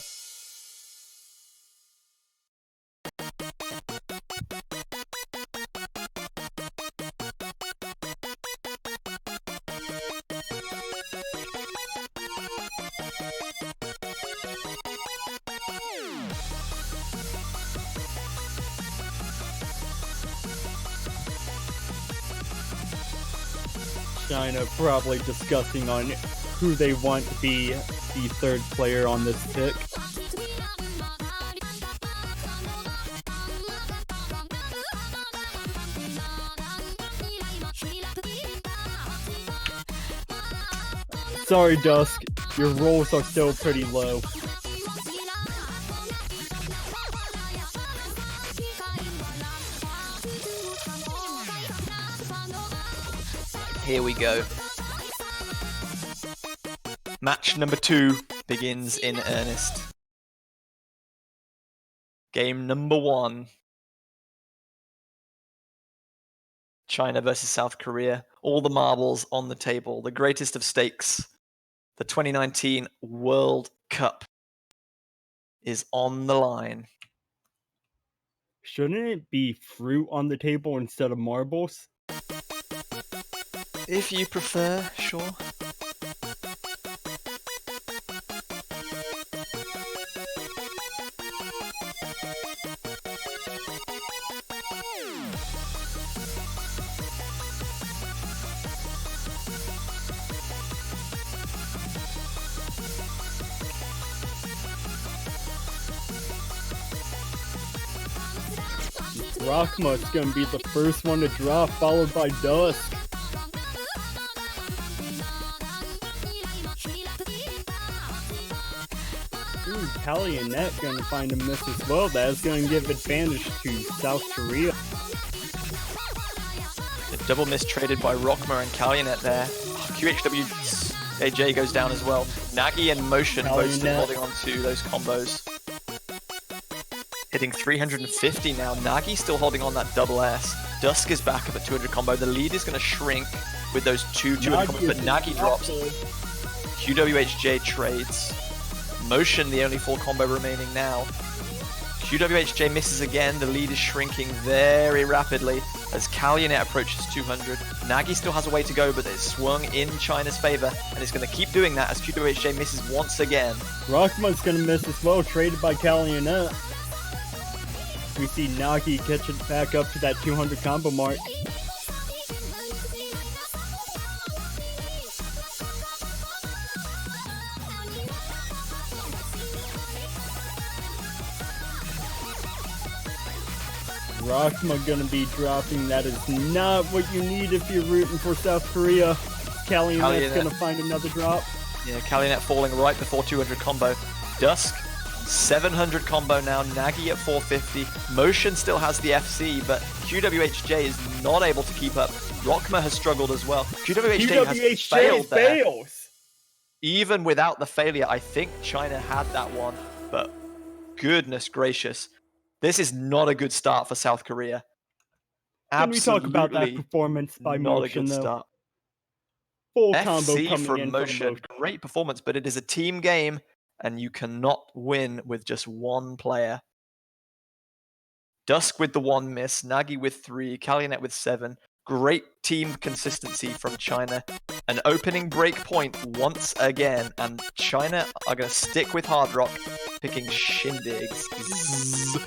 [SPEAKER 2] China probably discussing on who they want to be the third player on this pick. Sorry, Dusk, your rolls are still pretty low.
[SPEAKER 1] Here we go. Match number 2 begins in earnest. Game number 1. China versus South Korea. All the marbles on the table. The greatest of stakes. The 2019 World Cup is on the line.
[SPEAKER 2] Shouldn't it be fruit on the table instead of marbles?
[SPEAKER 1] If you prefer, sure.
[SPEAKER 2] Rockma's gonna be the first one to drop, followed by Dusk. Ooh, Callie and Net gonna find a miss as well. That is gonna give advantage to South Korea.
[SPEAKER 1] A double miss traded by Rockma and Kalyanet there. QHWJ goes down as well. Nagi and Motion both still holding on to those combos. Hitting 350 now. Nagi still holding on that double S. Dusk is back up at 200 combo. The lead is going to shrink with those two 200 combos, but Nagi drops. QWHJ trades. Motion, the only full combo remaining now. QWHJ misses again. The lead is shrinking very rapidly as Kalyanet approaches 200. Nagi still has a way to go, but it's swung in China's favor, and it's going to keep doing that as QWHJ misses once again.
[SPEAKER 2] Rockman's going to miss as well, traded by Kalyanet. We see Nagi catching back up to that 200 combo mark. Rockma gonna be dropping. That is not what you need if you're rooting for South Korea. Kalyanet's gonna find another drop.
[SPEAKER 1] Yeah, Kalyanet falling right before 200 combo. Dusk, 700 combo now. Nagi at 450. Motion still has the FC, but QWHJ is not able to keep up. Rockma has struggled as well. QWHJ has failed there.
[SPEAKER 2] fails.
[SPEAKER 1] Even without the failure, I think China had that one, but goodness gracious. This is not a good start for South Korea.
[SPEAKER 2] Can we talk about that performance by
[SPEAKER 1] not
[SPEAKER 2] Motion,
[SPEAKER 1] a good
[SPEAKER 2] though?
[SPEAKER 1] start.
[SPEAKER 2] Full combo
[SPEAKER 1] FC
[SPEAKER 2] coming
[SPEAKER 1] from
[SPEAKER 2] in
[SPEAKER 1] Motion.
[SPEAKER 2] from
[SPEAKER 1] Great performance, but it is a team game, and you cannot win with just one player. Dusk with the 1 miss, Nagi with 3, Kalyanet with 7, Great team consistency from China. An opening break point once again, and China are going to stick with Hard Rock, picking Shindigs. Zzz.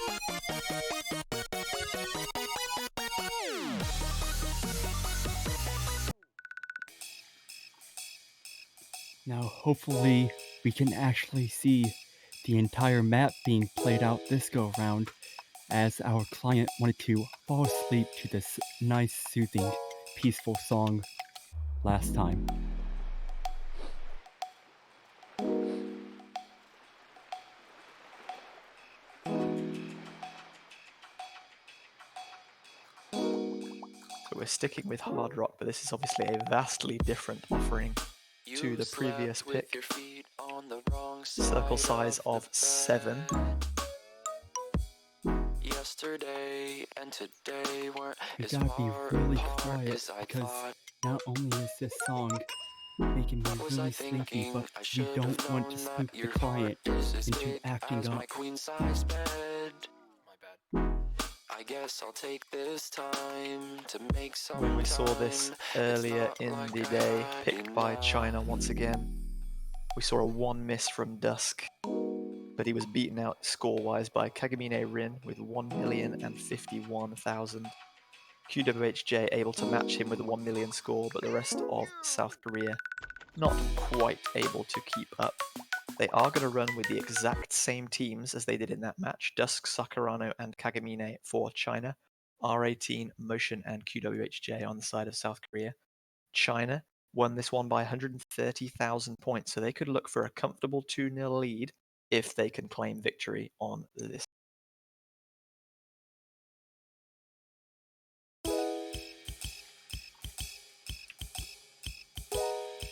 [SPEAKER 2] Now, hopefully, we can actually see the entire map being played out this go round, as our client wanted to fall asleep to this nice, soothing, peaceful song last time.
[SPEAKER 1] So we're sticking with Hard Rock, but this is obviously a vastly different offering to the previous pick. Circle size of 7.
[SPEAKER 4] Yesterday and today weren't
[SPEAKER 2] We
[SPEAKER 4] as
[SPEAKER 2] gotta be
[SPEAKER 4] far
[SPEAKER 2] really
[SPEAKER 4] apart
[SPEAKER 2] quiet
[SPEAKER 4] as I
[SPEAKER 2] because
[SPEAKER 4] thought.
[SPEAKER 2] not only is this song making me
[SPEAKER 4] What was I
[SPEAKER 2] really sleepy,
[SPEAKER 4] thinking?
[SPEAKER 2] but
[SPEAKER 4] I
[SPEAKER 2] we
[SPEAKER 4] should
[SPEAKER 2] don't
[SPEAKER 4] have
[SPEAKER 2] want to
[SPEAKER 4] known that
[SPEAKER 2] spook the
[SPEAKER 4] your
[SPEAKER 2] client
[SPEAKER 4] heart is as
[SPEAKER 2] into
[SPEAKER 4] big
[SPEAKER 2] acting
[SPEAKER 4] as
[SPEAKER 2] up.
[SPEAKER 4] my queen size bed. My bad. I guess I'll take this time to make some
[SPEAKER 1] When we saw this
[SPEAKER 4] time.
[SPEAKER 1] earlier in the day, picked by China once again, we saw a 1 miss from Dusk, but he was beaten out score-wise by Kagamine Rin with 1,051,000. QWHJ able to match him with a 1 million score, but the rest of South Korea not quite able to keep up. They are going to run with the exact same teams as they did in that match, Dusk, Sakurano, and Kagamine for China, R18, Motion, and QWHJ on the side of South Korea. China won this one by 130,000 points, so they could look for a comfortable 2-0 lead if they can claim victory on this.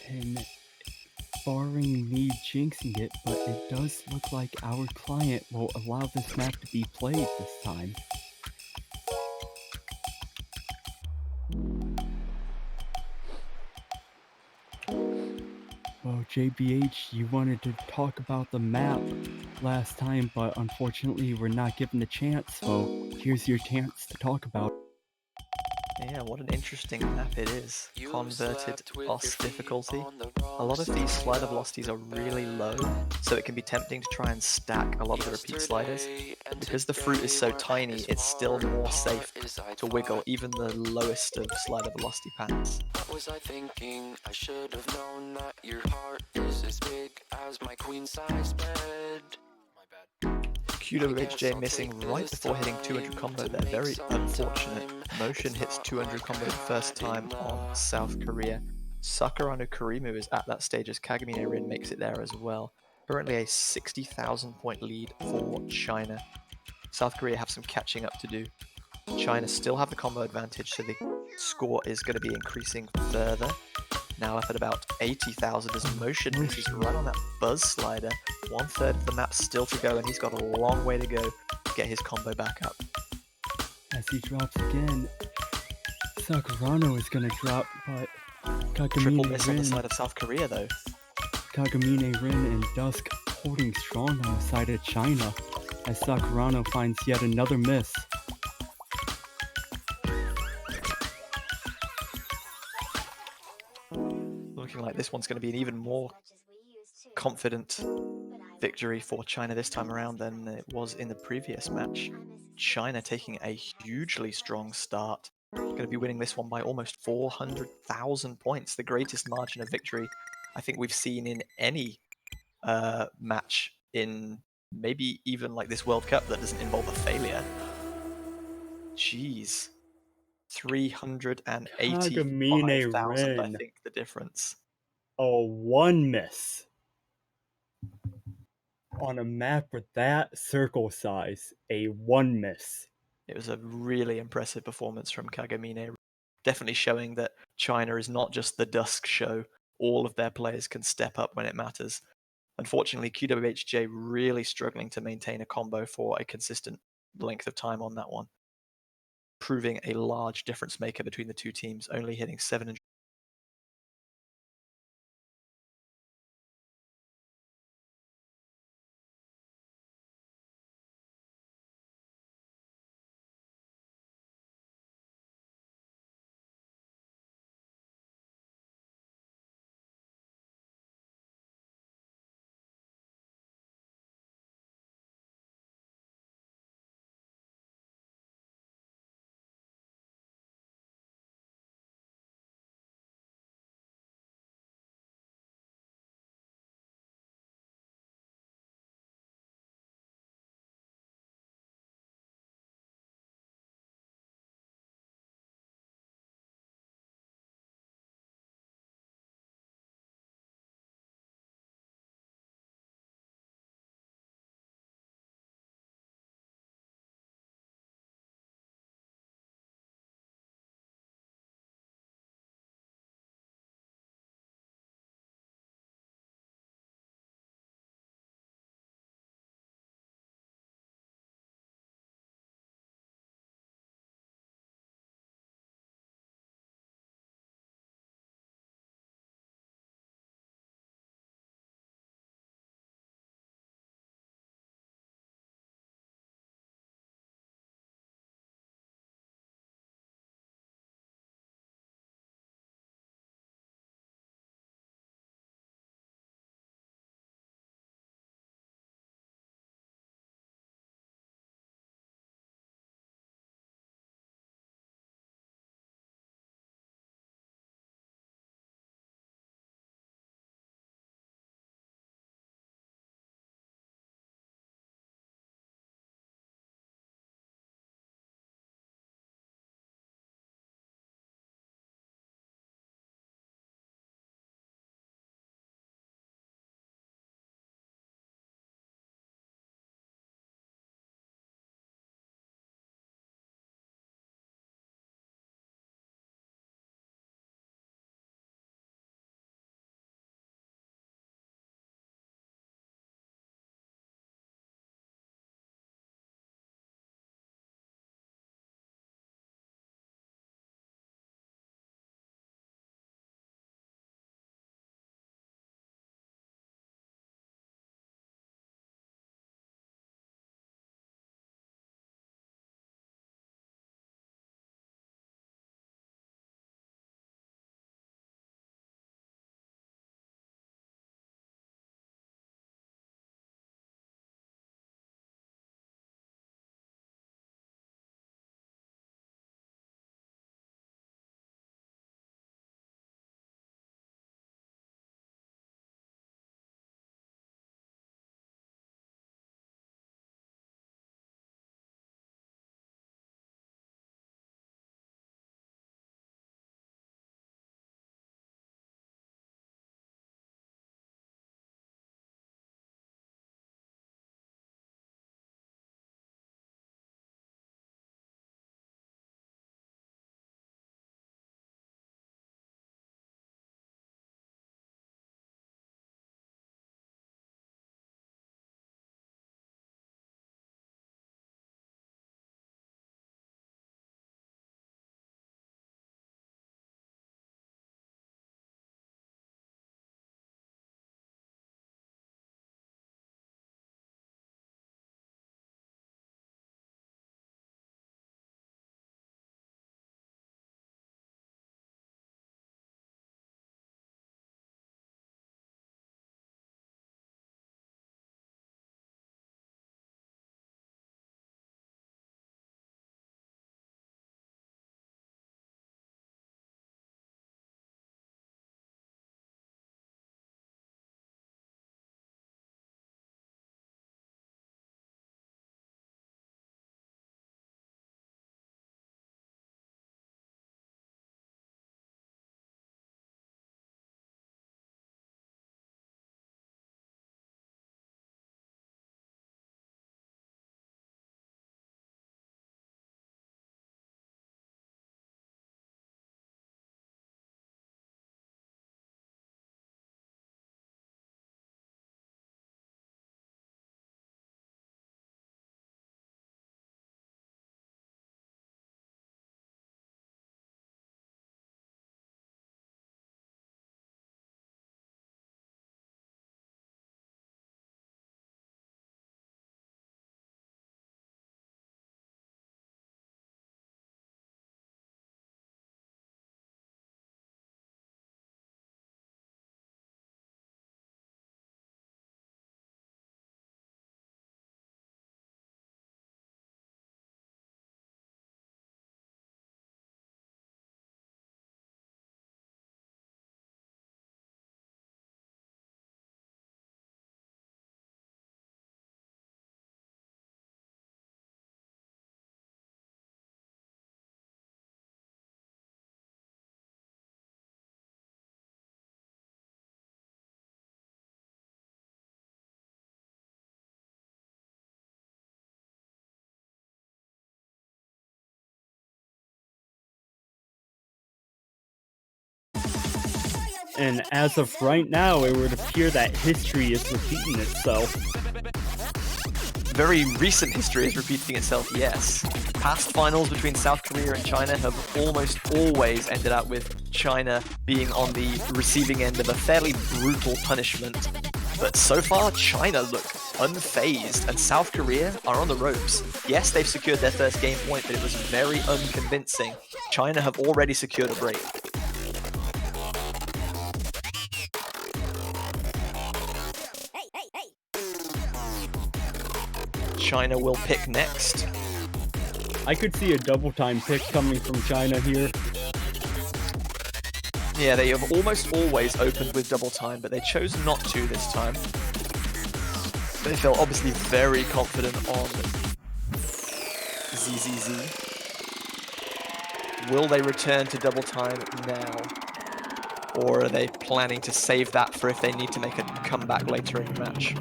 [SPEAKER 2] And barring me jinxing it, but it does look like our client will allow this map to be played this time. Well, JBH, you wanted to talk about the map last time, but unfortunately we're not given the chance, so here's your chance to talk about it.
[SPEAKER 1] Yeah, what an interesting map it is. Converted OS difficulty. A lot of these slider velocities are really low, so it can be tempting to try and stack a lot of the repeat sliders. But because the fruit is so tiny, it's still more safe to wiggle even the lowest of slider velocity paths.
[SPEAKER 4] What was I thinking? I should have known that your heart is as big as my queen size bed. My bad.
[SPEAKER 1] QWHJ missing right before hitting 200 combo there. Very unfortunate. Motion hits 200 combo the first time on South Korea. Sakurano Kurimu is at that stage as Kagamine Rin makes it there as well. Currently a 60,000 point lead for China. South Korea have some catching up to do. China still have the combo advantage, so the score is going to be increasing further. Now up at about 80,000 as Motion misses right on that buzz slider. 1/3 of the map still to go, and he's got a long way to go to get his combo back up.
[SPEAKER 2] As he drops again, Sakurano is gonna drop, but
[SPEAKER 1] Triple miss on the
[SPEAKER 2] Rin,
[SPEAKER 1] side of South Korea though.
[SPEAKER 2] Kagamine Rin and Dusk holding strong on the side of China, as Sakurano finds yet another miss.
[SPEAKER 1] Looking like this one's going to be an even more confident victory for China this time around than it was in the previous match. China taking a hugely strong start. Going to be winning this one by almost 400,000 points, the greatest margin of victory I think we've seen in any match in maybe even like this World Cup that doesn't involve a failure. Jeez. 385,000, I
[SPEAKER 2] Rin,
[SPEAKER 1] think, the difference.
[SPEAKER 2] a one miss on a map with that circle size, a one miss.
[SPEAKER 1] It was a really impressive performance from Kagamine, definitely showing that China is not just the Dusk show. All of their players can step up when it matters. Unfortunately, QWHJ really struggling to maintain a combo for a consistent length of time on that one, proving a large difference maker between the two teams, only hitting 700
[SPEAKER 2] And as of right now, it would appear that history is repeating itself.
[SPEAKER 1] Very recent history is repeating itself, yes. Past finals between South Korea and China have almost always ended up with China being on the receiving end of a fairly brutal punishment. But so far, China look unfazed, and South Korea are on the ropes. Yes, they've secured their first game point, but it was very unconvincing. China have already secured a break. China will pick next.
[SPEAKER 2] I could see a double time pick coming from China here.
[SPEAKER 1] Yeah, they have almost always opened with double time, but they chose not to this time. They felt obviously very confident on ZZZ. Will they return to double time now? Or are they planning to save that for if they need to make a comeback later in the match?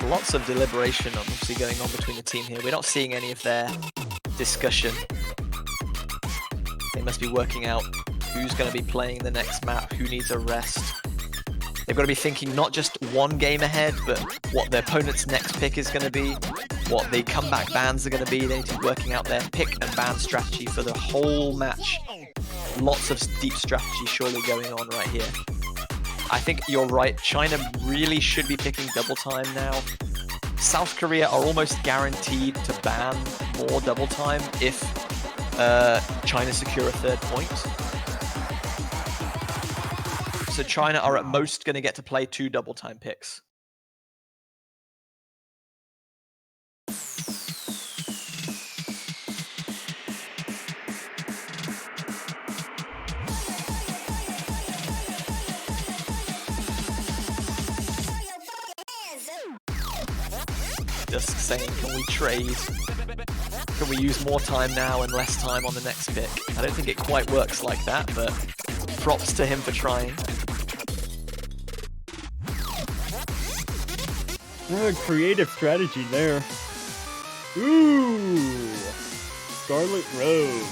[SPEAKER 1] Lots of deliberation obviously going on between the team here. We're not seeing any of their discussion. They must be working out who's going to be playing the next map, who needs a rest. They've got to be thinking not just one game ahead, but what their opponent's next pick is going to be, what the comeback bans are going to be. They need to be working out their pick and ban strategy for the whole match. Lots of deep strategy surely going on right here. I think you're right, China really should be picking double time now. South Korea are almost guaranteed to ban more double time if China secure a third point. So China are at most going to get to play 2 double time picks. Just saying, can we trade? Can we use more time now and less time on the next pick? I don't think it quite works like that, but props to him for trying.
[SPEAKER 2] Creative strategy there. Ooh! Scarlet Rose.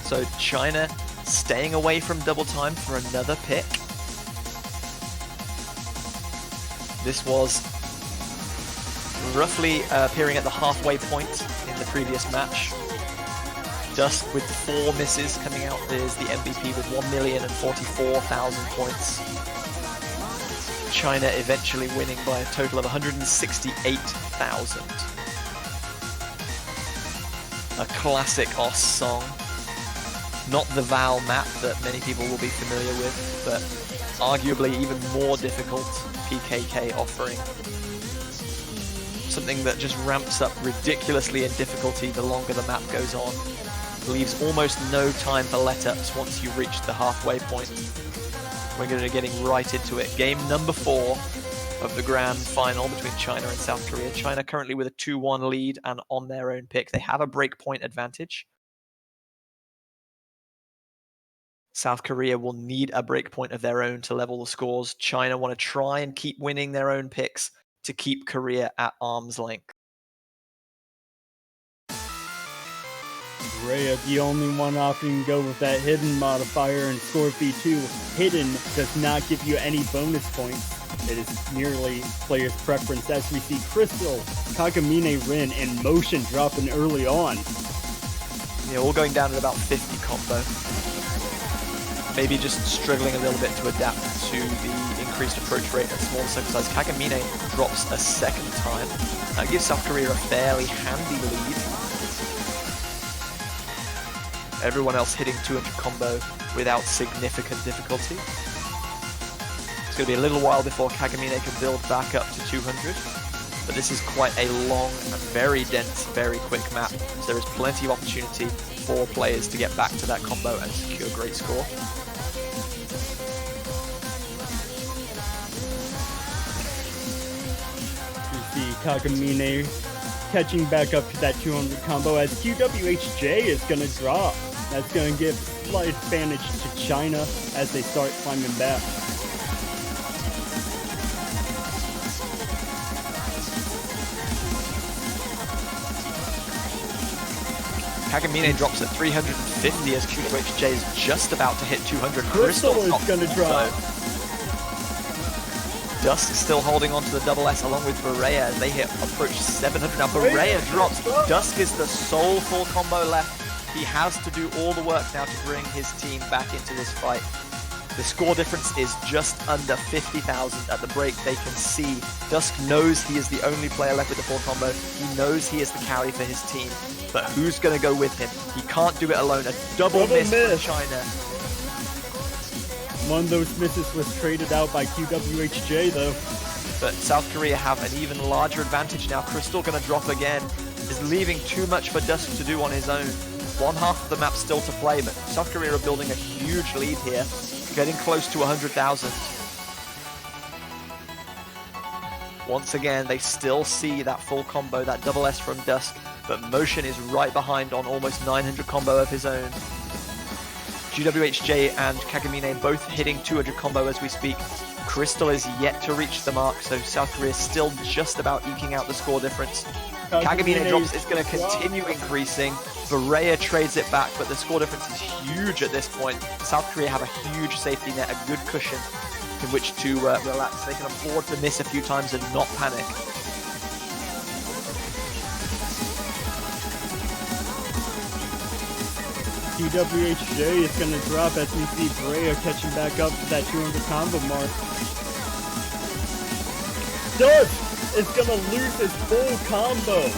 [SPEAKER 1] So China staying away from double time for another pick. This was roughly appearing at the halfway point in the previous match. Dusk with 4 misses coming out is the MVP with 1,044,000 points. China eventually winning by a total of 168,000. A classic OS song. Not the Val map that many people will be familiar with, but arguably even more difficult PKK offering. Something that just ramps up ridiculously in difficulty the longer the map goes on. Leaves almost no time for let-ups once you reach the halfway point. We're going to be getting right into it. Game number 4 of the grand final between China and South Korea. China currently with a 2-1 lead and on their own pick. They have a breakpoint advantage. South Korea will need a breakpoint of their own to level the scores. China want to try and keep winning their own picks to keep Korea at arm's length.
[SPEAKER 2] Korea, the only one opting to go with that hidden modifier in Score V2. Hidden does not give you any bonus points. It is merely player's preference as we see Crystal, Kagamine Rin, and Motion dropping early on.
[SPEAKER 1] Yeah, all going down at about 50 combo. Maybe just struggling a little bit to adapt to the increased approach rate and smaller circle size. Kagamine drops a second time. That gives South Korea a fairly handy lead. Everyone else hitting 200 combo without significant difficulty. It's going to be a little while before Kagamine can build back up to 200. But this is quite a long, very dense, very quick map. So there is plenty of opportunity for players to get back to that combo and secure a great score.
[SPEAKER 2] Kagamine catching back up to that 200 combo as QWHJ is going to drop. That's going to give slight advantage to China as they start climbing back.
[SPEAKER 1] Kagamine drops at 350 as QWHJ is just about to hit 200.
[SPEAKER 2] Crystal is
[SPEAKER 1] not
[SPEAKER 2] gonna drop.
[SPEAKER 1] Dusk still holding on to the double S along with Berea as they approach 700. Now Berea drops. Dusk is the sole full combo left. He has to do all the work now to bring his team back into this fight. The score difference is just under 50,000 at the break. They can see Dusk knows he is the only player left with the full combo. He knows he is the carry for his team. But who's going to go with him? He can't do it alone. A double miss from China.
[SPEAKER 2] One of those misses was traded out by QWHJ though.
[SPEAKER 1] But South Korea have an even larger advantage now. Crystal going to drop again. Is leaving too much for Dusk to do on his own. One half of the map still to play, but South Korea are building a huge lead here. Getting close to 100,000. Once again, they still see that full combo, that double S from Dusk, but Motion is right behind on almost 900 combo of his own. GWHJ and Kagamine both hitting 200 combo as we speak. Crystal is yet to reach the mark, so South Korea is still just about eking out the score difference. Kagamine drops is going to continue increasing. Berea trades it back, but the score difference is huge at this point. South Korea have a huge safety net, a good cushion in which to relax. They can afford to miss a few times and not panic.
[SPEAKER 2] QWHJ is going to drop as we see Berea catching back up to that 200 combo mark. Dusk is going to lose his full combo.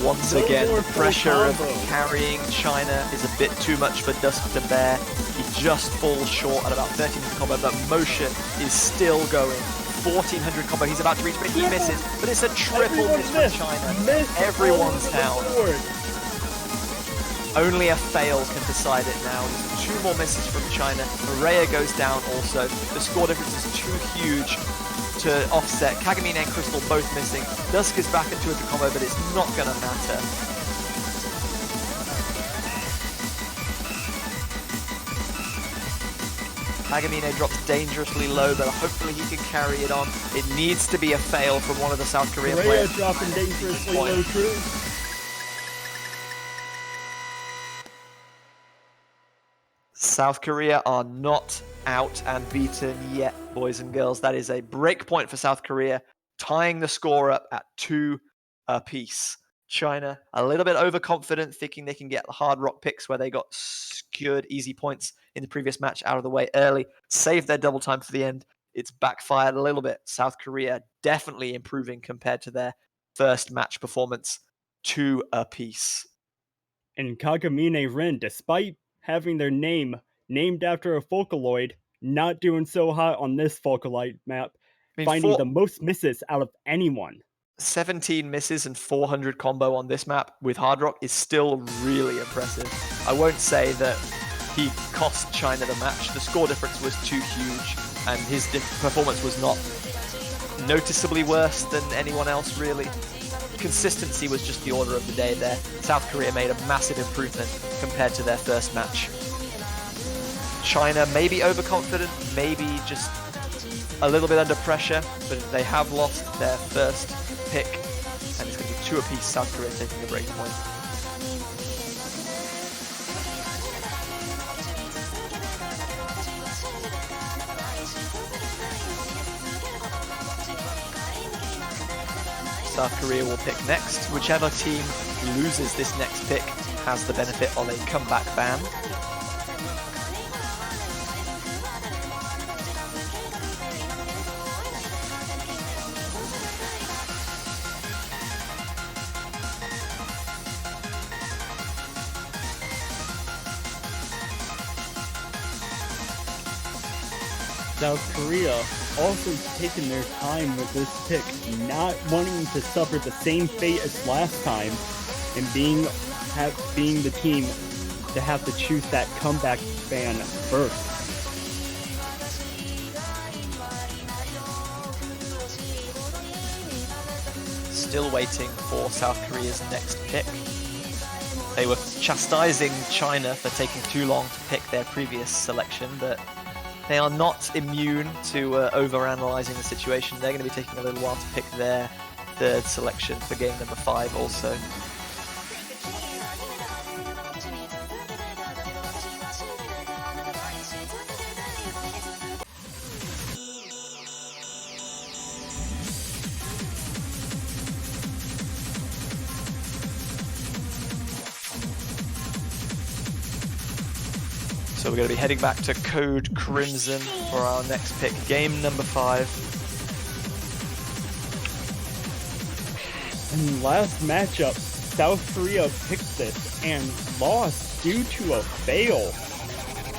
[SPEAKER 1] Once again, the pressure of carrying China is a bit too much for Dusk to bear. He just falls short at about 1300 combo, but Motion is still going. 1400 combo he's about to reach, but he misses. But it's a triple miss from China. Everyone's down. Only a fail can decide it now. There's 2 more misses from China. Berea goes down also. The score difference is too huge to offset. Kagamine and Crystal both missing. Dusk is back at 200 combo, but it's not going to matter. Kagamine drops dangerously low, but hopefully he can carry it on. It needs to be a fail from one of the South Korean
[SPEAKER 2] Berea
[SPEAKER 1] players.
[SPEAKER 2] dropping dangerously low too.
[SPEAKER 1] South Korea are not out and beaten yet, boys and girls. That is a break point for South Korea, tying the score up at 2 apiece. China, a little bit overconfident, thinking they can get the hard rock picks where they got secured easy points in the previous match out of the way early, save their double time for the end. It's backfired a little bit. South Korea definitely improving compared to their first match performance, 2 apiece.
[SPEAKER 2] And Kagamine Ren, despite having their name named after a Vocaloid, not doing so hot on this Vocaloid map, finding the most misses out of anyone.
[SPEAKER 1] 17 misses and 400 combo on this map with Hard Rock is still really impressive. I won't say that he cost China the match. The score difference was too huge, and his performance was not noticeably worse than anyone else, really. Consistency was just the order of the day there. South Korea made a massive improvement compared to their first match. China maybe overconfident, maybe just a little bit under pressure, but they have lost their first pick, and it's going to be 2 apiece. South Korea taking the break point. South Korea will pick next. Whichever team loses this next pick has the benefit of a comeback ban.
[SPEAKER 2] South Korea also taking their time with this pick, not wanting to suffer the same fate as last time, and being the team to have to choose that comeback ban first.
[SPEAKER 1] Still waiting for South Korea's next pick. They were chastising China for taking too long to pick their previous selection, but they are not immune to over-analyzing the situation. They're going to be taking a little while to pick their third selection for game number 5 also. So we're going to be heading back to Code Crimson for our next pick, game number 5.
[SPEAKER 2] In last matchup, South Korea picked this and lost due to a fail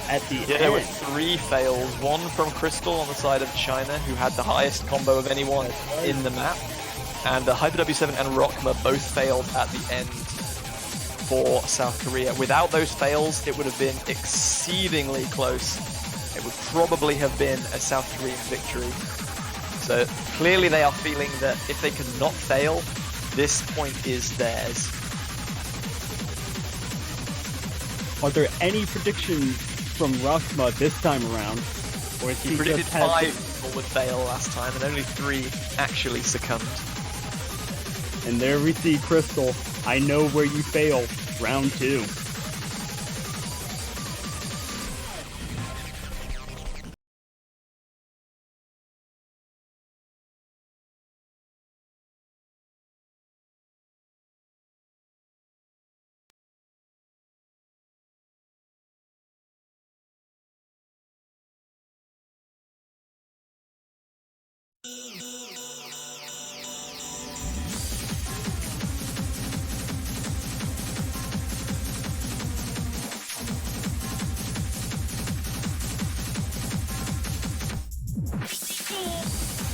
[SPEAKER 2] at the
[SPEAKER 1] Yeah, there were
[SPEAKER 2] end.
[SPEAKER 1] 3 fails. One from Crystal on the side of China, who had the highest combo of anyone in the map. And Hyper W7 and Rockma both failed at the end for South Korea. Without those fails, it would have been exceedingly close. It would probably have been a South Korean victory. So clearly they are feeling that if they can not fail, this point is theirs.
[SPEAKER 2] Are there any predictions from Rockma this time around? Or is
[SPEAKER 1] He predicted
[SPEAKER 2] just had
[SPEAKER 1] 5 people would fail last time, and only 3 actually succumbed.
[SPEAKER 2] And there we see Crystal. I know where you fail. Round 2.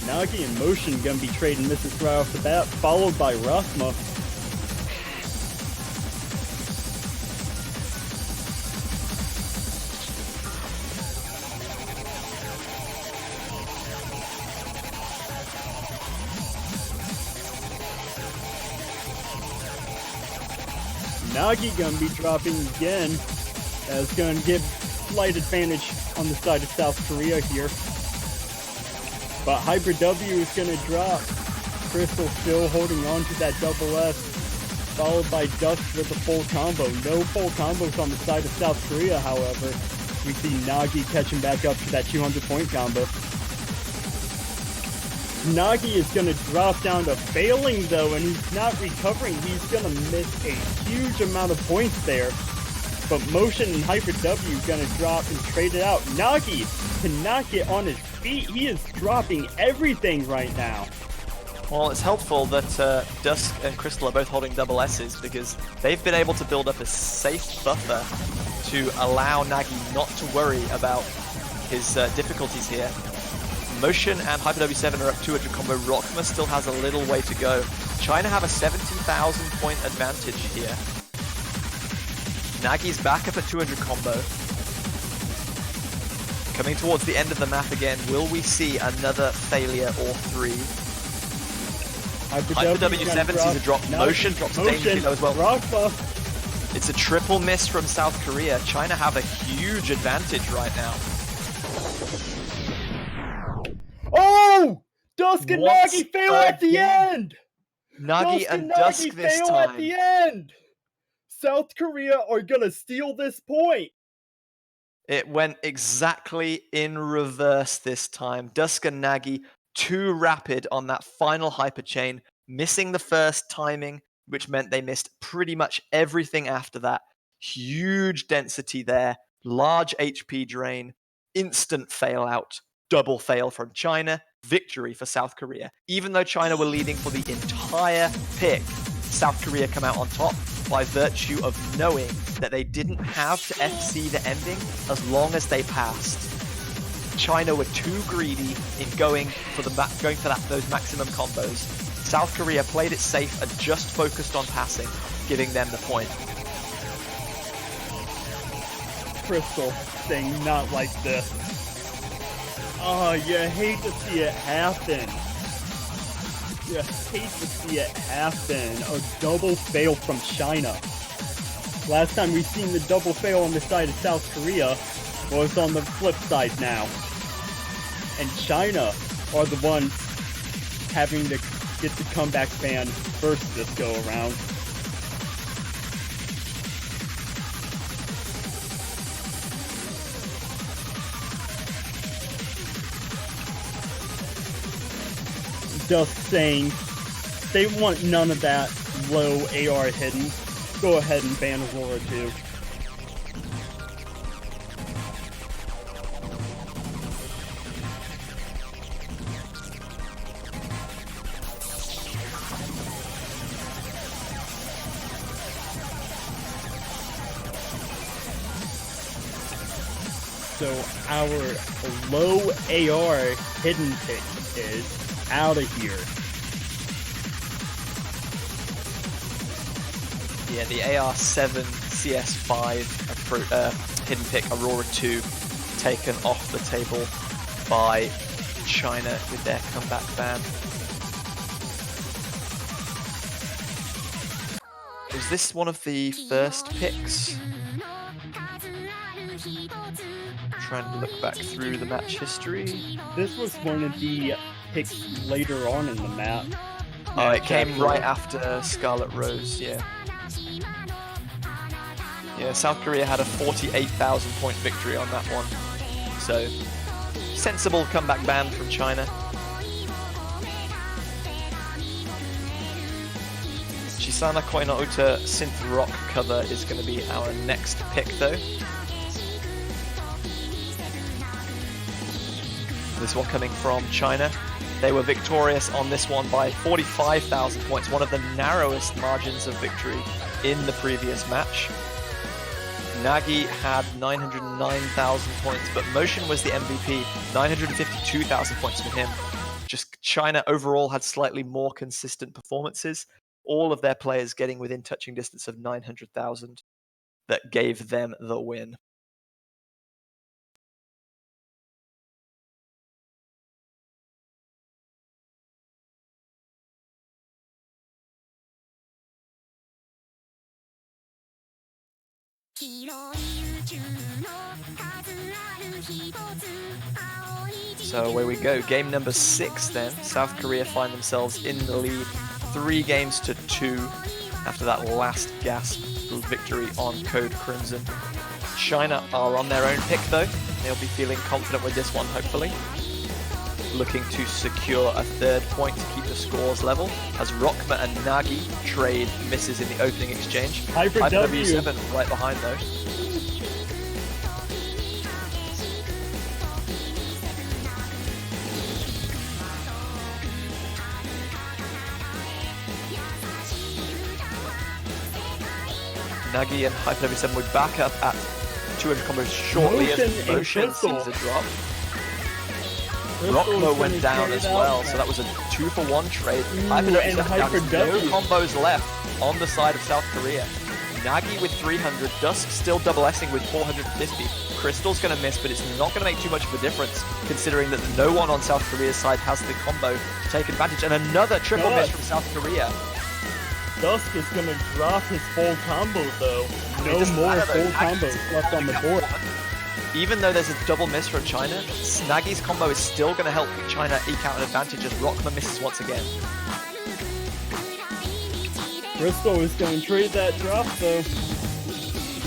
[SPEAKER 2] Nagi and Motion gonna be trading misses right off the bat, followed by Rockma. Nagi gonna be dropping again. That's gonna give slight advantage on the side of South Korea here. But Hybrid W is gonna drop. Crystal still holding on to that double S, followed by Dusk with a full combo. No full combos on the side of South Korea, however. We see Nagi catching back up to that 200-point combo. Nagi is gonna drop down to failing though, and he's not recovering. He's gonna miss a huge amount of points there. But Motion and Hyper W gonna drop and trade it out. Nagi cannot get on his feet. He is dropping everything right now.
[SPEAKER 1] Well, it's helpful that Dusk and Crystal are both holding double S's, because they've been able to build up a safe buffer to allow Nagi not to worry about his difficulties here. Motion and Hyper W7 are up 200 combo. Rockma still has a little way to go. China have a 70,000 point advantage here. Nagi's back up at 200 combo. Coming towards the end of the map again, will we see another failure or 3? Hyper W7 sees a drop. Motion drops dangerously low as well.
[SPEAKER 2] Rockma.
[SPEAKER 1] It's a triple miss from South Korea. China have a huge advantage right now.
[SPEAKER 2] Oh! Dusk and
[SPEAKER 1] What?
[SPEAKER 2] Nagi fail at the end!
[SPEAKER 1] Nagi and Dusk this
[SPEAKER 2] fail at the
[SPEAKER 1] time.
[SPEAKER 2] end! South Korea are gonna steal this point!
[SPEAKER 1] It went exactly in reverse this time. Dusk and Nagi too rapid on that final hyper chain, missing the first timing, which meant they missed pretty much everything after that. Huge density there, large HP drain, instant fail out, double fail from China, victory for South Korea. Even though China were leading for the entire pick, South Korea come out on top by virtue of knowing that they didn't have to FC the ending as long as they passed. China were too greedy in going for those maximum combos. South Korea played it safe and just focused on passing, giving them the point.
[SPEAKER 2] Crystal saying not like this. Oh, you hate to see it happen. You hate to see it happen. A double fail from China. Last time we've seen the double fail on the side of South Korea was on the flip side now. And China are the ones having to get the comeback ban first this go around. Dusk saying they want none of that low AR hidden. Go ahead and ban Aurora too. so our low AR hidden pick is out of here.
[SPEAKER 1] Yeah, the AR7 CS5 hidden pick Aurora 2 taken off the table by China with their comeback ban. Was this one of the first picks? Trying to look back through the match history.
[SPEAKER 2] This was one of the picks later on in the map.
[SPEAKER 1] Oh, it came right after Scarlet Rose, yeah. Yeah, South Korea had a 48,000 point victory on that one. So, sensible comeback ban from China. Shisana Koina Uta synth rock cover is going to be our next pick though. This one coming from China. They were victorious on this one by 45,000 points, one of the narrowest margins of victory in the previous match. Nagi had 909,000 points, but Motion was the MVP, 952,000 points for him. Just China overall had slightly more consistent performances, all of their players getting within touching distance of 900,000 that gave them the win. So away we go. Game number 6 then. South Korea find themselves in the lead 3-2 after that last gasp victory on Code Crimson. China are on their own pick though. They'll be feeling confident with this one hopefully. Looking to secure a 3rd point to keep the scores level as Rockma and Nagi trade misses in the opening exchange.
[SPEAKER 2] Hyper
[SPEAKER 1] W7 right behind though. Nagi and Hyper W7 would back up at 200 combos shortly as Motion seems a drop. Rockmo went down as well, so that was a 2-for-1 trade. Hyper W7 down, no combos left on the side of South Korea. Nagi with 300, Dusk still double S-ing with 450. Crystal's going to miss, but it's not going to make too much of a difference, considering that no one on South Korea's side has the combo to take advantage. And another triple miss from South Korea.
[SPEAKER 2] Dusk is going to drop his full combo though. No more full combos left on the board.
[SPEAKER 1] Even though there's a double miss from China, Snagi's combo is still going to help China eke out an advantage as Rockma misses once again.
[SPEAKER 2] Crystal is going to trade that drop though.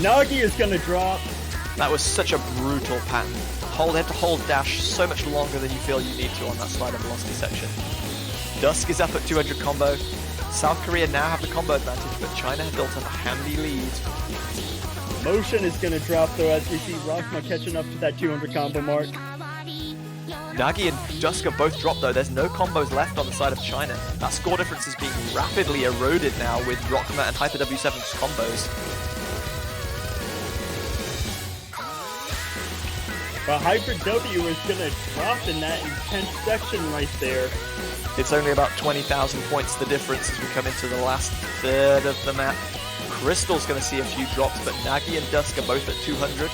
[SPEAKER 2] Nagi is going to drop.
[SPEAKER 1] That was such a brutal pattern. They have to hold dash so much longer than you feel you need to on that slider velocity section. Dusk is up at 200 combo. South Korea now have the combo advantage, but China have built up a handy lead.
[SPEAKER 2] Motion is going to drop though as we see Rockma catching up to that 200 combo mark.
[SPEAKER 1] Nagi and Dusk are both dropped though. There's no combos left on the side of China. That score difference is being rapidly eroded now with Rockma and Hyper W7's combos.
[SPEAKER 2] But Hyper W is going to drop in that intense section right there.
[SPEAKER 1] It's only about 20,000 points the difference as we come into the last third of the map. Crystal's going to see a few drops, but Nagi and Dusk are both at 200.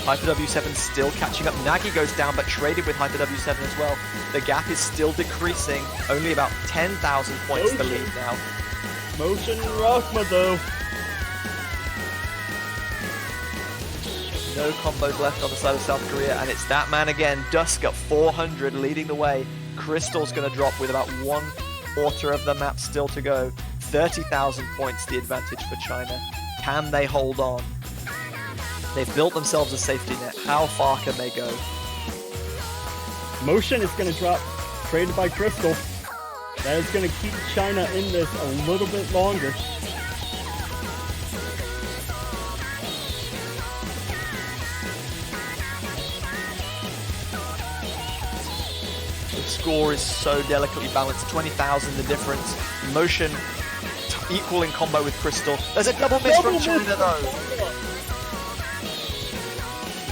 [SPEAKER 1] Hyper W7 still catching up. Nagi goes down, but traded with Hyper W7 as well. The gap is still decreasing. Only about 10,000 points the lead now.
[SPEAKER 2] Motion and Rockma though.
[SPEAKER 1] No combos left on the side of South Korea, and it's that man again. Dusk at 400 leading the way. Crystal's going to drop with about 1/4 of the map still to go. 30,000 points the advantage for China. Can they hold on? They've built themselves a safety net. How far can they go?
[SPEAKER 2] Motion is going to drop, traded by Crystal. That is going to keep China in this a little bit longer.
[SPEAKER 1] The score is so delicately balanced. 20,000 the difference. Motion equaling combo with Crystal. There's a double miss from China though.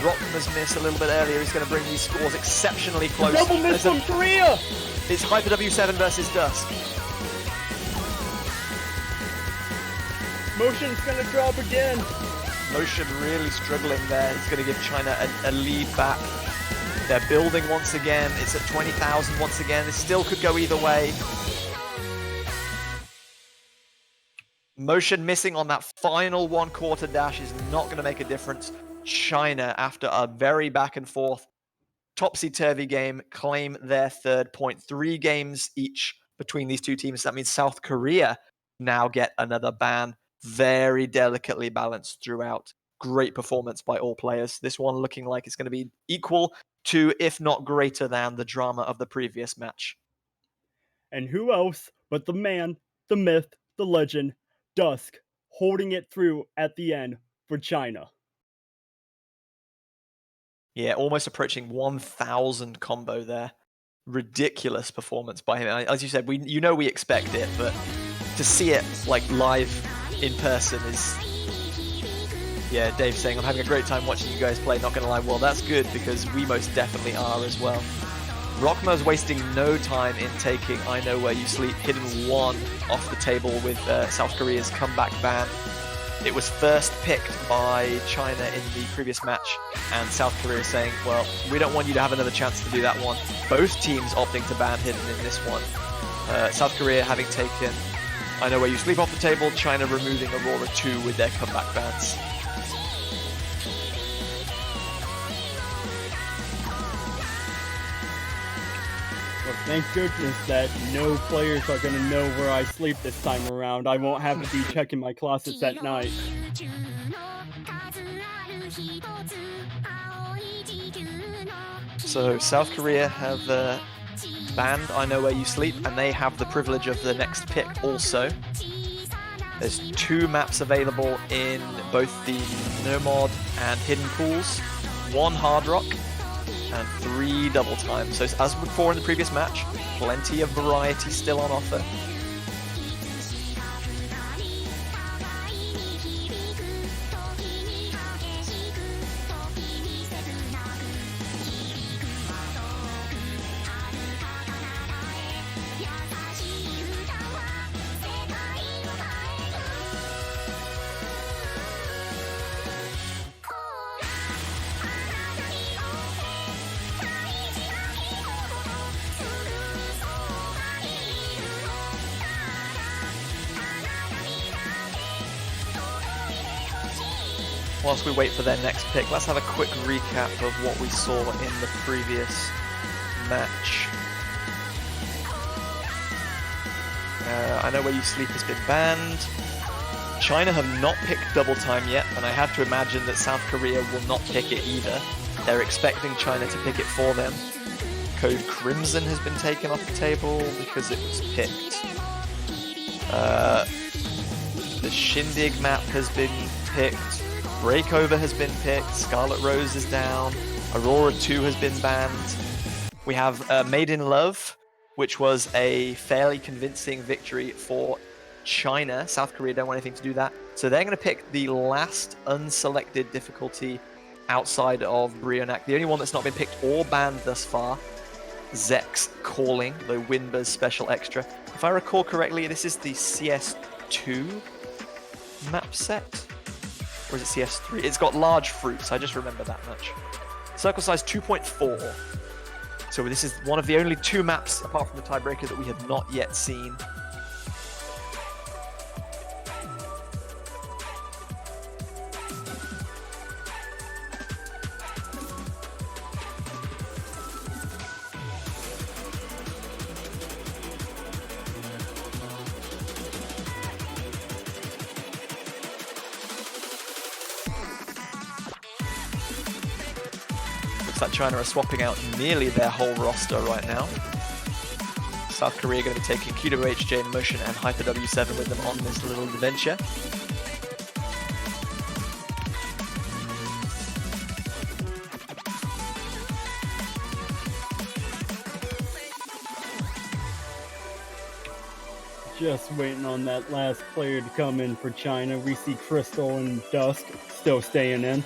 [SPEAKER 1] Rockman's miss a little bit earlier is going to bring these scores exceptionally close.
[SPEAKER 2] Double miss from Korea!
[SPEAKER 1] It's Hyper W7 versus Dusk.
[SPEAKER 2] Motion's gonna drop again.
[SPEAKER 1] Motion really struggling there. He's going to give China a lead back. They're building once again. It's at 20,000 once again. This still could go either way. Motion missing on that final 1/4 dash is not going to make a difference. China, after a very back and forth, topsy-turvy game, claim their third point. 3 games each between these two teams. That means South Korea now get another ban. Very delicately balanced throughout. Great performance by all players. This one looking like it's going to be equal to, if not greater than, the drama of the previous match.
[SPEAKER 2] And who else but the man, the myth, the legend, Dusk, holding it through at the end for China.
[SPEAKER 1] Yeah, almost approaching 1,000 combo there. Ridiculous performance by him. As you said, we expect it, but to see it like live in person is... Yeah, Dave saying, I'm having a great time watching you guys play, not gonna lie. Well, that's good, because we most definitely are as well. Rockma's wasting no time in taking I Know Where You Sleep, hidden 1 off the table with South Korea's comeback ban. It was first picked by China in the previous match, and South Korea saying, well, we don't want you to have another chance to do that one. Both teams opting to ban hidden in this one. South Korea having taken I Know Where You Sleep off the table, China removing Aurora 2 with their comeback bans.
[SPEAKER 2] Well, thank goodness that no players are going to know where I sleep this time around. I won't have to be checking my closets at night.
[SPEAKER 1] So South Korea have banned I Know Where You Sleep, and they have the privilege of the next pick also. There's 2 maps available in both the No-Mod and Hidden Pools, 1 Hard Rock, and 3 Double Time. So as before in the previous match, plenty of variety still on offer. Whilst we wait for their next pick, let's have a quick recap of what we saw in the previous match. I Know Where You Sleep has been banned. China have not picked Double Time yet, and I have to imagine that South Korea will not pick it either. They're expecting China to pick it for them. Code Crimson has been taken off the table because it was picked. The Shindig map has been picked. Breakover has been picked, Scarlet Rose is down, Aurora 2 has been banned. We have Made in Love, which was a fairly convincing victory for China. South Korea don't want anything to do that. So they're going to pick the last unselected difficulty outside of Brionac. The only one that's not been picked or banned thus far, Zex Calling, the Winbers special extra. If I recall correctly, this is the CS2 map set. Or is it CS3? It's got large fruits, I just remember that much. Circle size 2.4. So this is one of the only 2 maps, apart from the tiebreaker, that we have not yet seen. Looks like China are swapping out nearly their whole roster right now. South Korea going to be taking QWHJ in motion and Hyper W7 with them on this little adventure.
[SPEAKER 2] Just waiting on that last player to come in for China. We see Crystal and Dusk still staying in.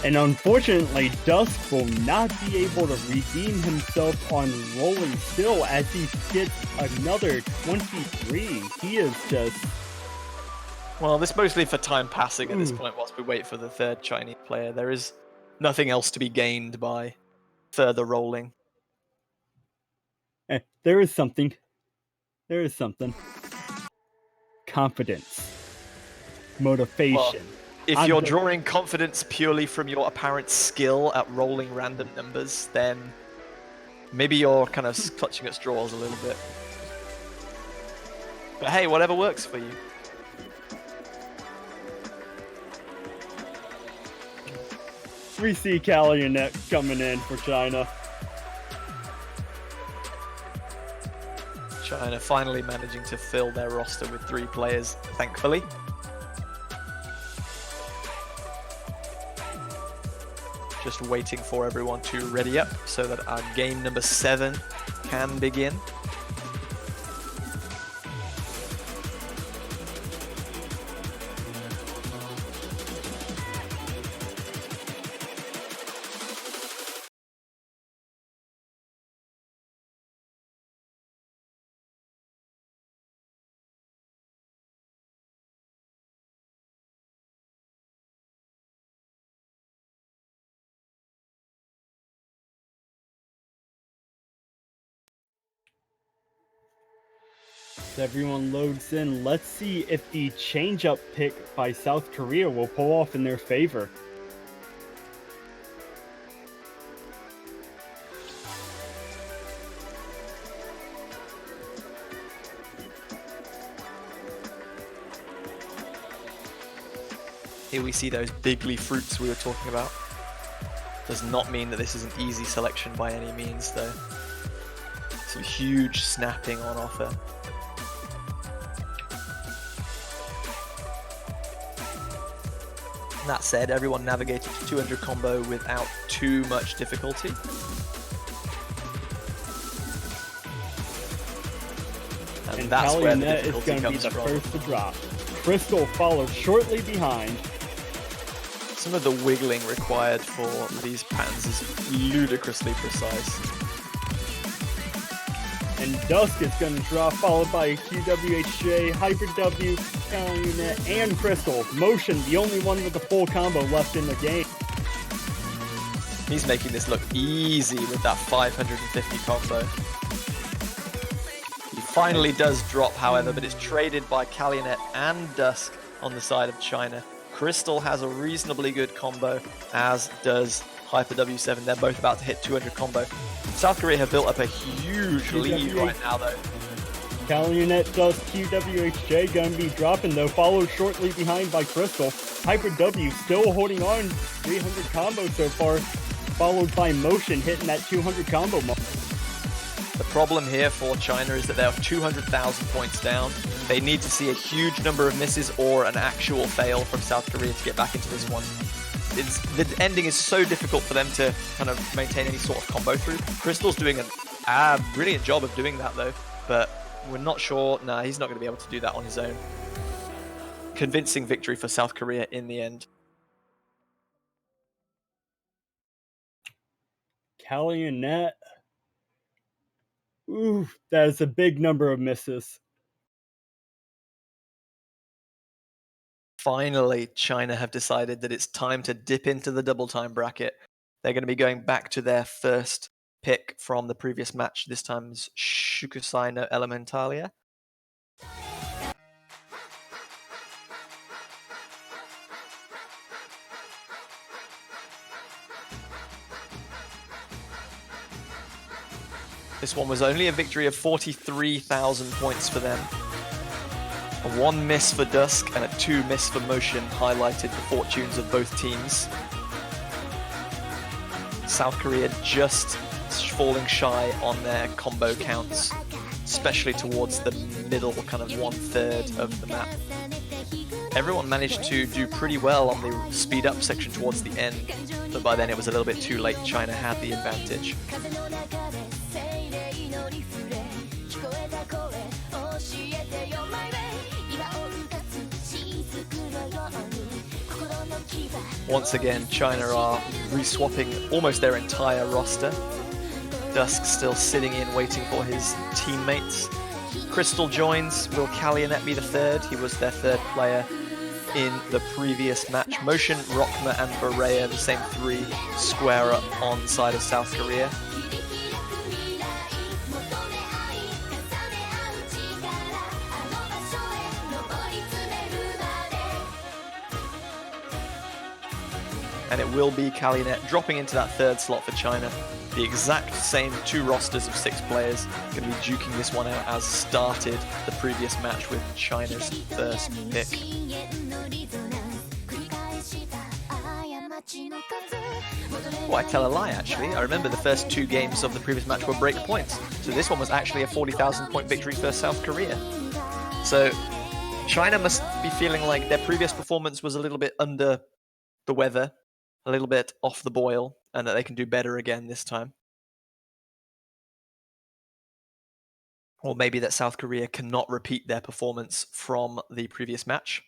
[SPEAKER 2] And unfortunately, Dusk will not be able to redeem himself on rolling still as he gets another 23. He is just...
[SPEAKER 1] Well, this mostly for time passing at this point whilst we wait for the third Chinese player. There is nothing else to be gained by further rolling.
[SPEAKER 2] There is something. There is something. Confidence. Motivation.
[SPEAKER 1] Well, if you're drawing confidence purely from your apparent skill at rolling random numbers, then maybe you're kind of clutching at straws a little bit. But hey, whatever works for you.
[SPEAKER 2] We see Calumet coming in for China.
[SPEAKER 1] China finally managing to fill their roster with 3 players, thankfully. Just waiting for everyone to ready up so that our game number 7 can begin.
[SPEAKER 2] As everyone loads in, let's see if the change-up pick by South Korea will pull off in their favor.
[SPEAKER 1] Here we see those bigly fruits we were talking about. Does not mean that this is an easy selection by any means, though. Some huge snapping on offer. That said, everyone navigated to 200 combo without too much difficulty. And that's where the
[SPEAKER 2] Calumet is
[SPEAKER 1] difficulty
[SPEAKER 2] going to be
[SPEAKER 1] comes
[SPEAKER 2] the
[SPEAKER 1] from.
[SPEAKER 2] first to drop. Crystal followed shortly behind.
[SPEAKER 1] Some of the wiggling required for these patterns is ludicrously precise.
[SPEAKER 2] And Dusk is going to drop, followed by QWHJ, Hybrid W, Calumet, and Crystal. Motion, the only one with a full combo left in the game.
[SPEAKER 1] He's making this look easy with that 550 combo. He finally does drop, however, but it's traded by Calumet and Dusk on the side of China. Crystal has a reasonably good combo, as does Hyper W7. They're both about to hit 200 combo. South Korea have built up a huge lead right now, though.
[SPEAKER 2] Calumet does QWHJ, gonna be dropping though, followed shortly behind by Crystal. Hybrid W still holding on, 300 combo so far, followed by Motion hitting that 200 combo mark.
[SPEAKER 1] The problem here for China is that they're 200,000 points down. They need to see a huge number of misses or an actual fail from South Korea to get back into this one. The ending is so difficult for them to kind of maintain any sort of combo through. Crystal's doing a brilliant job of doing that though, but we're not sure. Nah, he's not going to be able to do that on his own. Convincing victory for South Korea in the end.
[SPEAKER 2] Calumet. Ooh, that is a big number of misses.
[SPEAKER 1] Finally, China have decided that it's time to dip into the double time bracket. They're going to be going back to their first pick from the previous match. This time's Shukusai no Elementalia. This one was only a victory of 43,000 points for them. A 1 miss for Dusk and a 2 miss for Motion highlighted the fortunes of both teams. South Korea just falling shy on their combo counts, especially towards the middle, kind of 1/3 of the map. Everyone managed to do pretty well on the speed up section towards the end, but by then it was a little bit too late. China had the advantage. Once again, China are re-swapping almost their entire roster. Dusk still sitting in, waiting for his teammates. Crystal joins. Will Kalyanet be the third? He was their third player in the previous match. Motion, Rockma, and Berea, the same three, square up on side of South Korea. And it will be Kalyanet dropping into that third slot for China. The exact same two rosters of 6 players going to be duking this one out as started the previous match with China's first pick. Oh, I tell a lie actually. I remember the first 2 games of the previous match were break points. So this one was actually a 40,000 point victory for South Korea. So China must be feeling like their previous performance was a little bit under the weather, a little bit off the boil, and that they can do better again this time. Or maybe that South Korea cannot repeat their performance from the previous match.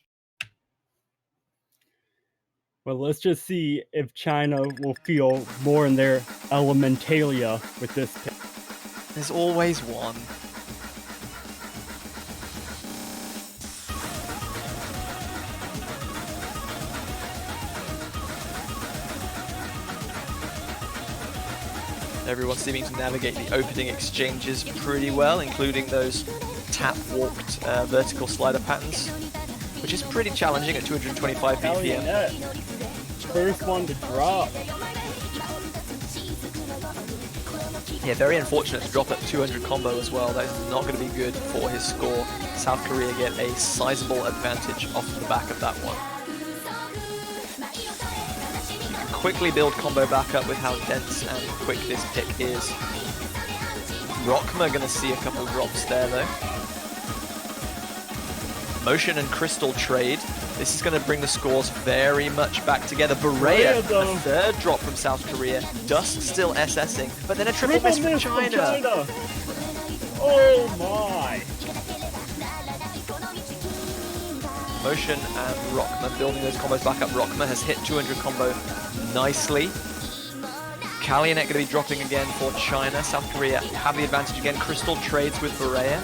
[SPEAKER 2] Well, let's just see if China will feel more in their elementalia with this pick.
[SPEAKER 1] There's always one. Everyone's seeming to navigate the opening exchanges pretty well, including those tap-walked vertical slider patterns, which is pretty challenging at 225 BPM.
[SPEAKER 2] Kalyanet, first one to drop.
[SPEAKER 1] Yeah, very unfortunate to drop at 200 combo as well. That is not going to be good for his score. South Korea get a sizable advantage off the back of that one. Quickly build combo back up with how dense and quick this pick is. Rockma gonna see a couple drops there though. Motion and Crystal trade. This is gonna bring the scores very much back together. Berea, the third drop from South Korea. Dusk still SSing, but then a triple miss from China.
[SPEAKER 2] Oh my!
[SPEAKER 1] Motion and Rockma building those combos back up. Rockma has hit 200 combo nicely. Kalyanet going to be dropping again for China. South Korea have the advantage again. Crystal trades with Berea.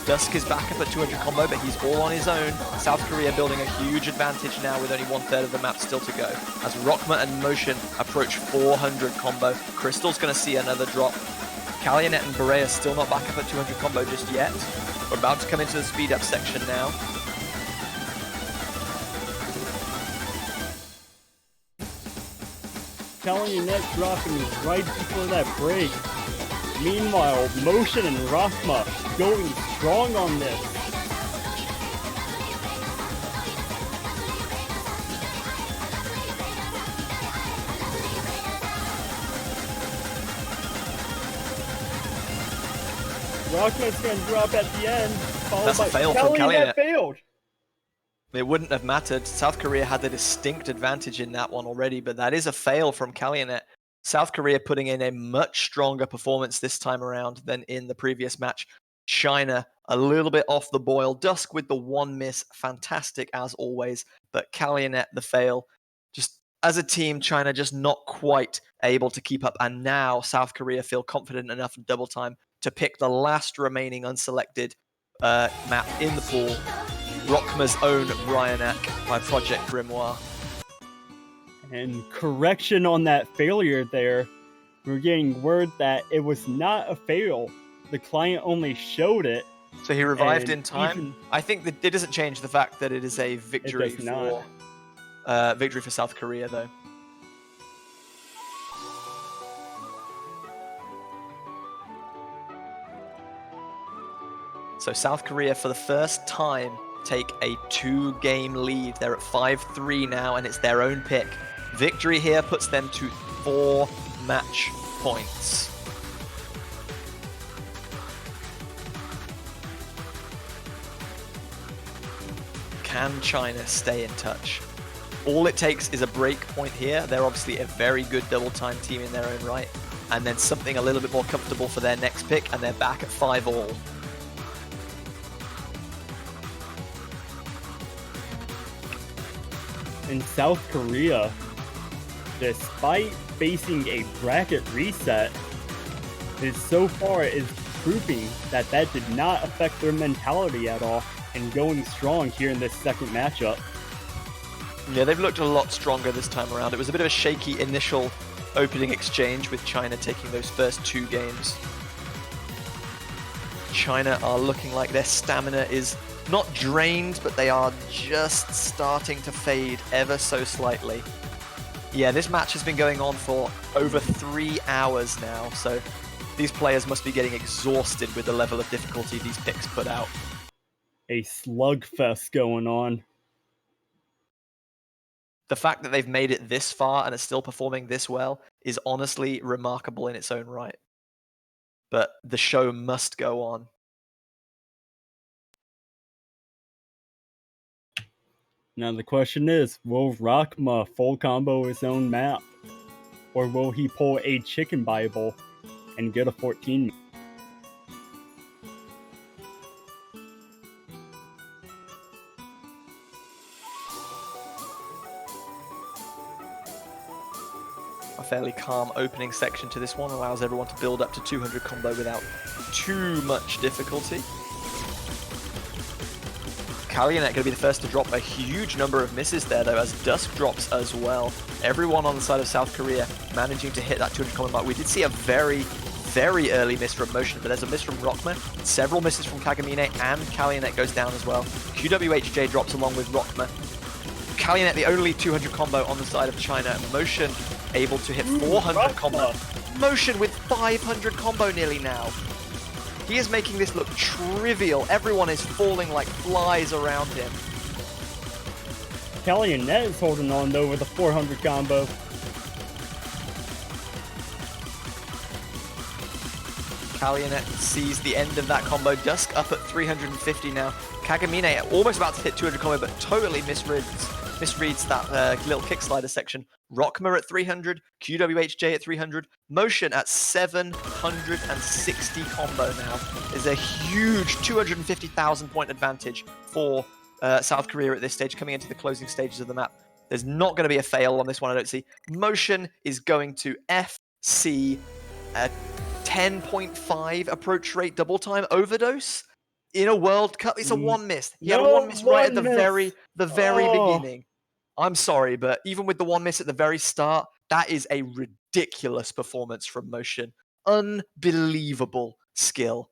[SPEAKER 1] Dusk is back up at 200 combo, but he's all on his own. South Korea building a huge advantage now with only 1/3 of the map still to go. As Rockma and Motion approach 400 combo, Crystal's going to see another drop. Kalyanet and Berea still not back up at 200 combo just yet. We're about to come into the speed up section now.
[SPEAKER 2] Kalyanet dropping right before that break. Meanwhile, Motion and Rockma going strong on this. Rockma's gonna drop at the end.
[SPEAKER 1] That's a fail from Kalyanet.
[SPEAKER 2] Failed.
[SPEAKER 1] It wouldn't have mattered. South Korea had a distinct advantage in that one already, but that is a fail from Kalyanet. South Korea putting in a much stronger performance this time around than in the previous match. China a little bit off the boil. Dusk with the one miss, fantastic as always, but Kalyanet the fail. Just as a team, China just not quite able to keep up, and now South Korea feel confident enough in double time to pick the last remaining unselected map in the pool. Rockma's own Ryanak by Project Grimoire.
[SPEAKER 2] And correction on that failure there. We're getting word that it was not a fail. The client only showed it.
[SPEAKER 1] So he revived in time? I think that it doesn't change the fact that it is a victory for South Korea though. So South Korea for the first time take a 2-game lead. They're at 5-3 now, and it's their own pick. Victory here puts them to 4 match points. Can China stay in touch? All it takes is a break point here. They're obviously a very good double time team in their own right. And then something a little bit more comfortable for their next pick, and they're back at 5-all.
[SPEAKER 2] in South Korea, despite facing a bracket reset, so far is proving that did not affect their mentality at all and going strong here in this second matchup.
[SPEAKER 1] Yeah, they've looked a lot stronger this time around. It was a bit of a shaky initial opening exchange with China taking those first 2 games. China are looking like their stamina is not drained, but they are just starting to fade ever so slightly. Yeah, this match has been going on for over 3 hours now, so these players must be getting exhausted with the level of difficulty these picks put out.
[SPEAKER 2] A slugfest going on.
[SPEAKER 1] The fact that they've made it this far and are still performing this well is honestly remarkable in its own right. But the show must go on.
[SPEAKER 2] Now the question is, will Rakma full combo his own map? Or will he pull a chicken Bible and get a 14?
[SPEAKER 1] A fairly calm opening section to this one allows everyone to build up to 200 combo without too much difficulty. Kalyanet going to be the first to drop a huge number of misses there, though, as Dusk drops as well. Everyone on the side of South Korea managing to hit that 200 combo mark. We did see a very, very early miss from Motion, but there's a miss from Rockma, several misses from Kagamine, and Kalyanet goes down as well. QWHJ drops along with Rockma. Kalyanet, the only 200 combo on the side of China. Motion able to hit 400 combo. Motion with 500 combo nearly now. He is making this look trivial. Everyone is falling like flies around him.
[SPEAKER 2] Kalyanet is holding on though with a 400 combo.
[SPEAKER 1] Kalyanet sees the end of that combo. Dusk up at 350 now. Kagamine almost about to hit 200 combo, but totally misreads that little kick slider section. Rockma at 300, QWHJ at 300, Motion at 760 combo now. Is a huge 250,000 point advantage for South Korea at this stage, coming into the closing stages of the map. There's not going to be a fail on this one, I don't see. Motion is going to FC a 10.5 approach rate double time overdose in a World Cup. It's a 1 miss. He had a 1 miss right at the very beginning. I'm sorry, but even with the 1 miss at the very start, that is a ridiculous performance from Motion. Unbelievable skill.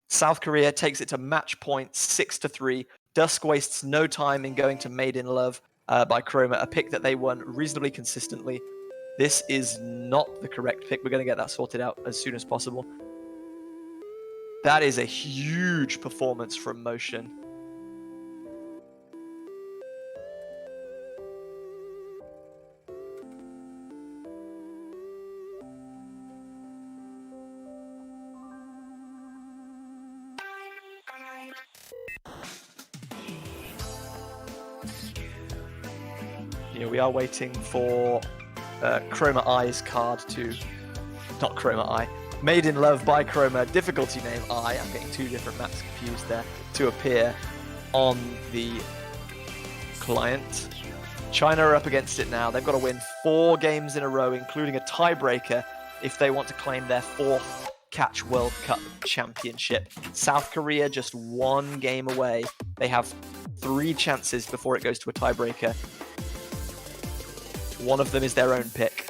[SPEAKER 1] South Korea takes it to match point 6-3. Dusk wastes no time in going to Made in Love by Chroma, a pick that they won reasonably consistently. This is not the correct pick. We're going to get that sorted out as soon as possible. That is a huge performance from Motion. We are waiting for Chroma Eye's card to... Not Chroma Eye. Made in Love by Chroma, difficulty name I. I'm getting 2 different maps confused there. To appear on the client. China are up against it now. They've got to win 4 games in a row, including a tiebreaker, if they want to claim their 4th Catch World Cup championship. South Korea just 1 game away. They have 3 chances before it goes to a tiebreaker. One of them is their own pick.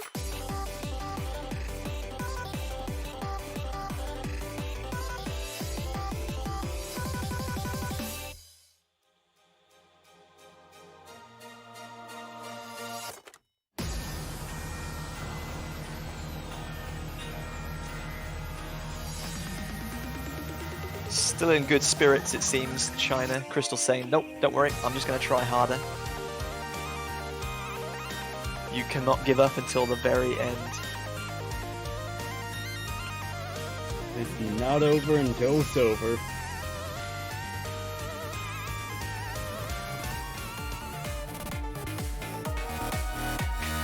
[SPEAKER 1] Still in good spirits, it seems, China. Crystal saying, nope, don't worry, I'm just going to try harder. You cannot give up until the very end.
[SPEAKER 2] It's not over until it's over.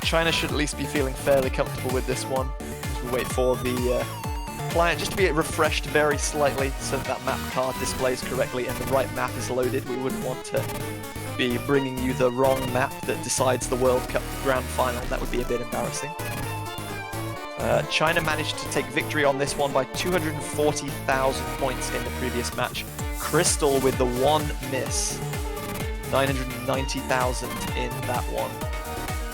[SPEAKER 1] China should at least be feeling fairly comfortable with this one as we wait for the client, just to be refreshed very slightly so that map card displays correctly and the right map is loaded. We wouldn't want to be bringing you the wrong map that decides the World Cup Grand Final. That would be a bit embarrassing. China managed to take victory on this one by 240,000 points in the previous match. Crystal with the one miss. 990,000 in that one.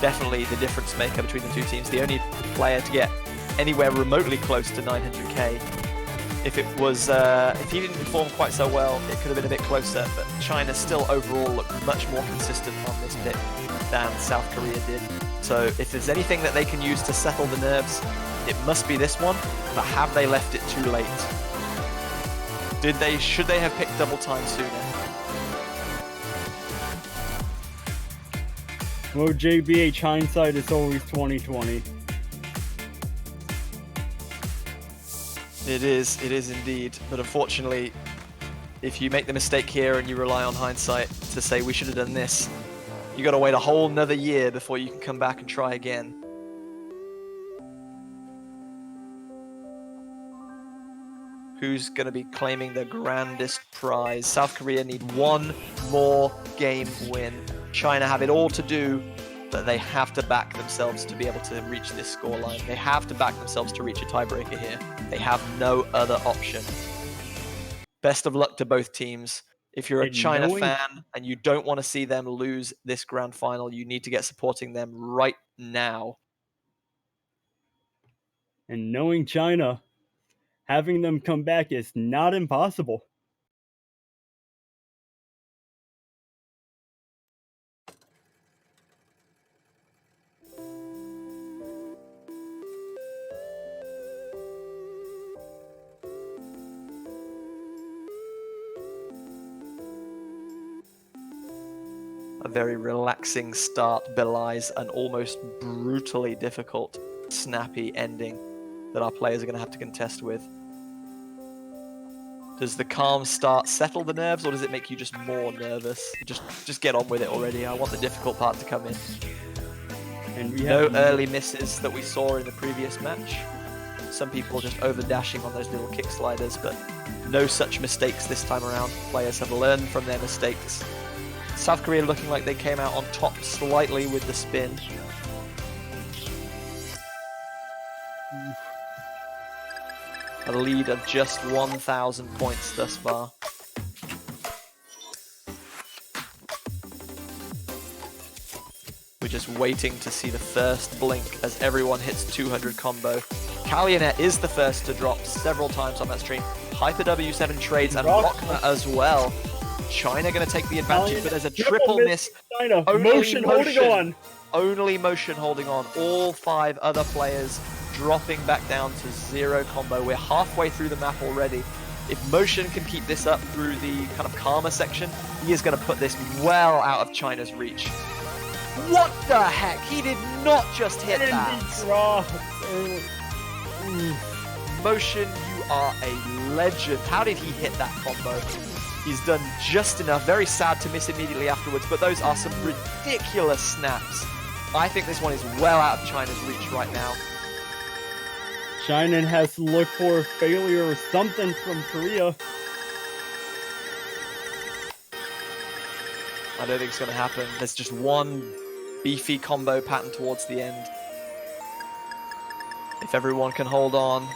[SPEAKER 1] Definitely the difference maker between the two teams. The only player to get anywhere remotely close to 900k. If it was, if he didn't perform quite so well, it could have been a bit closer. But China still overall looked much more consistent on this pick than South Korea did. So if there's anything that they can use to settle the nerves, it must be this one. But have they left it too late? Should they have picked double time sooner?
[SPEAKER 2] Well, JBH, hindsight is always 20/20.
[SPEAKER 1] It is indeed. But unfortunately, if you make the mistake here and you rely on hindsight to say we should have done this, you got to wait a whole nother year before you can come back and try again. Who's going to be claiming the grandest prize? South Korea need one more game win. China have it all to do, but they have to back themselves to be able to reach this scoreline. They have to back themselves to reach a tiebreaker here. They have no other option. Best of luck to both teams. If you're a China fan and you don't want to see them lose this grand final, you need to get supporting them right now.
[SPEAKER 2] And knowing China, having them come back is not impossible.
[SPEAKER 1] A very relaxing start belies an almost brutally difficult, snappy ending that our players are going to have to contest with. Does the calm start settle the nerves, or does it make you just more nervous? Just get on with it already. I want the difficult part to come in.
[SPEAKER 2] And we
[SPEAKER 1] No
[SPEAKER 2] have
[SPEAKER 1] early misses that we saw in the previous match. Some people just over dashing on those little kick sliders, but no such mistakes this time around. Players have learned from their mistakes. South Korea looking like they came out on top slightly with the spin. A lead of just 1,000 points thus far. We're just waiting to see the first blink as everyone hits 200 combo. Kalyanet is the first to drop several times on that stream. Hyper W7 trades and Rockma as well. China going to take the advantage, but there's a triple miss.
[SPEAKER 2] China. Motion holding on.
[SPEAKER 1] Only motion holding on. All 5 other players dropping back down to 0 combo. We're halfway through the map already. If motion can keep this up through the kind of calmer section, he is going to put this well out of China's reach. What the heck? He did not just hit that. Motion, you are a legend. How did he hit that combo? He's done just enough. Very sad to miss immediately afterwards, but those are some ridiculous snaps. I think this one is well out of China's reach right now.
[SPEAKER 2] China has to look for a failure or something from Korea.
[SPEAKER 1] I don't think it's going to happen. There's just one beefy combo pattern towards the end. If everyone can hold on.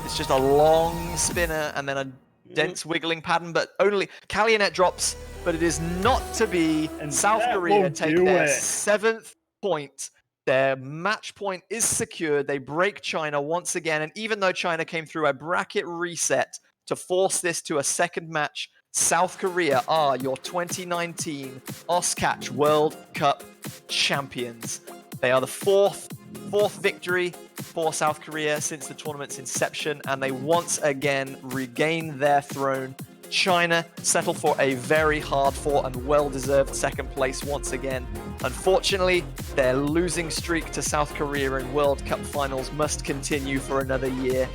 [SPEAKER 1] It's just a long spinner and then a dense wiggling pattern, but only Kalyanet drops, but it is not to be.
[SPEAKER 2] And
[SPEAKER 1] South
[SPEAKER 2] that
[SPEAKER 1] Korea
[SPEAKER 2] won't
[SPEAKER 1] take
[SPEAKER 2] do
[SPEAKER 1] their
[SPEAKER 2] it.
[SPEAKER 1] 7th point. Their match point is secured. They break China once again, and even though China came through a bracket reset to force this to a second match, South Korea are your 2019 Oskatch World Cup champions. They are the fourth victory for South Korea since the tournament's inception, and they once again regain their throne. China settle for a very hard-fought and well-deserved second place once again. Unfortunately, their losing streak to South Korea in World Cup finals must continue for another year.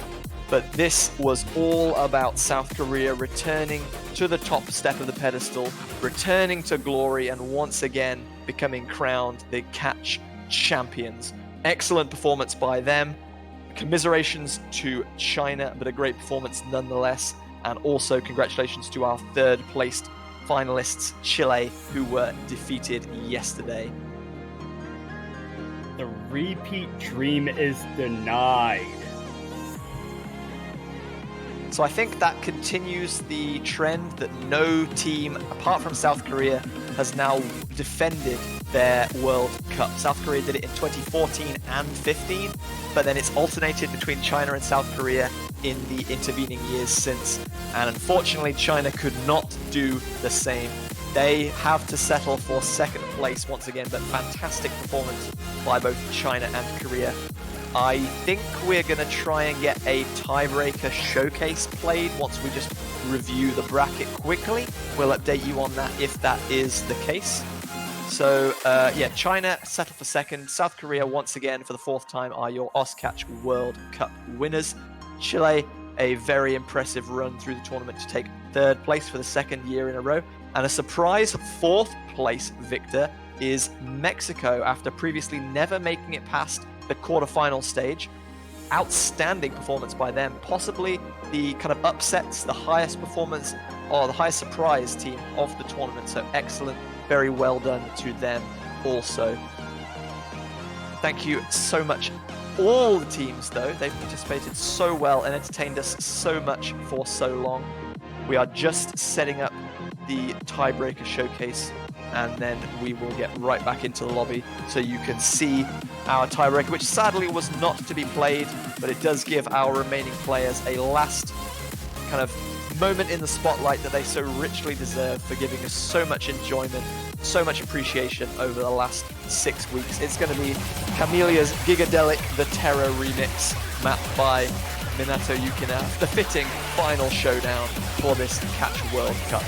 [SPEAKER 1] But this was all about South Korea returning to the top step of the pedestal, returning to glory, and once again becoming crowned the catch champions. Excellent performance by them. Commiserations to China, but a great performance nonetheless. And also congratulations to our third placed finalists, Chile, who were defeated yesterday.
[SPEAKER 2] The repeat dream is denied.
[SPEAKER 1] So I think that continues the trend that no team, apart from South Korea, has now defended their World Cup. South Korea did it in 2014 and 15, but then it's alternated between China and South Korea in the intervening years since. And unfortunately, China could not do the same. They have to settle for second place once again, but fantastic performance by both China and Korea. I think we're going to try and get a tiebreaker showcase played once we just review the bracket quickly. We'll update you on that if that is the case. So, yeah, China settled for second. South Korea, once again, for the fourth time, are your Oscatch World Cup winners. Chile, a very impressive run through the tournament to take third place for the second year in a row. And a surprise fourth place victor is Mexico, after previously never making it past the quarterfinal stage. Outstanding performance by them, possibly the kind of upsets, the highest performance or the highest surprise team of the tournament. So excellent, very well done to them also. Thank you so much. All the teams though, they've participated so well and entertained us so much for so long. We are just setting up the tiebreaker showcase, and then we will get right back into the lobby so you can see our tiebreaker, which sadly was not to be played, but it does give our remaining players a last kind of moment in the spotlight that they so richly deserve for giving us so much enjoyment, so much appreciation over the last 6 weeks. It's going to be Camelia's Gigadelic The Terror remix, mapped by Minato Yukina, the fitting final showdown for this Catch World Cup.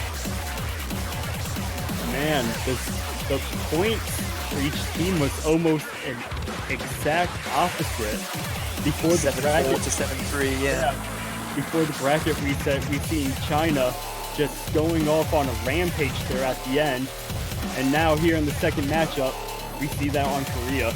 [SPEAKER 2] Man, the points for each team was almost an exact opposite. Before the
[SPEAKER 1] 7-4 to 7-3, yeah.
[SPEAKER 2] Before the bracket reset, we've seen China just going off on a rampage there at the end. And now here in the second matchup, we see that on Korea.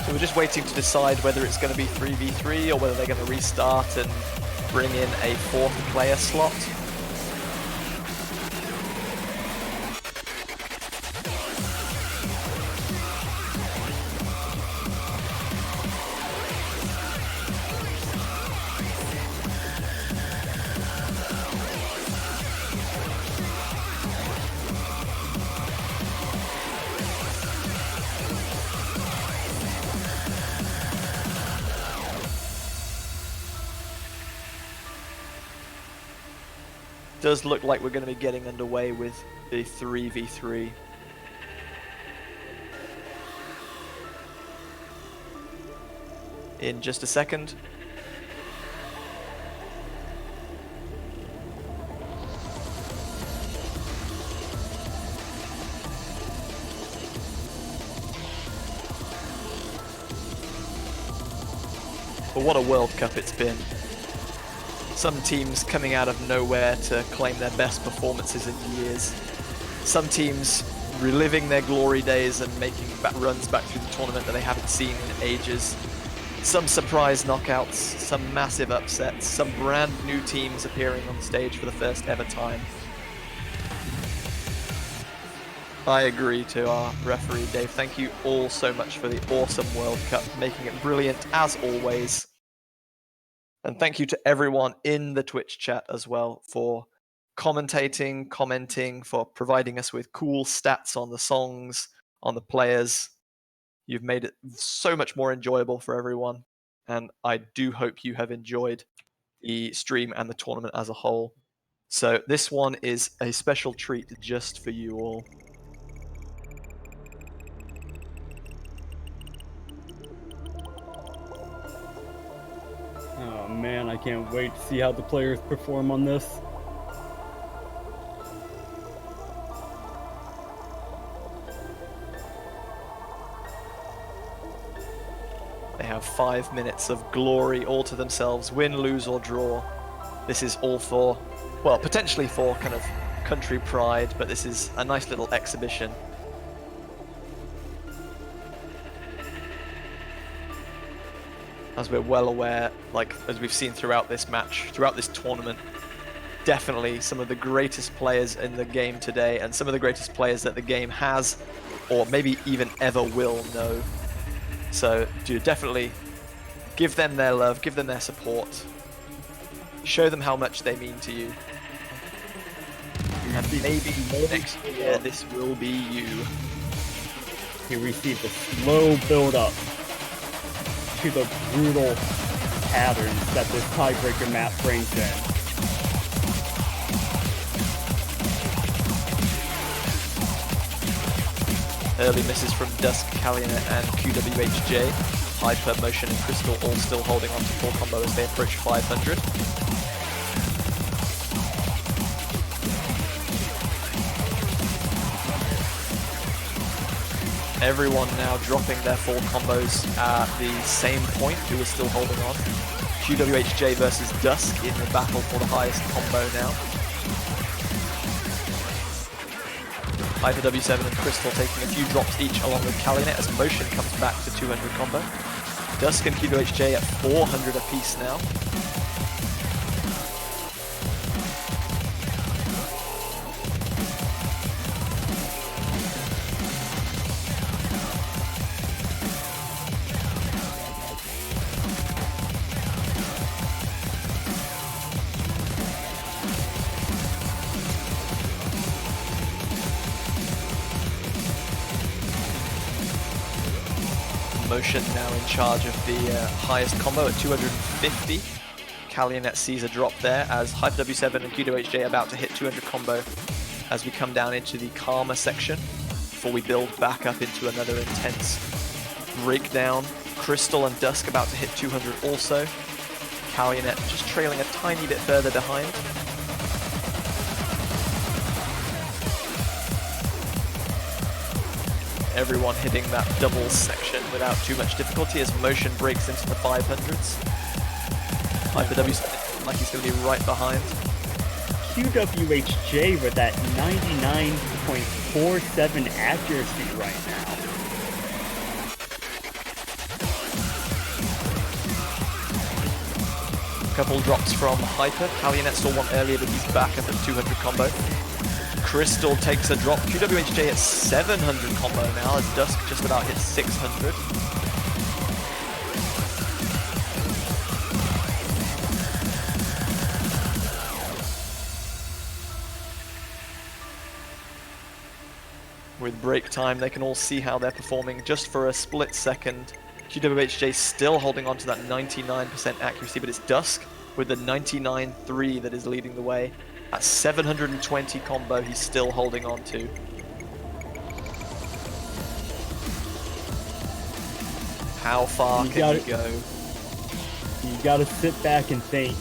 [SPEAKER 1] So we're just waiting to decide whether it's going to be 3v3 or whether they're going to restart and bring in a fourth player slot. Does look like we're going to be getting underway with the 3v3. In just a second. But what a World Cup it's been. Some teams coming out of nowhere to claim their best performances in years. Some teams reliving their glory days and making runs back through the tournament that they haven't seen in ages. Some surprise knockouts, some massive upsets, some brand new teams appearing on stage for the first ever time. I agree to our referee, Dave. Thank you all so much for the awesome World Cup, making it brilliant as always. And thank you to everyone in the Twitch chat as well for commentating, commenting, for providing us with cool stats on the songs, on the players. You've made it so much more enjoyable for everyone. And I do hope you have enjoyed the stream and the tournament as a whole. So this one is a special treat just for you all.
[SPEAKER 2] Oh man, I can't wait to see how the players perform on this.
[SPEAKER 1] They have 5 minutes of glory all to themselves, win, lose or draw. This is all for, well, potentially for kind of country pride, but this is a nice little exhibition. As we're well aware, like as we've seen throughout this match, throughout this tournament, definitely some of the greatest players in the game today and some of the greatest players that the game has or maybe even ever will know. So do definitely give them their love, give them their support, show them how much they mean to you. And maybe next year this will be you.
[SPEAKER 2] He received a slow build-up to the brutal patterns that this tiebreaker map brings in.
[SPEAKER 1] Early misses from Dusk, Kalyanet and QWHJ. Hyper, Motion and Crystal all still holding on to full combo as they approach 500. Everyone now dropping their full combos at the same point, who is still holding on. QWHJ versus Dusk in the battle for the highest combo now. Hyper W7 and Crystal taking a few drops each along with Kalyanet as Motion comes back to 200 combo. Dusk and QWHJ at 400 apiece now. Motion now in charge of the highest combo at 250. Kalyanet sees a drop there as Hyper W7 and QWHJ are about to hit 200 combo as we come down into the Karma section before we build back up into another intense breakdown. Crystal and Dusk about to hit 200 also. Kalyanet just trailing a tiny bit further behind. Everyone hitting that double section without too much difficulty as Motion breaks into the 500s. Hyper W7 like he's going to be right behind.
[SPEAKER 2] QWHJ with that 99.47 accuracy right now.
[SPEAKER 1] Couple drops from Hyper. Kalyanet saw one earlier, but he's back at the 200 combo. Crystal takes a drop. QWHJ at 700 combo now as Dusk just about hits 600. With break time, they can all see how they're performing just for a split second. QWHJ still holding on to that 99% accuracy, but it's Dusk with the 99.3 that is leading the way. At 720 combo, he's still holding on to. How far can he go?
[SPEAKER 2] You gotta sit back and think.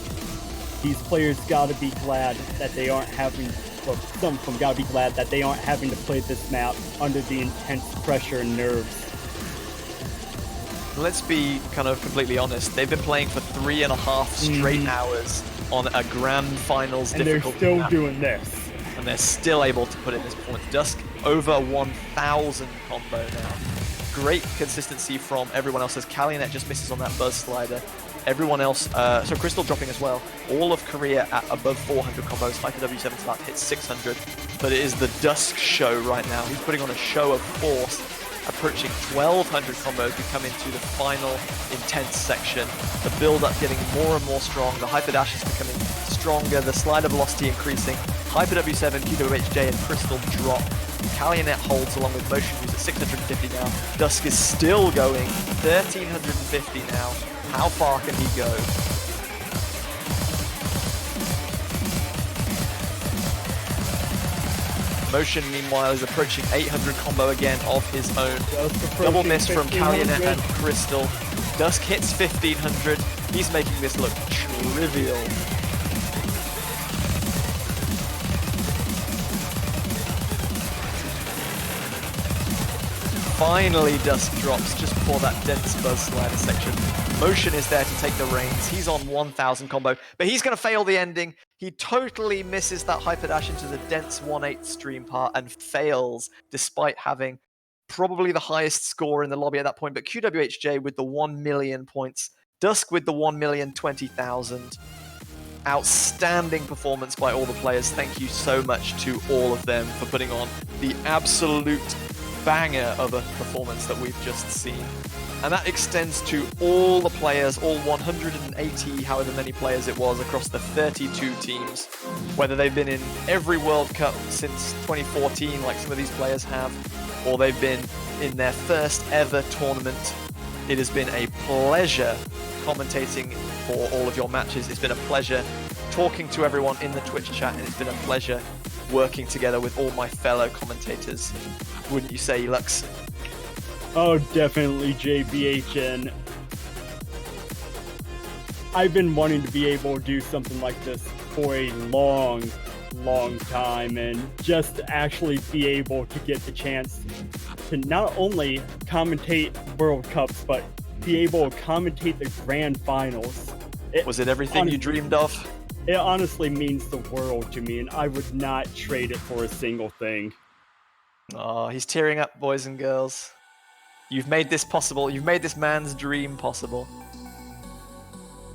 [SPEAKER 2] These players gotta be glad that they aren't having, well, some of them gotta be glad that they aren't having to play this map under the intense pressure and nerves.
[SPEAKER 1] Let's be kind of completely honest. They've been playing for 3.5 straight hours on a grand finals difficulty
[SPEAKER 2] they're still
[SPEAKER 1] map,
[SPEAKER 2] doing this.
[SPEAKER 1] and they're still able to put in this performance. Dusk over 1,000 combo now. great consistency from everyone else as Kalyanet just misses on that buzz slider. Everyone else, so Crystal dropping as well. All of Korea at above 400 combos. HyperW7's about to hit 600. But it is the Dusk show right now. He's putting on a show of force, approaching 1200 combos. We come into the final intense section. The build-up getting more and more strong. The Hyper Dash is becoming stronger. The slider velocity increasing. HyperW7, QWHJ, and Crystal drop. Kalyanet holds along with Motion, who's at 650 now. Dusk is still going, 1350 now. How far can he go? Motion, meanwhile, is approaching 800 combo again of his own. Double miss from Kalyanet and Crystal. Dusk hits 1500. He's making this look trivial. Finally, Dusk drops just before that dense buzz slider section. Motion is there to take the reins. He's on 1000 combo, but he's going to fail the ending. He totally misses that hyper dash into the dense 1/8 stream part and fails despite having probably the highest score in the lobby at that point. But QWHJ with the 1 million points, Dusk with the 1,020,000. Outstanding performance by all the players. Thank you so much to all of them for putting on the absolute banger of a performance that we've just seen. And that extends to all the players, all 180, however many players it was, across the 32 teams. Whether they've been in every World Cup since 2014, like some of these players have, or they've been in their first ever tournament. It has been a pleasure commentating for all of your matches. It's been a pleasure talking to everyone in the Twitch chat, and it's been a pleasure working together with all my fellow commentators. Wouldn't you say, Lux?
[SPEAKER 2] Oh, definitely, JBHN. I've been wanting to be able to do something like this for a long time, and just to actually be able to get the chance to not only commentate World Cups, but be able to commentate the Grand Finals.
[SPEAKER 1] Was it everything you dreamed of?
[SPEAKER 2] It honestly means the world to me, and I would not trade it for a single thing.
[SPEAKER 1] Oh, he's tearing up, boys and girls. You've made this possible. You've made this man's dream possible.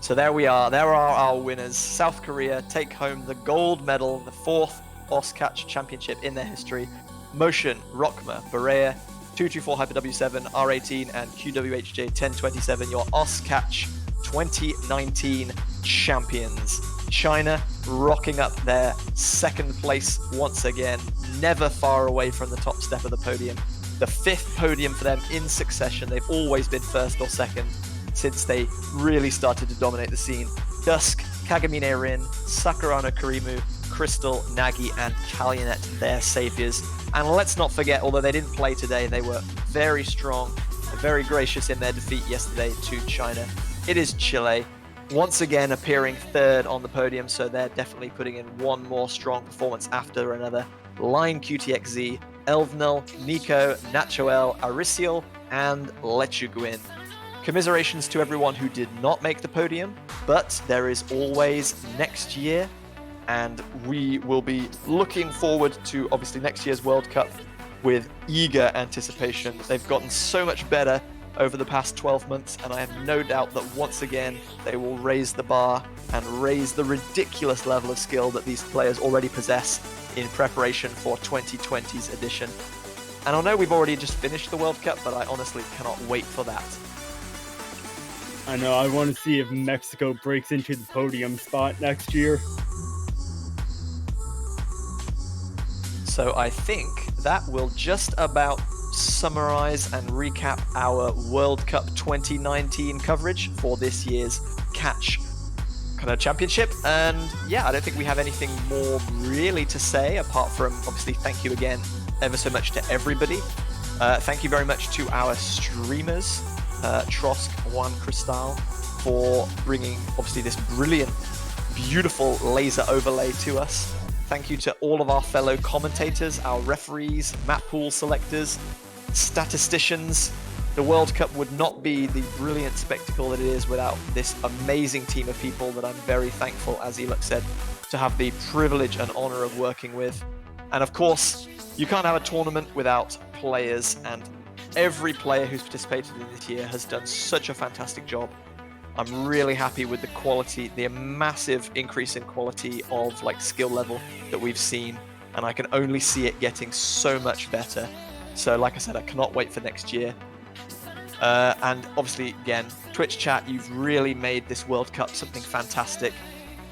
[SPEAKER 1] So there we are. There are our winners. South Korea take home the gold medal, the 4th OSCatch championship in their history. Motion, Rockma, Berea, 224 HyperW7, R18, and QWHJ 1027, your OSCatch 2019 champions. China rocking up their 2nd place once again, never far away from the top step of the podium. The 5th podium for them in succession. They've always been 1st or 2nd since they really started to dominate the scene. Dusk, Kagamine Rin, Sakurano Kurimu, Crystal, Nagi, and Kalyanet, their saviors. And let's not forget, although they didn't play today, they were very strong, very gracious in their defeat yesterday to China. It is Chile, once again appearing 3rd on the podium, so they're definitely putting in one more strong performance after another. Line QTXZ, Elvnel, Nico, Nachoel, Arisiel, and Lechuguin. Commiserations to everyone who did not make the podium, but there is always next year, and we will be looking forward to obviously next year's World Cup with eager anticipation. They've gotten so much better over the past 12 months, and I have no doubt that once again they will raise the bar and raise the ridiculous level of skill that these players already possess in preparation for 2020's edition. And I know we've already just finished the World Cup, but I honestly cannot wait for that.
[SPEAKER 2] I know, I want to see if Mexico breaks into the podium spot next year.
[SPEAKER 1] So I think that will just about summarize and recap our World Cup 2019 coverage for this year's Catch kind of championship. And yeah, I don't think we have anything more really to say apart from obviously thank you again ever so much to everybody. Thank you very much to our streamers, Trosk, Juan Cristal, for bringing obviously this brilliant, beautiful laser overlay to us. Thank you to all of our fellow commentators, our referees, map pool selectors, statisticians. The World Cup would not be the brilliant spectacle that it is without this amazing team of people that I'm very thankful, as Elux said, to have the privilege and honor of working with. And of course, you can't have a tournament without players, and every player who's participated in this year has done such a fantastic job. I'm really happy with the quality, the massive increase in quality of like skill level that we've seen, and I can only see it getting so much better. So like I said, I cannot wait for next year. And obviously, again, Twitch chat, you've really made this World Cup something fantastic.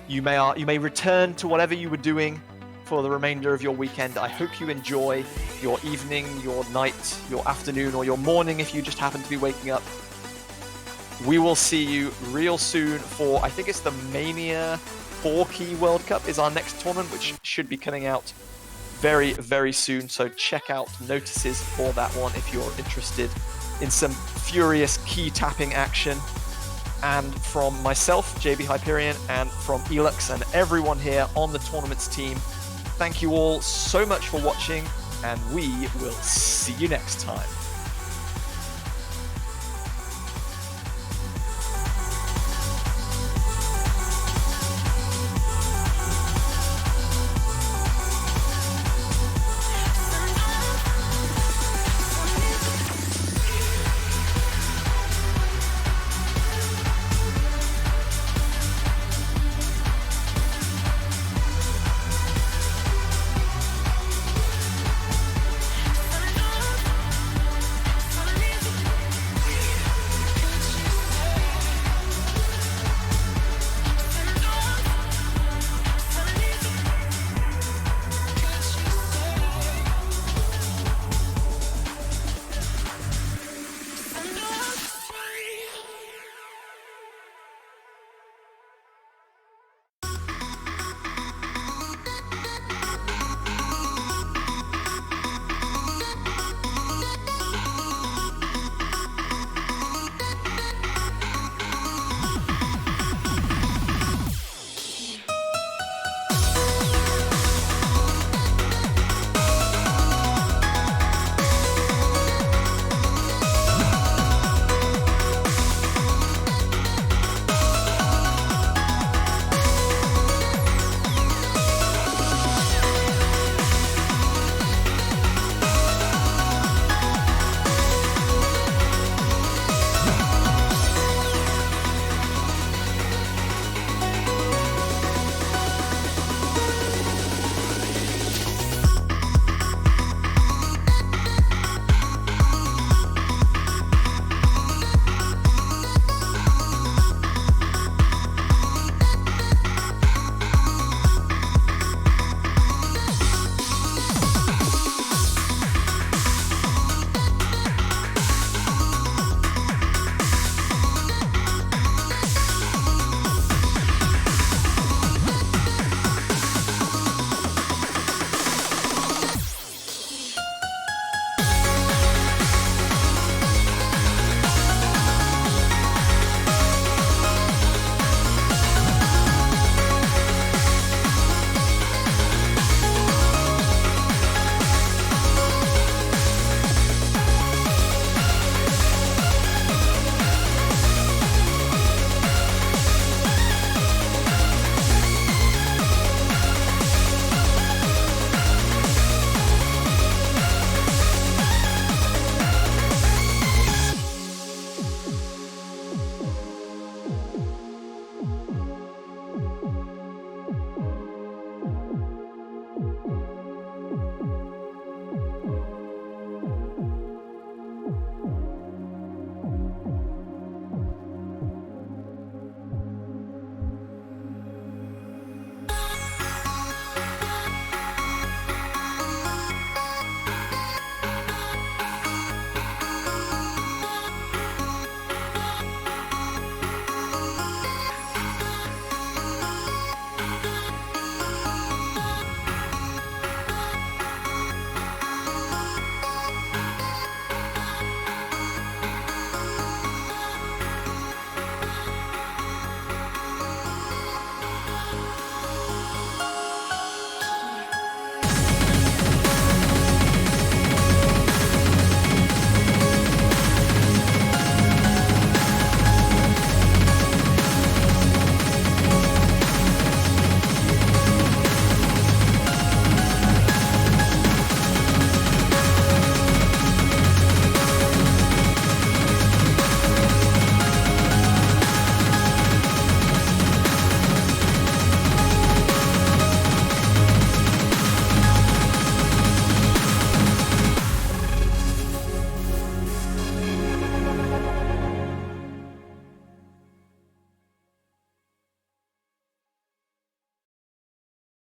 [SPEAKER 1] You may return to whatever you were doing for the remainder of your weekend. I hope you enjoy your evening, your night, your afternoon, or your morning if you just happen to be waking up. We will see you real soon for, I think it's the Mania 4 Key World Cup is our next tournament, which should be coming out very, very soon. So check out notices for that one if you're interested in some furious key tapping action. And from myself, JB Hyperion, and from Elux and everyone here on the tournaments team, thank you all so much for watching, and we will see you next time.